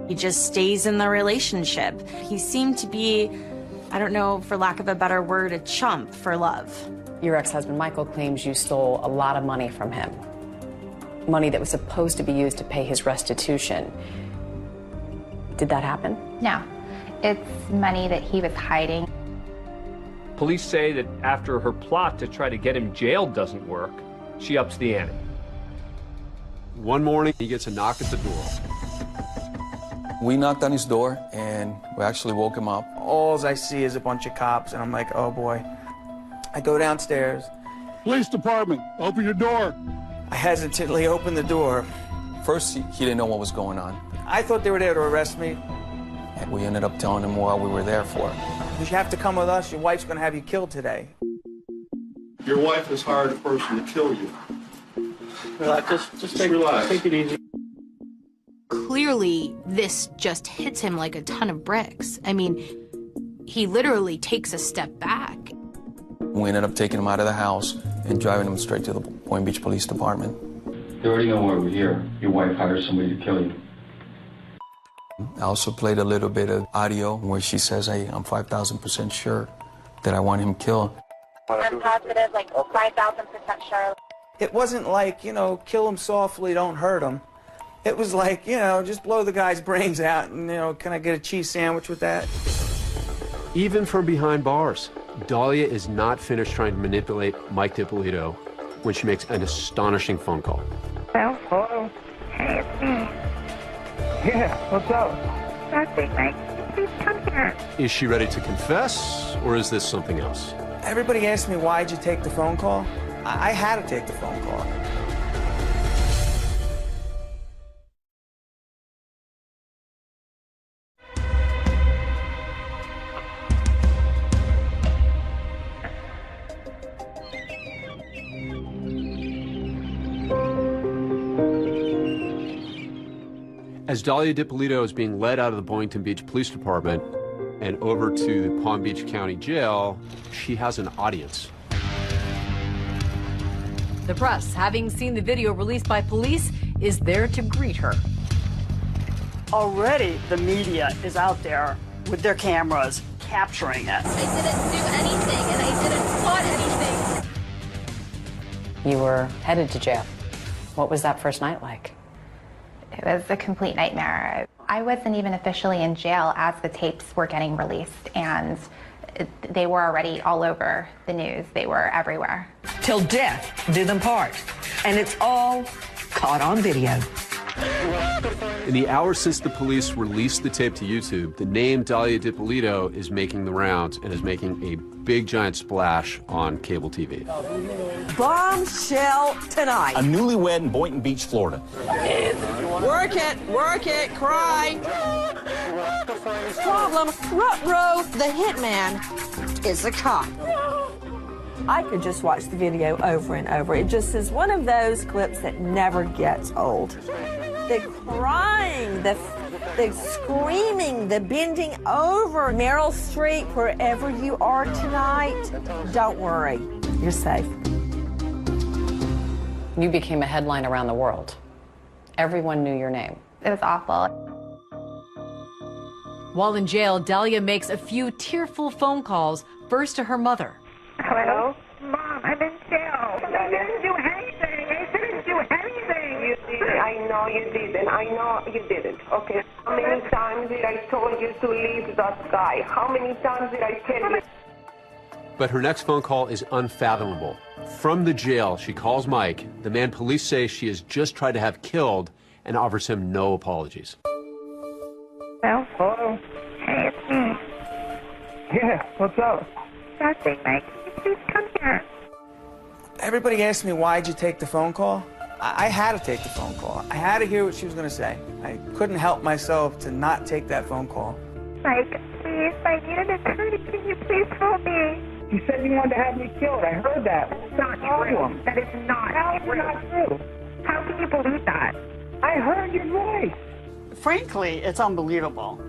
He just stays in the relationship. He seemed to be, I don't know, for lack of a better word, a chump for love. Your ex-husband Michael claims you stole a lot of money from him. Money that was supposed to be used to pay his restitution. Did that happen? No, it's money that he was hiding. Police say that after her plot to try to get him jailed doesn't work, she ups the ante. One morning, he gets a knock at the door. We knocked on his door, and we actually woke him up. All I see is a bunch of cops, and I'm like, oh boy. I go downstairs. Police department, open your door. I hesitantly open the door. First, he didn't know what was going on. I thought they were there to arrest me. And we ended up telling him what we were there for. You have to come with us. Your wife's going to have you killed today. Your wife has hired a person to kill you. Relax, just take it easy. Clearly, this just hits him like a ton of bricks. I mean, he literally takes a step back. We ended up taking him out of the house and driving him straight to the Boynton Beach Police Department. They already know why we're here. Your wife hired somebody to kill you. I also played a little bit of audio where she says, hey, I'm 5,000% sure that I want him killed. I'm positive, like 5,000% sure. It wasn't like, you know, kill him softly, don't hurt him. It was like, you know, just blow the guy's brains out and, you know, can I get a cheese sandwich with that? Even from behind bars, Dahlia is not finished trying to manipulate Mike DiPolito when she makes an astonishing phone call. Hello? Hey, it's me. Yeah, what's up? Nothing, Mike. Please come here. Is she ready to confess, or is this something else? Everybody asked me, why'd you take the phone call? I had to take the phone call. As Dahlia DiPolito is being led out of the Boynton Beach Police Department and over to the Palm Beach County Jail, she has an audience. The press, having seen the video released by police, is there to greet her. Already, the media is out there with their cameras capturing us. I didn't do anything, and I didn't plot anything. You were headed to jail. What was that first night like? It was a complete nightmare. I wasn't even officially in jail as the tapes were getting released, and they were already all over the news. They were everywhere. Till death do them part. And it's all caught on video. In the hours since the police released the tape to YouTube, the name Dalia Dippolito is making the rounds and is making a big giant splash on cable TV. Bombshell tonight. A newlywed in Boynton Beach, Florida. Work it, cry. Problem, Ruh-roh, the hitman, is a cop. I could just watch the video over and over. It just is one of those clips that never gets old. The crying, the screaming, the bending over. Meryl Streep, wherever you are tonight, don't worry, you're safe. You became a headline around the world. Everyone knew your name. It was awful. While in jail, Dalia makes a few tearful phone calls, first to her mother. Hello? Mom, I'm in jail. I didn't do anything. I didn't do anything. You did. I know you didn't. I know you didn't. Okay. How many times did I told you to leave that guy? How many times did I tell you? But her next phone call is unfathomable. From the jail, she calls Mike, the man police say she has just tried to have killed, and offers him no apologies. Hello? Hey, it's me. Yeah, what's up? Nothing, Mike. Please come here. Everybody asked me, why'd you take the phone call? I had to take the phone call. I had to hear what she was going to say. I couldn't help myself to not take that phone call. Mike, please, I need an attorney. Can you please help me? You said you wanted to have me killed. I heard that. It's not true. That is not true. Not true. How can you believe that? I heard your voice. Frankly, it's unbelievable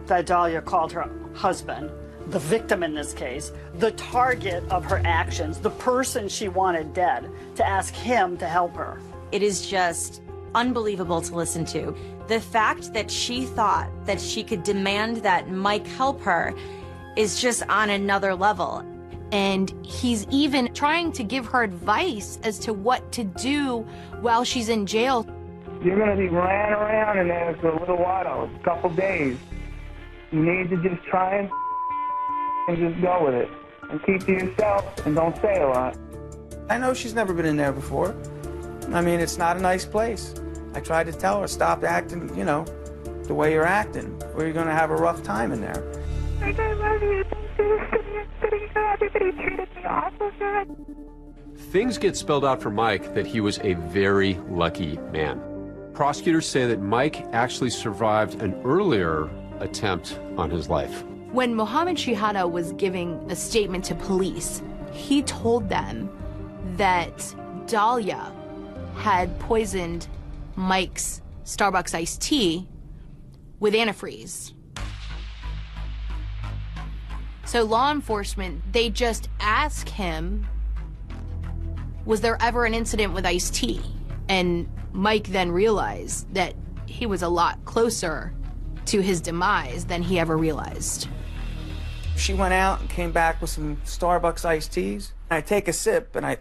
that Dalia called her husband, the victim in this case, the target of her actions, the person she wanted dead, to ask him to help her. It is just unbelievable to listen to. The fact that she thought that she could demand that Mike help her is just on another level. And he's even trying to give her advice as to what to do while she's in jail. You're going to be ran around in there for a little while, a couple days. You need to just try and just go with it. And keep to yourself and don't say a lot. I know she's never been in there before. I mean, it's not a nice place. I tried to tell her, stop acting, you know, the way you're acting, or you're going to have a rough time in there. Mike, I love you. Everybody treated me awful good. Things get spelled out for Mike that he was a very lucky man. Prosecutors say that Mike actually survived an earlier attempt on his life. When Mohammed Shihada was giving a statement to police, he told them that Dalia had poisoned Mike's Starbucks iced tea with antifreeze. So law enforcement, they just ask him, was there ever an incident with iced tea? And Mike then realized that he was a lot closer to his demise than he ever realized. She went out and came back with some Starbucks iced teas. I take a sip and I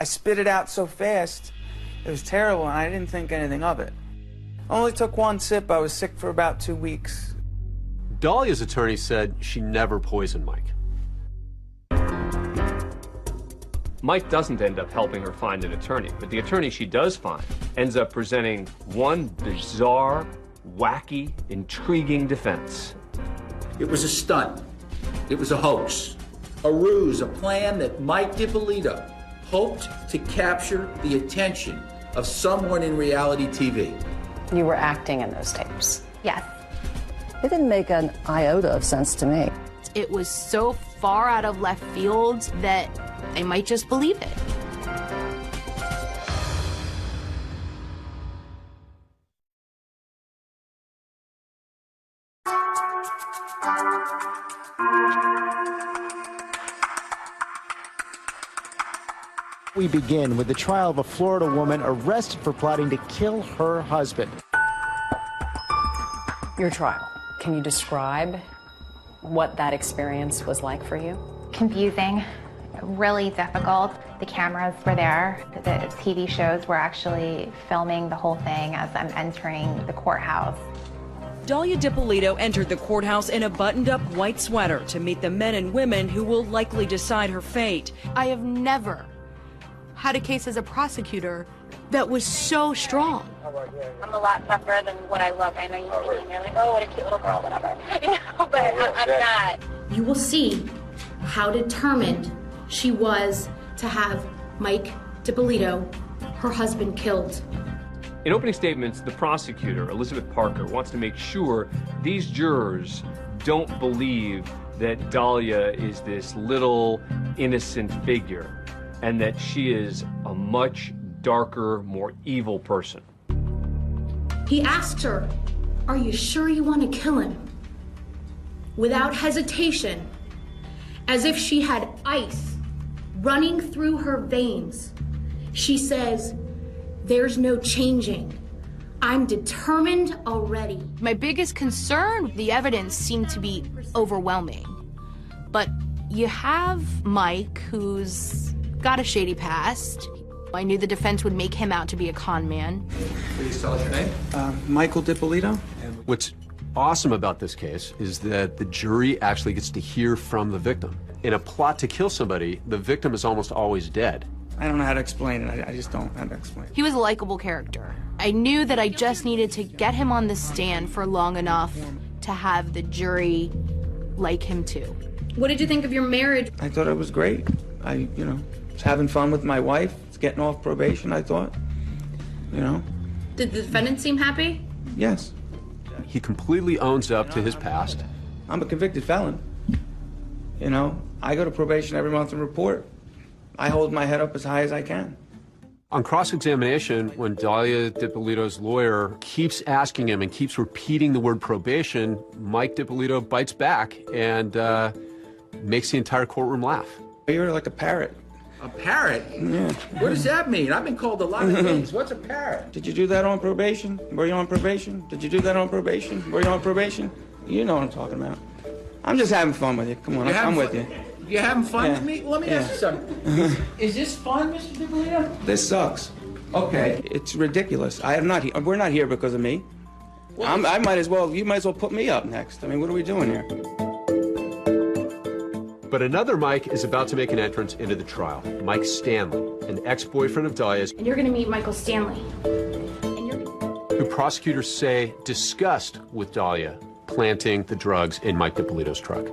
spit it out so fast. It was terrible and I didn't think anything of it. I only took one sip. I was sick for about 2 weeks. Dalia's attorney said she never poisoned Mike. Mike doesn't end up helping her find an attorney, but the attorney she does find ends up presenting one bizarre, wacky, intriguing defense. It was a stunt. It was a hoax. A ruse, a plan that Mike Dippolito hoped to capture the attention of someone in reality TV. You were acting in those tapes. Yes. It didn't make an iota of sense to me. It was so far out of left field that they might just believe it. We begin with the trial of a Florida woman arrested for plotting to kill her husband. Your trial. Can you describe what that experience was like for you? Confusing, really difficult. The cameras were there. The TV shows were actually filming the whole thing as I'm entering the courthouse. Dalia Dippolito entered the courthouse in a buttoned-up white sweater to meet the men and women who will likely decide her fate. I have never had a case as a prosecutor that was so strong. I'm a lot tougher than what I look. I know you're like, oh, what a cute little girl, whatever. But I'm not. You will see how determined she was to have Mike Dippolito, her husband, killed. In opening statements, the prosecutor, Elizabeth Parker, wants to make sure these jurors don't believe that Dalia is this little innocent figure and that she is a much darker, more evil person. He asked her, "Are you sure you want to kill him?" Without hesitation, as if she had ice running through her veins, she says, "There's no changing. I'm determined already." My biggest concern, the evidence seemed to be overwhelming. But you have Mike, who's got a shady past. I knew the defense would make him out to be a con man. Please tell us your name. Michael Dippolito. What's awesome about this case is that the jury actually gets to hear from the victim. In a plot to kill somebody, the victim is almost always dead. I don't know how to explain it. I just don't know how to explain it. He was a likable character. I knew that I just needed to get him on the stand for long enough to have the jury like him too. What did you think of your marriage? I thought it was great. I was having fun with my wife. It's getting off probation, I thought. Did the defendant seem happy? Yes. He completely owns up to his past. I'm a convicted felon. I go to probation every month and report. I hold my head up as high as I can. On cross-examination, when Dalia Dippolito's lawyer keeps asking him and keeps repeating the word probation, Mike Dippolito bites back and makes the entire courtroom laugh. You're like a parrot. A parrot? Yeah. What does that mean? I've been called a lot of things. What's a parrot? Did you do that on probation? Were you on probation? Did you do that on probation? Were you on probation? You know what I'm talking about. I'm just having fun with you. Come on, I'm with you. You having fun Yeah. with me? Let me ask you something. Is this fun, Mr. Dippolito? This sucks. Okay. It's ridiculous. We're not here because of me. You might as well put me up next. I mean, what are we doing here? But another Mike is about to make an entrance into the trial. Mike Stanley, an ex-boyfriend of Dalia's, And you're gonna meet Michael Stanley. who prosecutors say discussed with Dalia planting the drugs in Mike Dippolito's truck.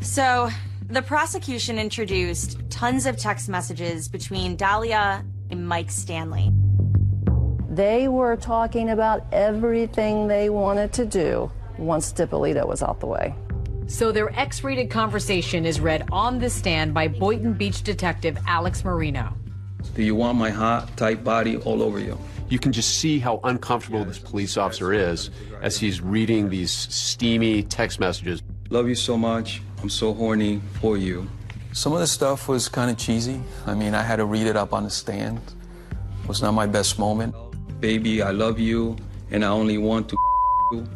So, the prosecution introduced tons of text messages between Dalia and Mike Stanley. They were talking about everything they wanted to do once Dippolito was out the way. So their X-rated conversation is read on the stand by Boynton Beach detective Alex Marino. Do you want my hot, tight body all over you? You can just see how uncomfortable this police officer is as he's reading these steamy text messages. Love you so much. I'm so horny for you. Some of the stuff was kind of cheesy. I mean, I had to read it up on the stand. It was not my best moment. Baby, I love you, and I only want to you.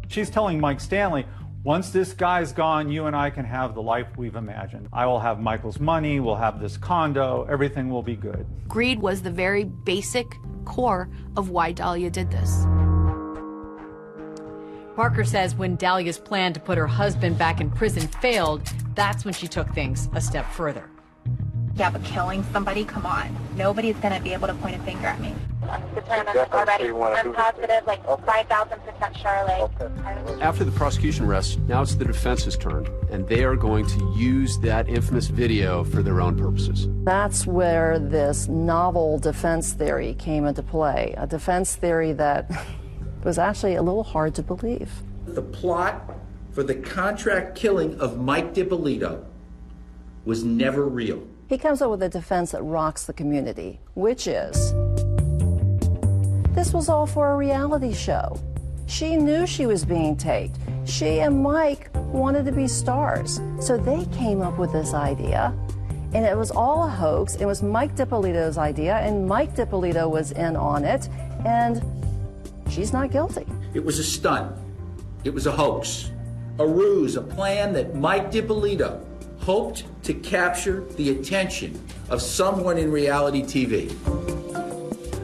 She's telling Mike Stanley, once this guy's gone, you and I can have the life we've imagined. I will have Michael's money, we'll have this condo, everything will be good. Greed was the very basic core of why Dalia did this. Parker says when Dalia's plan to put her husband back in prison failed, that's when she took things a step further. Yeah, but killing somebody, come on. Nobody's gonna be able to point a finger at me. I'm determined already. I'm positive, like 5,000% Charlotte. After the prosecution rests, now it's the defense's turn, and they are going to use that infamous video for their own purposes. That's where this novel defense theory came into play, a defense theory that was actually a little hard to believe. The plot for the contract killing of Mike Dippolito was never real. He comes up with a defense that rocks the community, which is, this was all for a reality show. She knew she was being taped. She and Mike wanted to be stars. So they came up with this idea, and it was all a hoax. It was Mike Dippolito's idea, and Mike Dippolito was in on it, and she's not guilty. It was a stunt. It was a hoax, a ruse, a plan that Mike Dippolito hoped to capture the attention of someone in reality TV.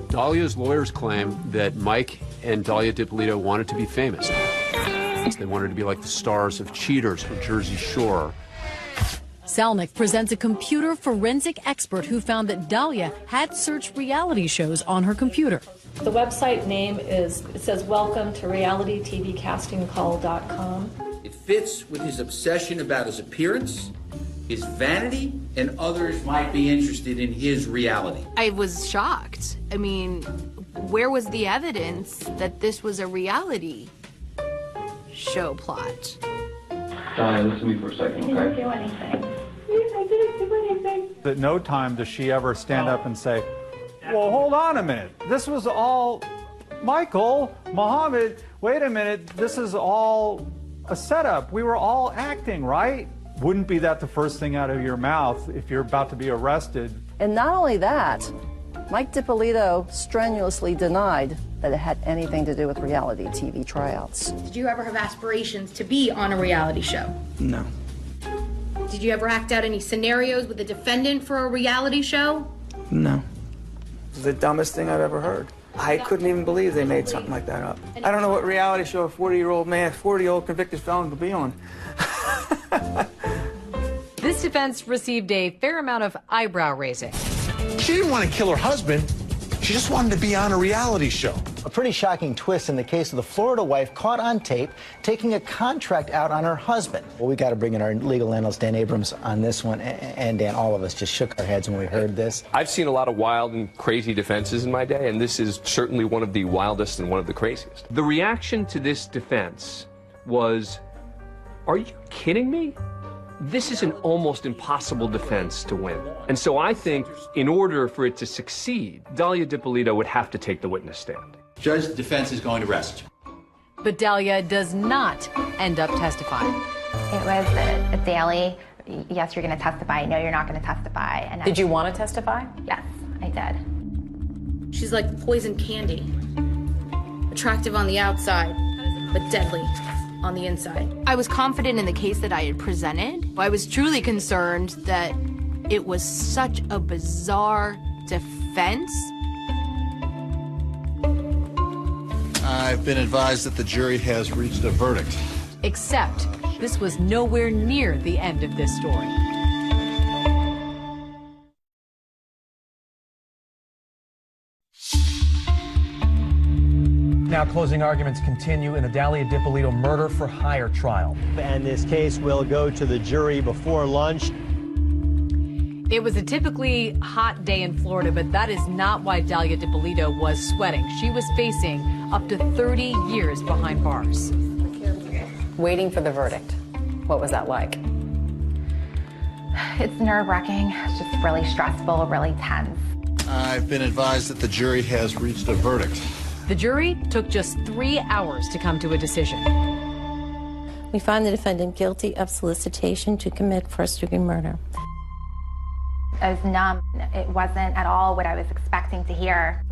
Dahlia's lawyers claim that Mike and Dahlia Dippolito wanted to be famous. They wanted to be like the stars of Cheaters or Jersey Shore. Salnick presents a computer forensic expert who found that Dahlia had searched reality shows on her computer. The website name it says welcome to realitytvcastingcall.com. It fits with his obsession about his appearance, his vanity, and others might be interested in his reality. I was shocked. I mean, where was the evidence that this was a reality show plot? Dahlia, listen to me for a second, okay? I didn't do anything. I didn't do anything. At no time does she ever stand up and say, well, hold on a minute. This was all, Michael, Muhammad, wait a minute. This is all a setup. We were all acting, right? Wouldn't be that the first thing out of your mouth if you're about to be arrested? And not only that, Mike Dippolito strenuously denied that it had anything to do with reality TV tryouts. Did you ever have aspirations to be on a reality show? No. Did you ever act out any scenarios with a defendant for a reality show? No. It was the dumbest thing I've ever heard. I couldn't even believe they made something like that up. I don't know what reality show a 40-year-old convicted felon could be on. This defense received a fair amount of eyebrow raising. She didn't want to kill her husband. She just wanted to be on a reality show. A pretty shocking twist in the case of the Florida wife caught on tape taking a contract out on her husband. Well, we got to bring in our legal analyst, Dan Abrams, on this one. And Dan, all of us just shook our heads when we heard this. I've seen a lot of wild and crazy defenses in my day, and this is certainly one of the wildest and one of the craziest. The reaction to this defense was, are you kidding me? This is an almost impossible defense to win. And so I think in order for it to succeed, Dahlia Dippolito would have to take the witness stand. Judge, the defense is going to rest. But Dahlia does not end up testifying. It was a daily, yes, you're going to testify, no, you're not going to testify. And Did you want to testify? Yes, I did. She's like poison candy. Attractive on the outside, but deadly on the inside. I was confident in the case that I had presented. I was truly concerned that it was such a bizarre defense. I've been advised that the jury has reached a verdict. Except this was nowhere near the end of this story. Now closing arguments continue in the Dahlia Dippolito murder for hire trial. And this case will go to the jury before lunch. It was a typically hot day in Florida, but that is not why Dahlia Dippolito was sweating. She was facing up to 30 years behind bars. Waiting for the verdict. What was that like? It's nerve-wracking. It's just really stressful, really tense. I've been advised that the jury has reached a verdict. The jury took just 3 hours to come to a decision. We find the defendant guilty of solicitation to commit first-degree murder. I was numb. It wasn't at all what I was expecting to hear.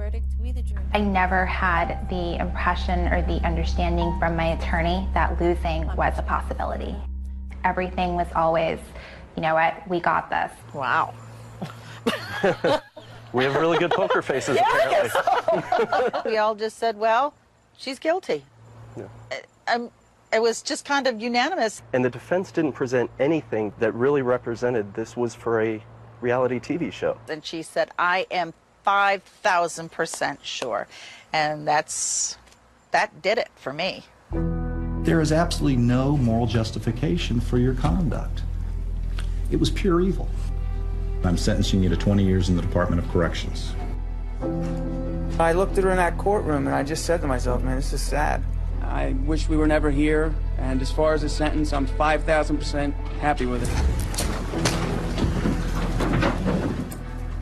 I never had the impression or the understanding from my attorney that losing was a possibility. Everything was always, you know what, we got this. Wow. We have really good poker faces, apparently. We all just said, well, she's guilty. Yeah. It was just kind of unanimous. And the defense didn't present anything that really represented this was for a reality TV show. And she said, I am 5,000% sure. And that did it for me. There is absolutely no moral justification for your conduct. It was pure evil. I'm sentencing you to 20 years in the Department of Corrections. I looked at her in that courtroom and I just said to myself, man, this is sad. I wish we were never here, and as far as the sentence, I'm 5,000% happy with it.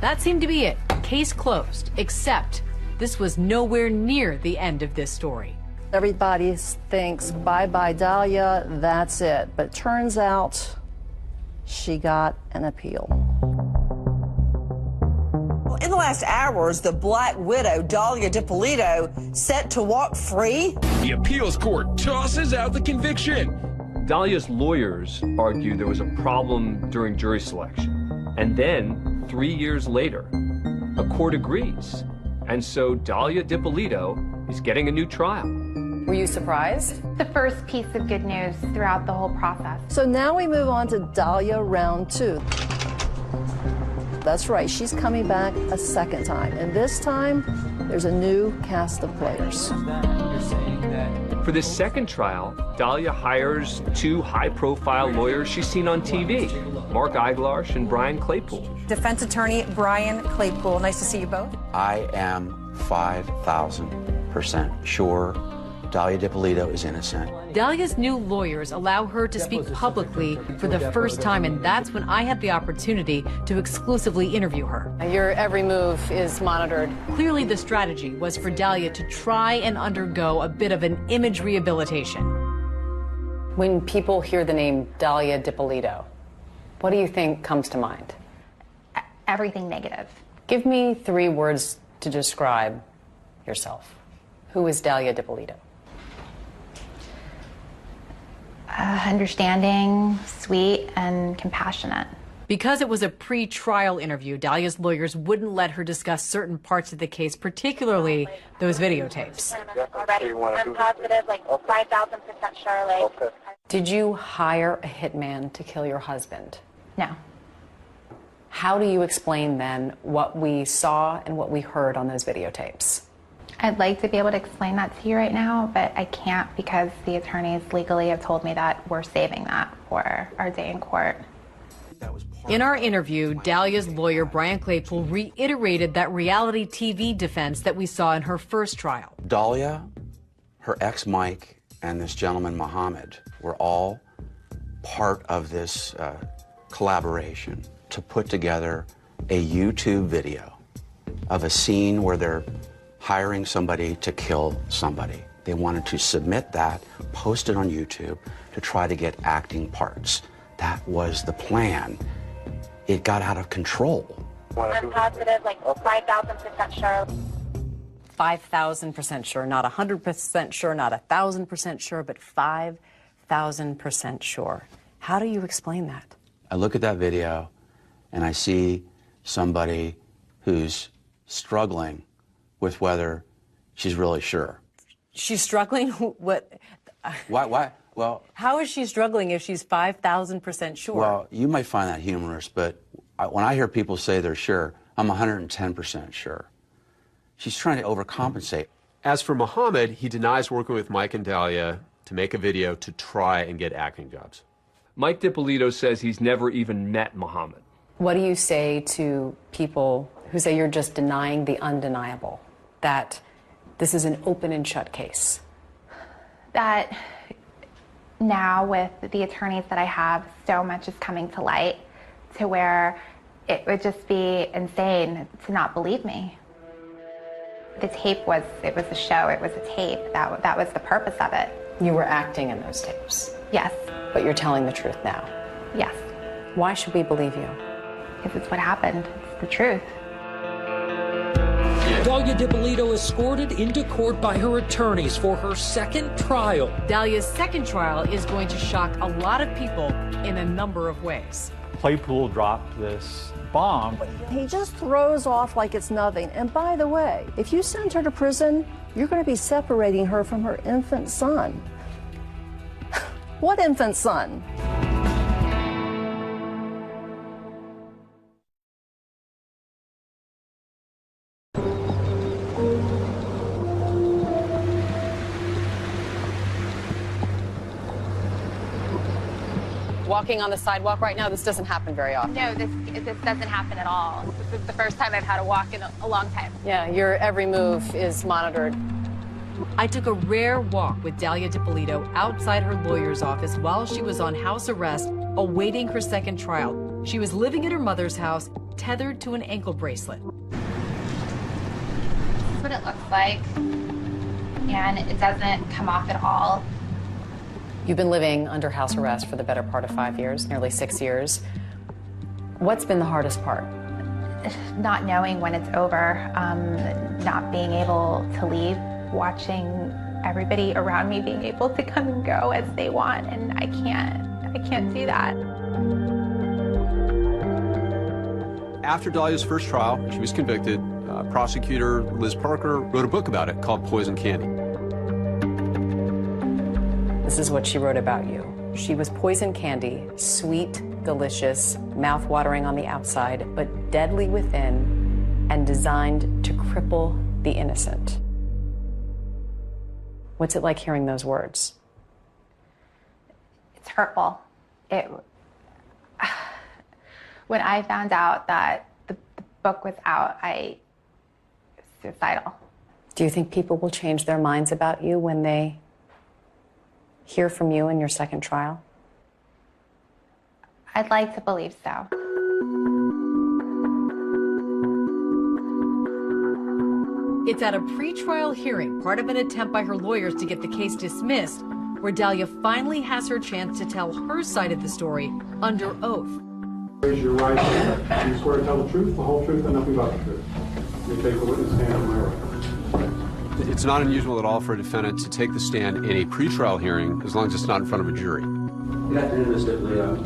That seemed to be it. Case closed, except this was nowhere near the end of this story. Everybody thinks, bye-bye, Dahlia, that's it. But turns out she got an appeal. Well, in the last hours, the Black Widow, Dahlia Dippolito, set to walk free. The appeals court tosses out the conviction. Dalia's lawyers argue there was a problem during jury selection. And then, 3 years later, a court agrees. And so Dalia Dippolito is getting a new trial. Were you surprised? The first piece of good news throughout the whole process. So now we move on to Dalia round 2. That's right, she's coming back a second time. And this time, there's a new cast of players. For this second trial, Dalia hires 2 high-profile lawyers she's seen on TV, Mark Eiglarsh and Brian Claypool. Defense attorney Brian Claypool, nice to see you both. I am 5,000% sure Dalia Dippolito is innocent. Dalia's new lawyers allow her to speak publicly for the first time, and that's when I had the opportunity to exclusively interview her. Your every move is monitored. Clearly, the strategy was for Dalia to try and undergo a bit of an image rehabilitation. When people hear the name Dalia Dippolito, what do you think comes to mind? Everything negative. Give me 3 words to describe yourself. Who is Dalia Dippolito? Understanding, sweet, and compassionate. Because it was a pre-trial interview, Dalia's lawyers wouldn't let her discuss certain parts of the case, particularly those videotapes. I'm positive, like 5,000% sure. Like. Did you hire a hitman to kill your husband? No. How do you explain then what we saw and what we heard on those videotapes? I'd like to be able to explain that to you right now, but I can't because the attorneys legally have told me that we're saving that for our day in court. In our interview, Dalia's lawyer, Brian Claypool, reiterated that reality TV defense that we saw in her first trial. Dalia, her ex Mike, and this gentleman Mohammed were all part of this collaboration to put together a YouTube video of a scene where they're hiring somebody to kill somebody. They wanted to submit that, post it on YouTube to try to get acting parts. That was the plan. It got out of control. I'm positive, like 5,000% sure. 5,000% sure, not 100% sure, not 1,000% sure, but 5,000% sure. How do you explain that? I look at that video and I see somebody who's struggling with whether she's really sure. She's struggling? What? Why? Well, how is she struggling if she's 5,000% sure? Well, you might find that humorous, but when I hear people say they're sure, I'm 110% sure. She's trying to overcompensate. As for Mohammed, he denies working with Mike and Dalia to make a video to try and get acting jobs. Mike Dippolito says he's never even met Mohammed. What do you say to people who say you're just denying the undeniable, that this is an open and shut case? That now with the attorneys that I have, so much is coming to light to where it would just be insane to not believe me. The tape was a show, it was a tape. That was the purpose of it. You were acting in those tapes? Yes. But you're telling the truth now? Yes. Why should we believe you? Because it's what happened. It's the truth. Dalia Dippolito escorted into court by her attorneys for her second trial. Dalia's second trial is going to shock a lot of people in a number of ways. Claypool dropped this bomb. He just throws off like it's nothing. And by the way, if you send her to prison, you're going to be separating her from her infant son. What infant son? Walking on the sidewalk right now, this doesn't happen very often. No, this doesn't happen at all. This is the first time I've had to walk in a long time. Yeah, your every move is monitored. I took a rare walk with Dalia Dippolito outside her lawyer's office while she was on house arrest, awaiting her second trial. She was living at her mother's house, tethered to an ankle bracelet. This is what it looks like, and it doesn't come off at all. You've been living under house arrest for the better part of 5 years, nearly 6 years. What's been the hardest part? Not knowing when it's over, not being able to leave, watching everybody around me being able to come and go as they want, and I can't do that. After Dahlia's first trial, she was convicted. Prosecutor Liz Parker wrote a book about it called Poison Candy. This is what she wrote about you. She was poison candy, sweet, delicious, mouth-watering on the outside, but deadly within, and designed to cripple the innocent. What's it like hearing those words? It's hurtful. When I found out that the book was out, I was suicidal. Do you think people will change their minds about you when they hear from you in your second trial? I'd like to believe so. It's at a pretrial hearing, part of an attempt by her lawyers to get the case dismissed, where Dahlia finally has her chance to tell her side of the story under oath. Raise your right hand. You swear to tell the truth, the whole truth, and nothing but the truth. You take the witness stand on my right. It's not unusual at all for a defendant to take the stand in a pretrial hearing as long as it's not in front of a jury. Good afternoon, Mr. Leo.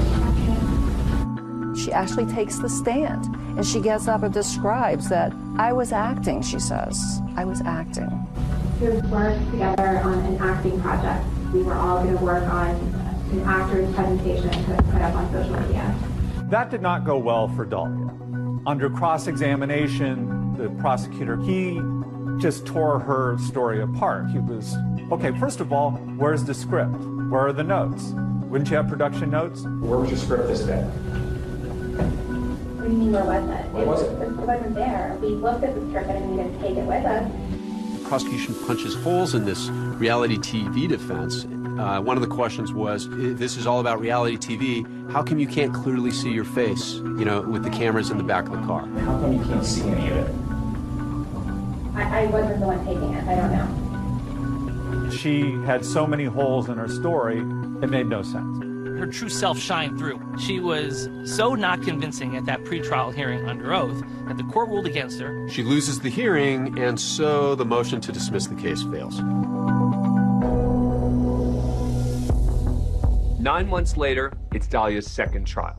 She actually takes the stand, and she gets up and describes that I was acting, she says. I was acting. We worked together on an acting project. We were all going to work on an actor's presentation to put up on social media. That did not go well for Dahlia. Under cross-examination, the prosecutor, he just tore her story apart. He was, okay, first of all, where's the script? Where are the notes? Wouldn't you have production notes? Where was your script this day? What do you mean, where was it? Where was it? It wasn't there. We looked at the script and we didn't take it with us. The prosecution punches holes in this reality TV defense. One of the questions was, if this is all about reality TV, how come you can't clearly see your face, you know, with the cameras in the back of the car? How come you can't see any of it? I wasn't the one taking it. I don't know. She had so many holes in her story, it made no sense. Her true self shined through. She was so not convincing at that pretrial hearing under oath that the court ruled against her. She loses the hearing, and so the motion to dismiss the case fails. 9 months later, it's Dahlia's second trial.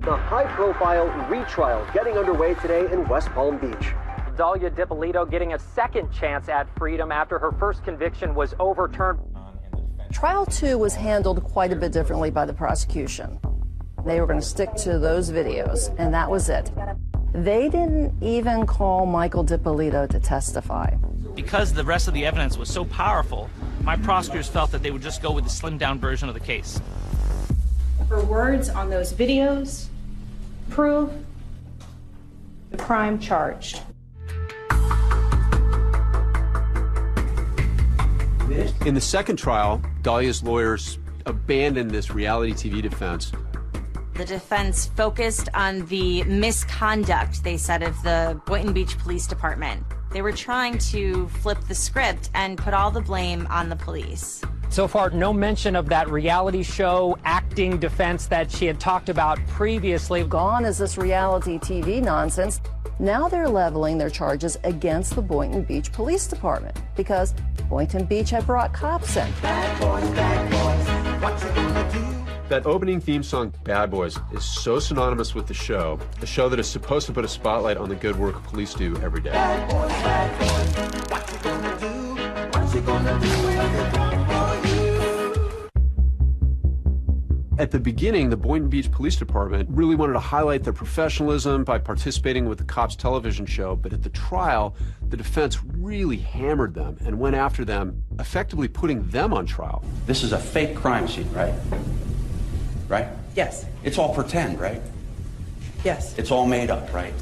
The high-profile retrial getting underway today in West Palm Beach. Dahlia Dippolito getting a second chance at freedom after her first conviction was overturned. Trial 2 was handled quite a bit differently by the prosecution. They were going to stick to those videos, and that was it. They didn't even call Michael Dippolito to testify. Because the rest of the evidence was so powerful, my prosecutors felt that they would just go with the slimmed-down version of the case. Her words on those videos prove the crime charged. In the second trial, Dahlia's lawyers abandoned this reality TV defense. The defense focused on the misconduct, they said, of the Boynton Beach Police Department. They were trying to flip the script and put all the blame on the police. So far, no mention of that reality show acting defense that she had talked about previously. Gone is this reality TV nonsense. Now they're leveling their charges against the Boynton Beach Police Department because Boynton Beach had brought cops in. Bad boys, what you gonna do? That opening theme song, Bad Boys, is so synonymous with the show, a show that is supposed to put a spotlight on the good work police do every day. Bad boys, what you gonna do? What you gonna do when they come for you? At the beginning, the Boynton Beach Police Department really wanted to highlight their professionalism by participating with the cops' television show, but at the trial, the defense really hammered them and went after them, effectively putting them on trial. This is a fake crime scene, right? Right? Yes. It's all pretend, right? Yes. It's all made up, right?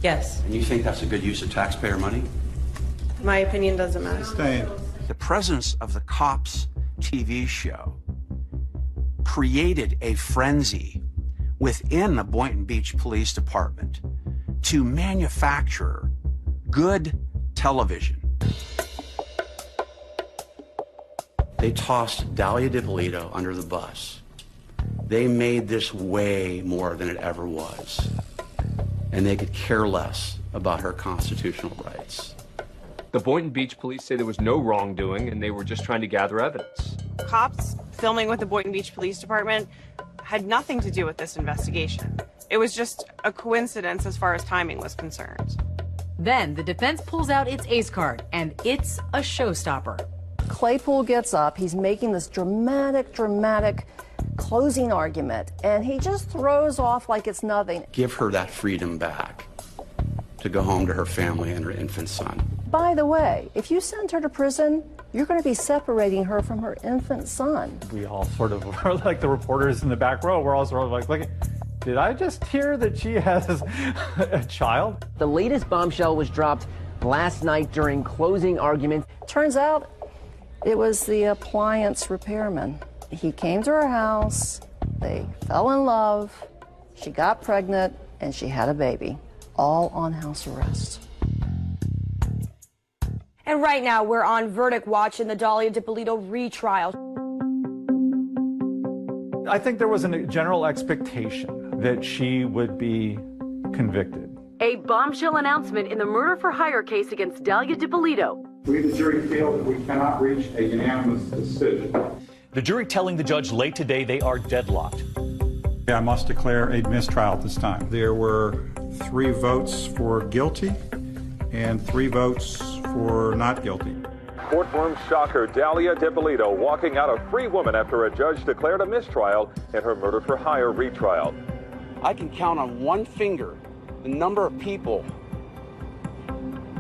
Yes. And you think that's a good use of taxpayer money? My opinion doesn't matter. The presence of the cops' TV show created a frenzy within the Boynton Beach Police Department to manufacture good television. They tossed Dahlia Dippolito under the bus. They made this way more than it ever was. And they could care less about her constitutional rights. The Boynton Beach police say there was no wrongdoing and they were just trying to gather evidence. Cops filming with the Boynton Beach Police Department had nothing to do with this investigation. It was just a coincidence as far as timing was concerned. Then the defense pulls out its ace card, and it's a showstopper. Claypool gets up, he's making this dramatic closing argument, and he just throws off like it's nothing. Give her that freedom back to go home to her family and her infant son. By the way, if you send her to prison, you're going to be separating her from her infant son. We all sort of are like the reporters in the back row. We're all sort of like, look, did I just hear that she has a child? The latest bombshell was dropped last night during closing arguments. Turns out it was the appliance repairman. He came to her house, they fell in love, she got pregnant, and she had a baby, all on house arrest. And right now, we're on verdict watch in the Dalia Dippolito retrial. I think there was a general expectation that she would be convicted. A bombshell announcement in the murder-for-hire case against Dalia Dippolito. We, the jury, feel that we cannot reach a unanimous decision. The jury telling the judge late today they are deadlocked. I must declare a mistrial at this time. There were 3 votes for guilty and 3 votes for not guilty. Courtroom shocker, Dalia Dippolito walking out a free woman after a judge declared a mistrial in her murder-for-hire retrial. I can count on one finger the number of people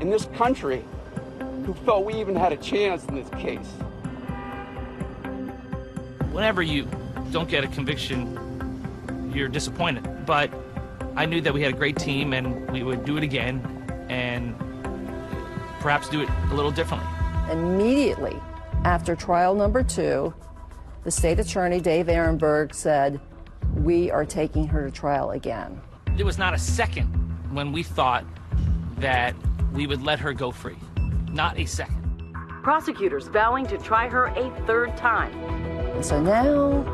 in this country who felt we even had a chance in this case. Whenever you don't get a conviction, you're disappointed. But I knew that we had a great team and we would do it again and perhaps do it a little differently. Immediately after trial number 2, the state attorney, Dave Ehrenberg, said, "We are taking her to trial again." There was not a second when we thought that we would let her go free. Not a second. Prosecutors vowing to try her a 3rd time. And so now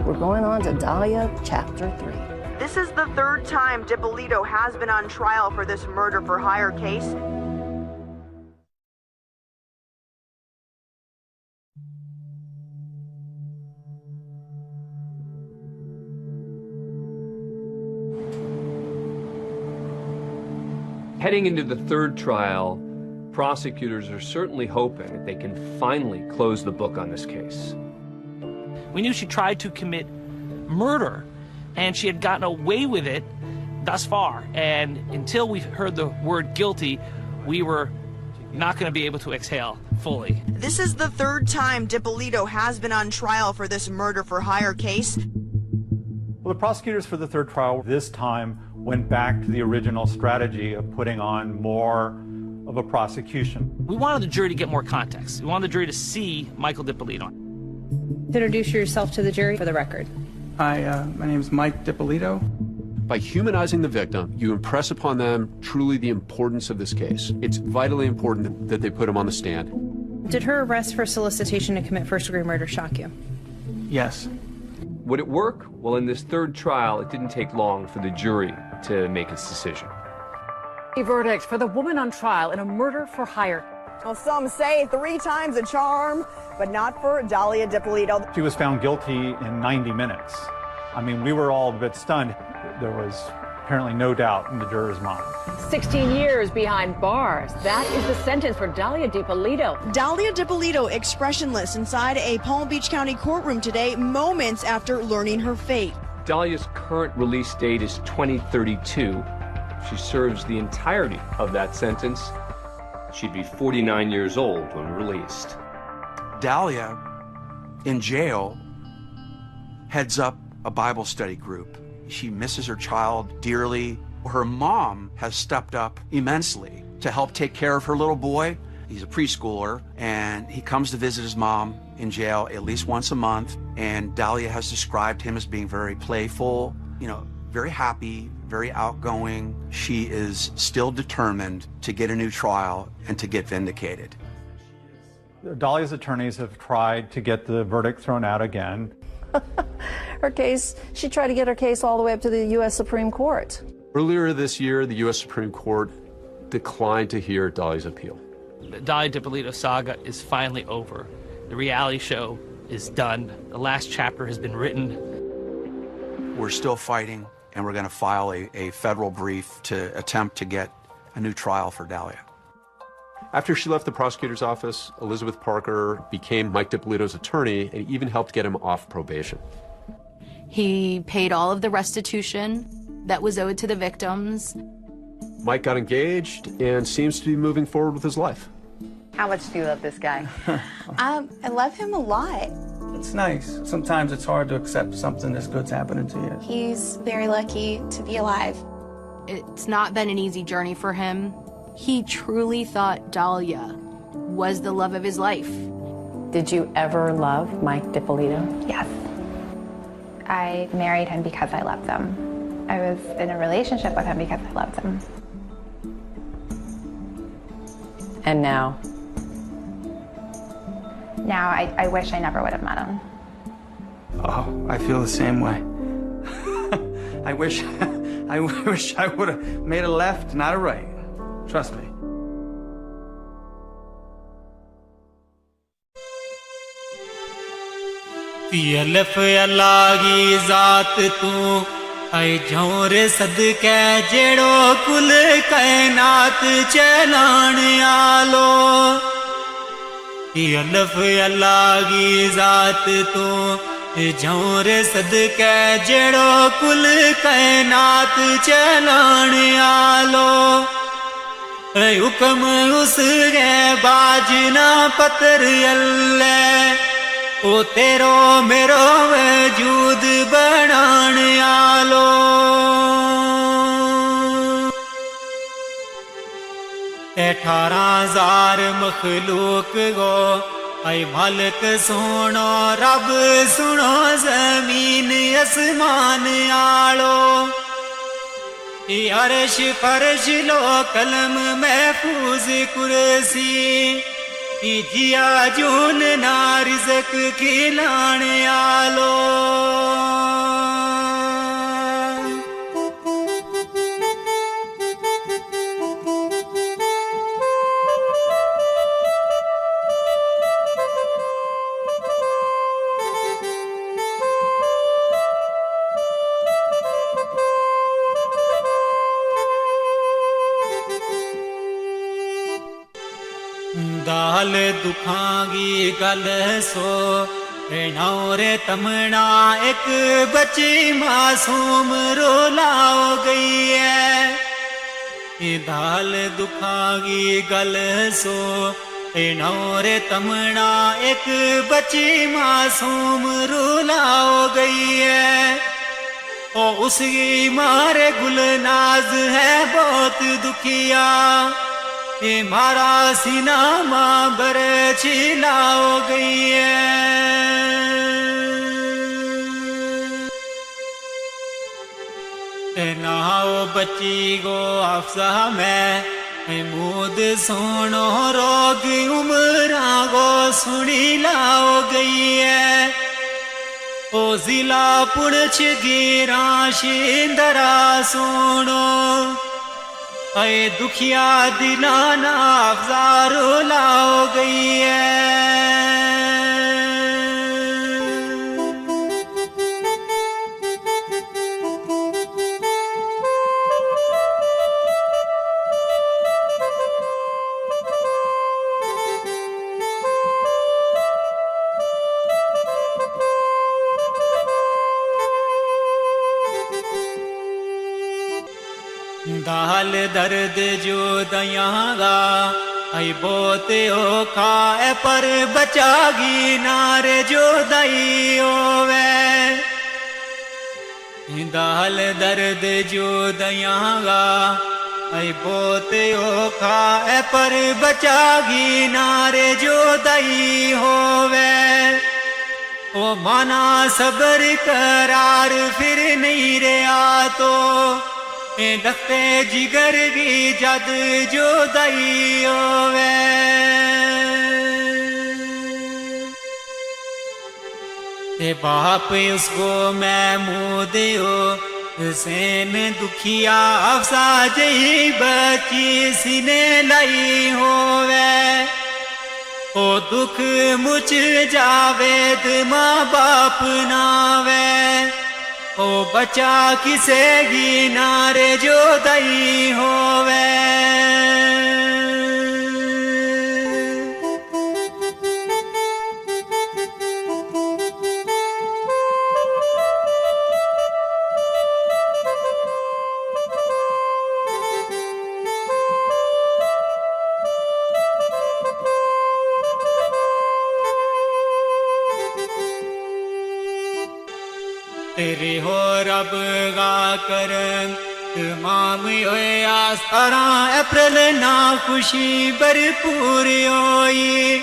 we're going on to Dalia Chapter 3. This is the 3rd time Dippolito has been on trial for this murder-for-hire case. Heading into the 3rd trial, prosecutors are certainly hoping that they can finally close the book on this case. We knew she tried to commit murder, and she had gotten away with it thus far. And until we heard the word guilty, we were not going to be able to exhale fully. This is the 3rd time Dippolito has been on trial for this murder-for-hire case. Well, the prosecutors for the 3rd trial this time went back to the original strategy of putting on more of a prosecution. We wanted the jury to get more context. We wanted the jury to see Michael Dippolito. Introduce yourself to the jury for the record. Hi, my name is Mike Dippolito. By humanizing the victim, you impress upon them truly the importance of this case. It's vitally important that they put him on the stand. Did her arrest for solicitation to commit first-degree murder shock you? Yes. Would it work? Well, in this 3rd trial, it didn't take long for the jury to make its decision. A verdict for the woman on trial in a murder-for-hire. Well, some say 3 times a charm, but not for Dalia Dippolito. She was found guilty in 90 minutes. I mean, we were all a bit stunned. There was apparently no doubt in the jurors' mind. 16 years behind bars. That is the sentence for Dalia Dippolito. Dalia Dippolito expressionless inside a Palm Beach County courtroom today, moments after learning her fate. Dalia's current release date is 2032. If she serves the entirety of that sentence, she'd be 49 years old when released. Dalia, in jail, heads up a Bible study group. She misses her child dearly. Her mom has stepped up immensely to help take care of her little boy. He's a preschooler, and he comes to visit his mom in jail at least once a month. And Dalia has described him as being very playful, very happy, very outgoing. She is still determined to get a new trial and to get vindicated. Dalia's attorneys have tried to get the verdict thrown out again. Her case, she tried to get her case all the way up to the U.S. Supreme Court. Earlier this year, the U.S. Supreme Court declined to hear Dalia's appeal. The Dahlia Dippolito saga is finally over. The reality show is done. The last chapter has been written. We're still fighting, and we're going to file a federal brief to attempt to get a new trial for Dahlia. After she left the prosecutor's office, Elizabeth Parker became Mike Dippolito's attorney and even helped get him off probation. He paid all of the restitution that was owed to the victims. Mike got engaged and seems to be moving forward with his life. How much do you love this guy? I love him a lot. It's nice. Sometimes it's hard to accept something this good's happening to you. He's very lucky to be alive. It's not been an easy journey for him. He truly thought Dahlia was the love of his life. Did you ever love Mike Dippolito? Yes. I married him because I loved him. I was in a relationship with him because I loved him. And now? Now, I wish I never would have met him. Oh, I feel the same way. I wish I would have made a left, not a right. Trust me. अलफ अल्लाह की जात तू ऐ झोरे सदके जेड़ो कुल कायनात चलाण आलो अलफ अल्लाह की जात तू झोरे सदके जेड़ो कुल कायनात चलाण आलो हुक्म उस गए बाजना पतर अल्लाह ओ तेरो मेरो वजूद बनाण आलो 18,000 मखलूक गो ऐ मालिक सुनो रब सुनो जमीन आसमान आलो अर्श फर्श लो कलम महफूज कुर्सी जिया जून ना रिज़्क खिलाण आलो दाल दुखांगी गल सो नौरे तमना एक बच्ची मासूम रोलाओ गई है दाल दुखांगी गल सो नौरे तमना एक बच्ची मासूम रोलाओ गई है ओ उसकी मारे गुलनाज है बहुत दुखिया ये मारा सीना माँ बर छिलाओ गई है नाओ बच्ची गो अफसा में मूद सोनो रोग उमरा गो सुनी लाओ गई है ओ जिला पुणछ गिरा शिंदरा सोनो ऐ दुखिया दिलाना अफजारो लाओ गई है दाल दर्द जो दयागा ऐ बोते हो खाए पर बचागी नारे जो दई होवे दाल दर्द जो दयागा ऐ बोते हो खाए पर बचागी नारे जो दई होवे ओ माना सबर करार फिर नहीं रहा तो दस्ते जिगर की जद जो दई होवे ते बाप उसको मैं मुँह दियो सेन दुखिया अफसा जही बची सिने लाई होवे ओ दुख मुझ जावेद माँ बाप नावे ओ बचा किसे गी नारे जो दई होवे तेरे हो रब गा कर तमाम होए आस्तारा अप्रैल ना खुशी भरपूर होई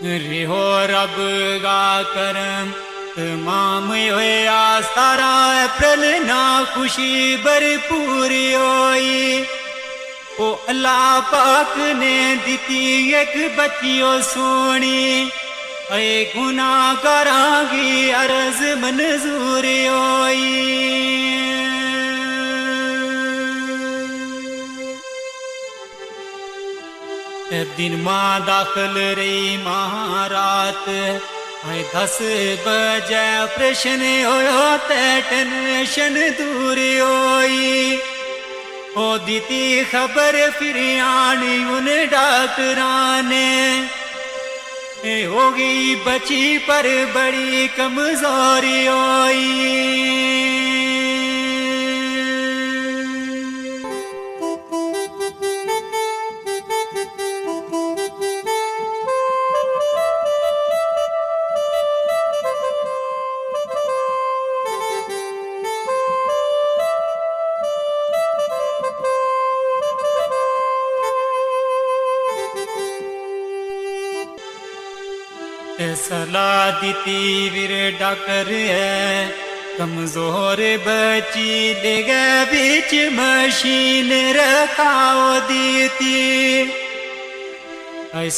रे हो रब गा कर तमाम होए आस्तारा अप्रैल ना खुशी भरपूर होई ओ अल्लाह पाक ने दिती एक बच्चियों सोनी ऐ गुनाह करांगी अर्ज मंजूर होई दिन माँ दाखिल रही महारात ऐ 10 बजे ऑपरेशन होयो ते टेंशन दूर होई ओ दीती खबर फिर आनी उन डॉक्टरां ने हो गई बची पर बड़ी कमजोरी होई सलाह दीती वीर डॉक्टर है कमजोर बची ले गए बीच मशीन रखाओ दीती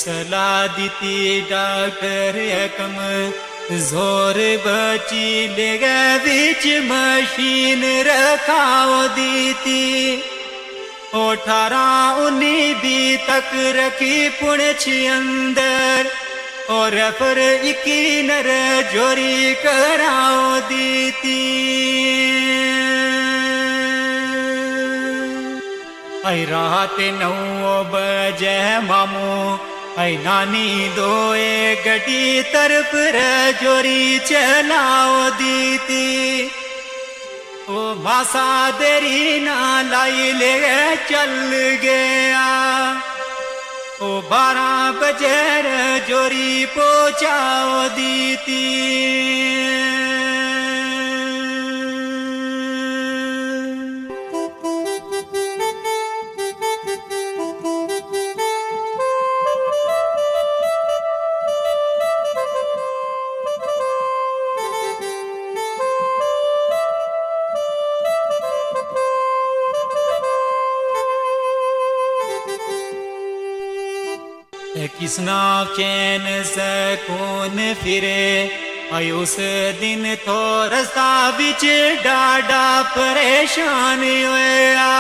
सलाह दीती डॉक्टर है कमजोर बची ले गए बीच मशीन रखाओ दीती 18-19 तक रखी पुणछ अंदर और पर इकी नर जोरी कराओ दीती आई रात 9 बजे मामू आई नानी दोए गड्डी तरफ जोरी चलाओ दीती ओ मासा देरी ना लाई ले चल गया ओ 12 बजे जोरी पहुंचाओ दीती किसना चैन सकून फिरे आई उस दिन तो रास्ता बिच डाडा परेशान होया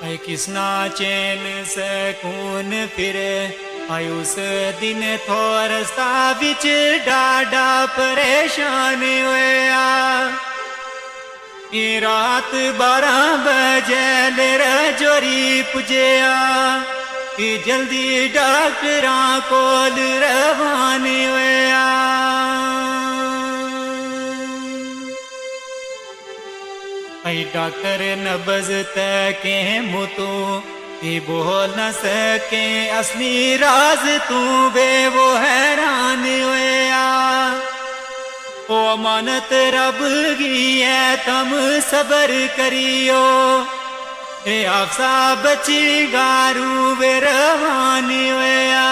आई किसना चैन सकून फिरे आई उस दिन तो रास्ता बिच डाडा परेशान होया रात 12 बजे ले जोरी पुजया कि जल्दी डॉक्टरां कोल रवाने होया आई डॉक्टर नब्ज तके मुतू कि बोल न सके असली राज तू बे वो हैरान होया ओ अमानत रब की है तम सबर करियो ए आपसा बची गारू वे रवानी होया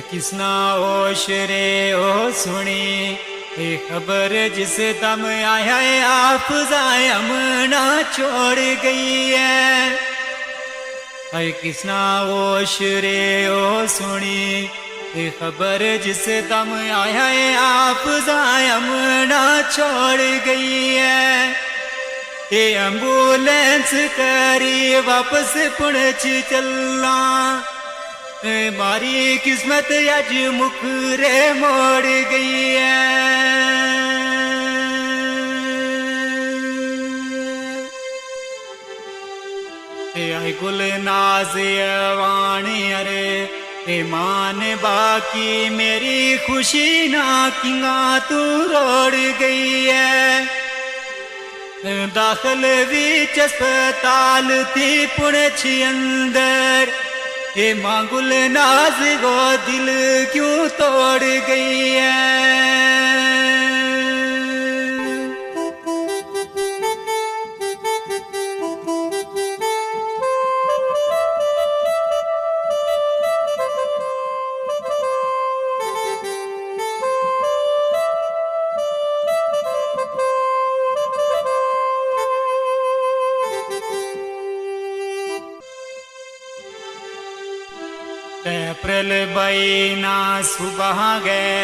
किसना होश रे ओ सुनी ये खबर जिस दम आया है आप जायमना छोड़ गई है किसना होश रे ओ सुनी ये खबर जिस दम आया है आप जायमना छोड़ गई है ये एम्बुलेंस करी वापस पुणच चलना मारी किस्मत अज मुखरे मोड़ गई है आई गुल नाज वाणी अरे मान बाकी मेरी खुशी ना किंगा तू रोड़ गई है दाखिल विच अस्पताल थी पुणछ अंदर ये मांगुल नाज गो दिल क्यों तोड़ गई है अप्रैल बईना सुबह गए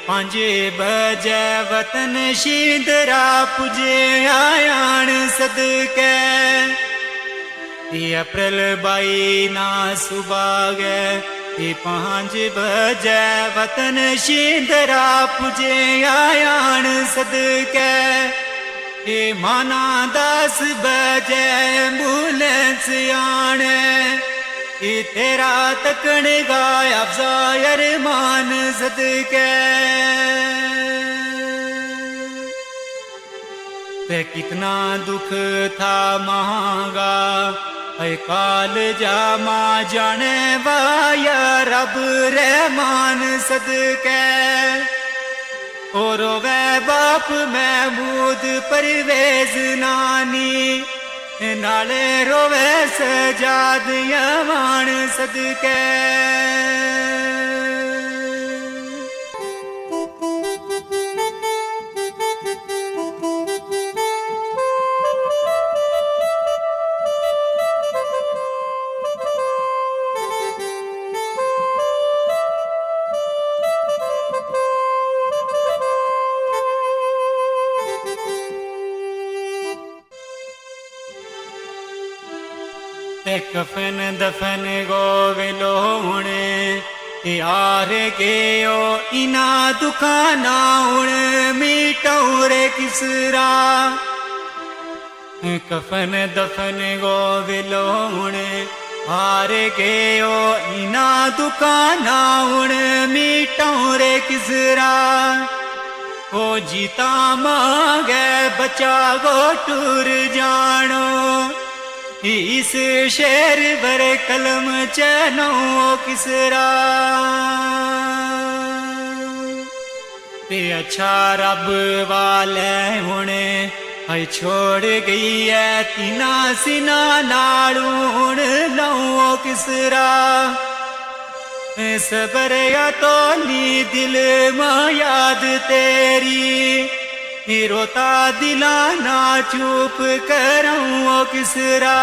5 बजे वतन शींदरा पुजे आयान सदके अप्रैल बईना सुबह गए 5 बजे वतन शींदरा पुजे आयान सदके माना 10 बजे एम्बुलेंस आने तेरा तकन गाया अफजायर मान सदके पे कितना दुख था महंगा काल जामा जाने वाया रब रहमान सदके और वे बाप महमूद परवेज नानी नाले रोवे सजाद यवान सदके कफन दफन गोविलो हुणे यार गयो इना दुकाना हुण मीटौरे किसरा कफन दफन गोविलो हुणे हार गयो इना दुकाना हुण मीटौरे किसरा ओ जीता मांगे बचा गो टूर जानो इस शेर बर कलम चनो किसरा पे अच्छा रब वाले हुणे आई छोड़ गई है तीना सिना नालू हुण लो किसरा सबर या तो नी दिल मां याद तेरी रोता दिलाना चुप करूं किसरा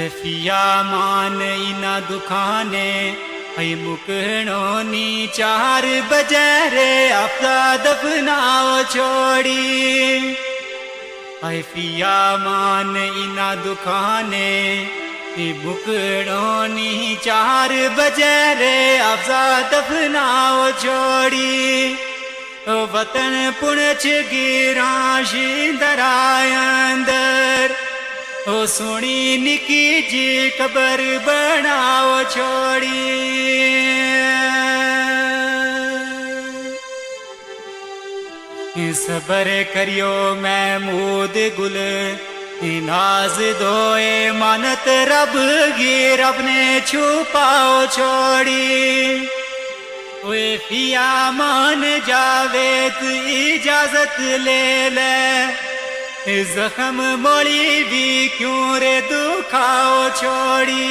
फिया मान इना दुखाने आई मुकनो नी 4 बजे रे आपका दफनाओ छोड़ी आई फिया मान इना दुखाने मुकनो नी 4 बजे रे आपका दफनाओ छोड़ी वतन पुणछ गिरा शींदरा अंदर ओ सोनी निकी जी कबर बनाओ छोड़ी सबर करियो महमूद गुल नाज दोए मानत रब गी रब ने छुपाओ छोड़ी ओए पिया मान जावे तू इजाजत ले ले जख्म मोड़ी भी क्यों रे दुखाओ छोड़ी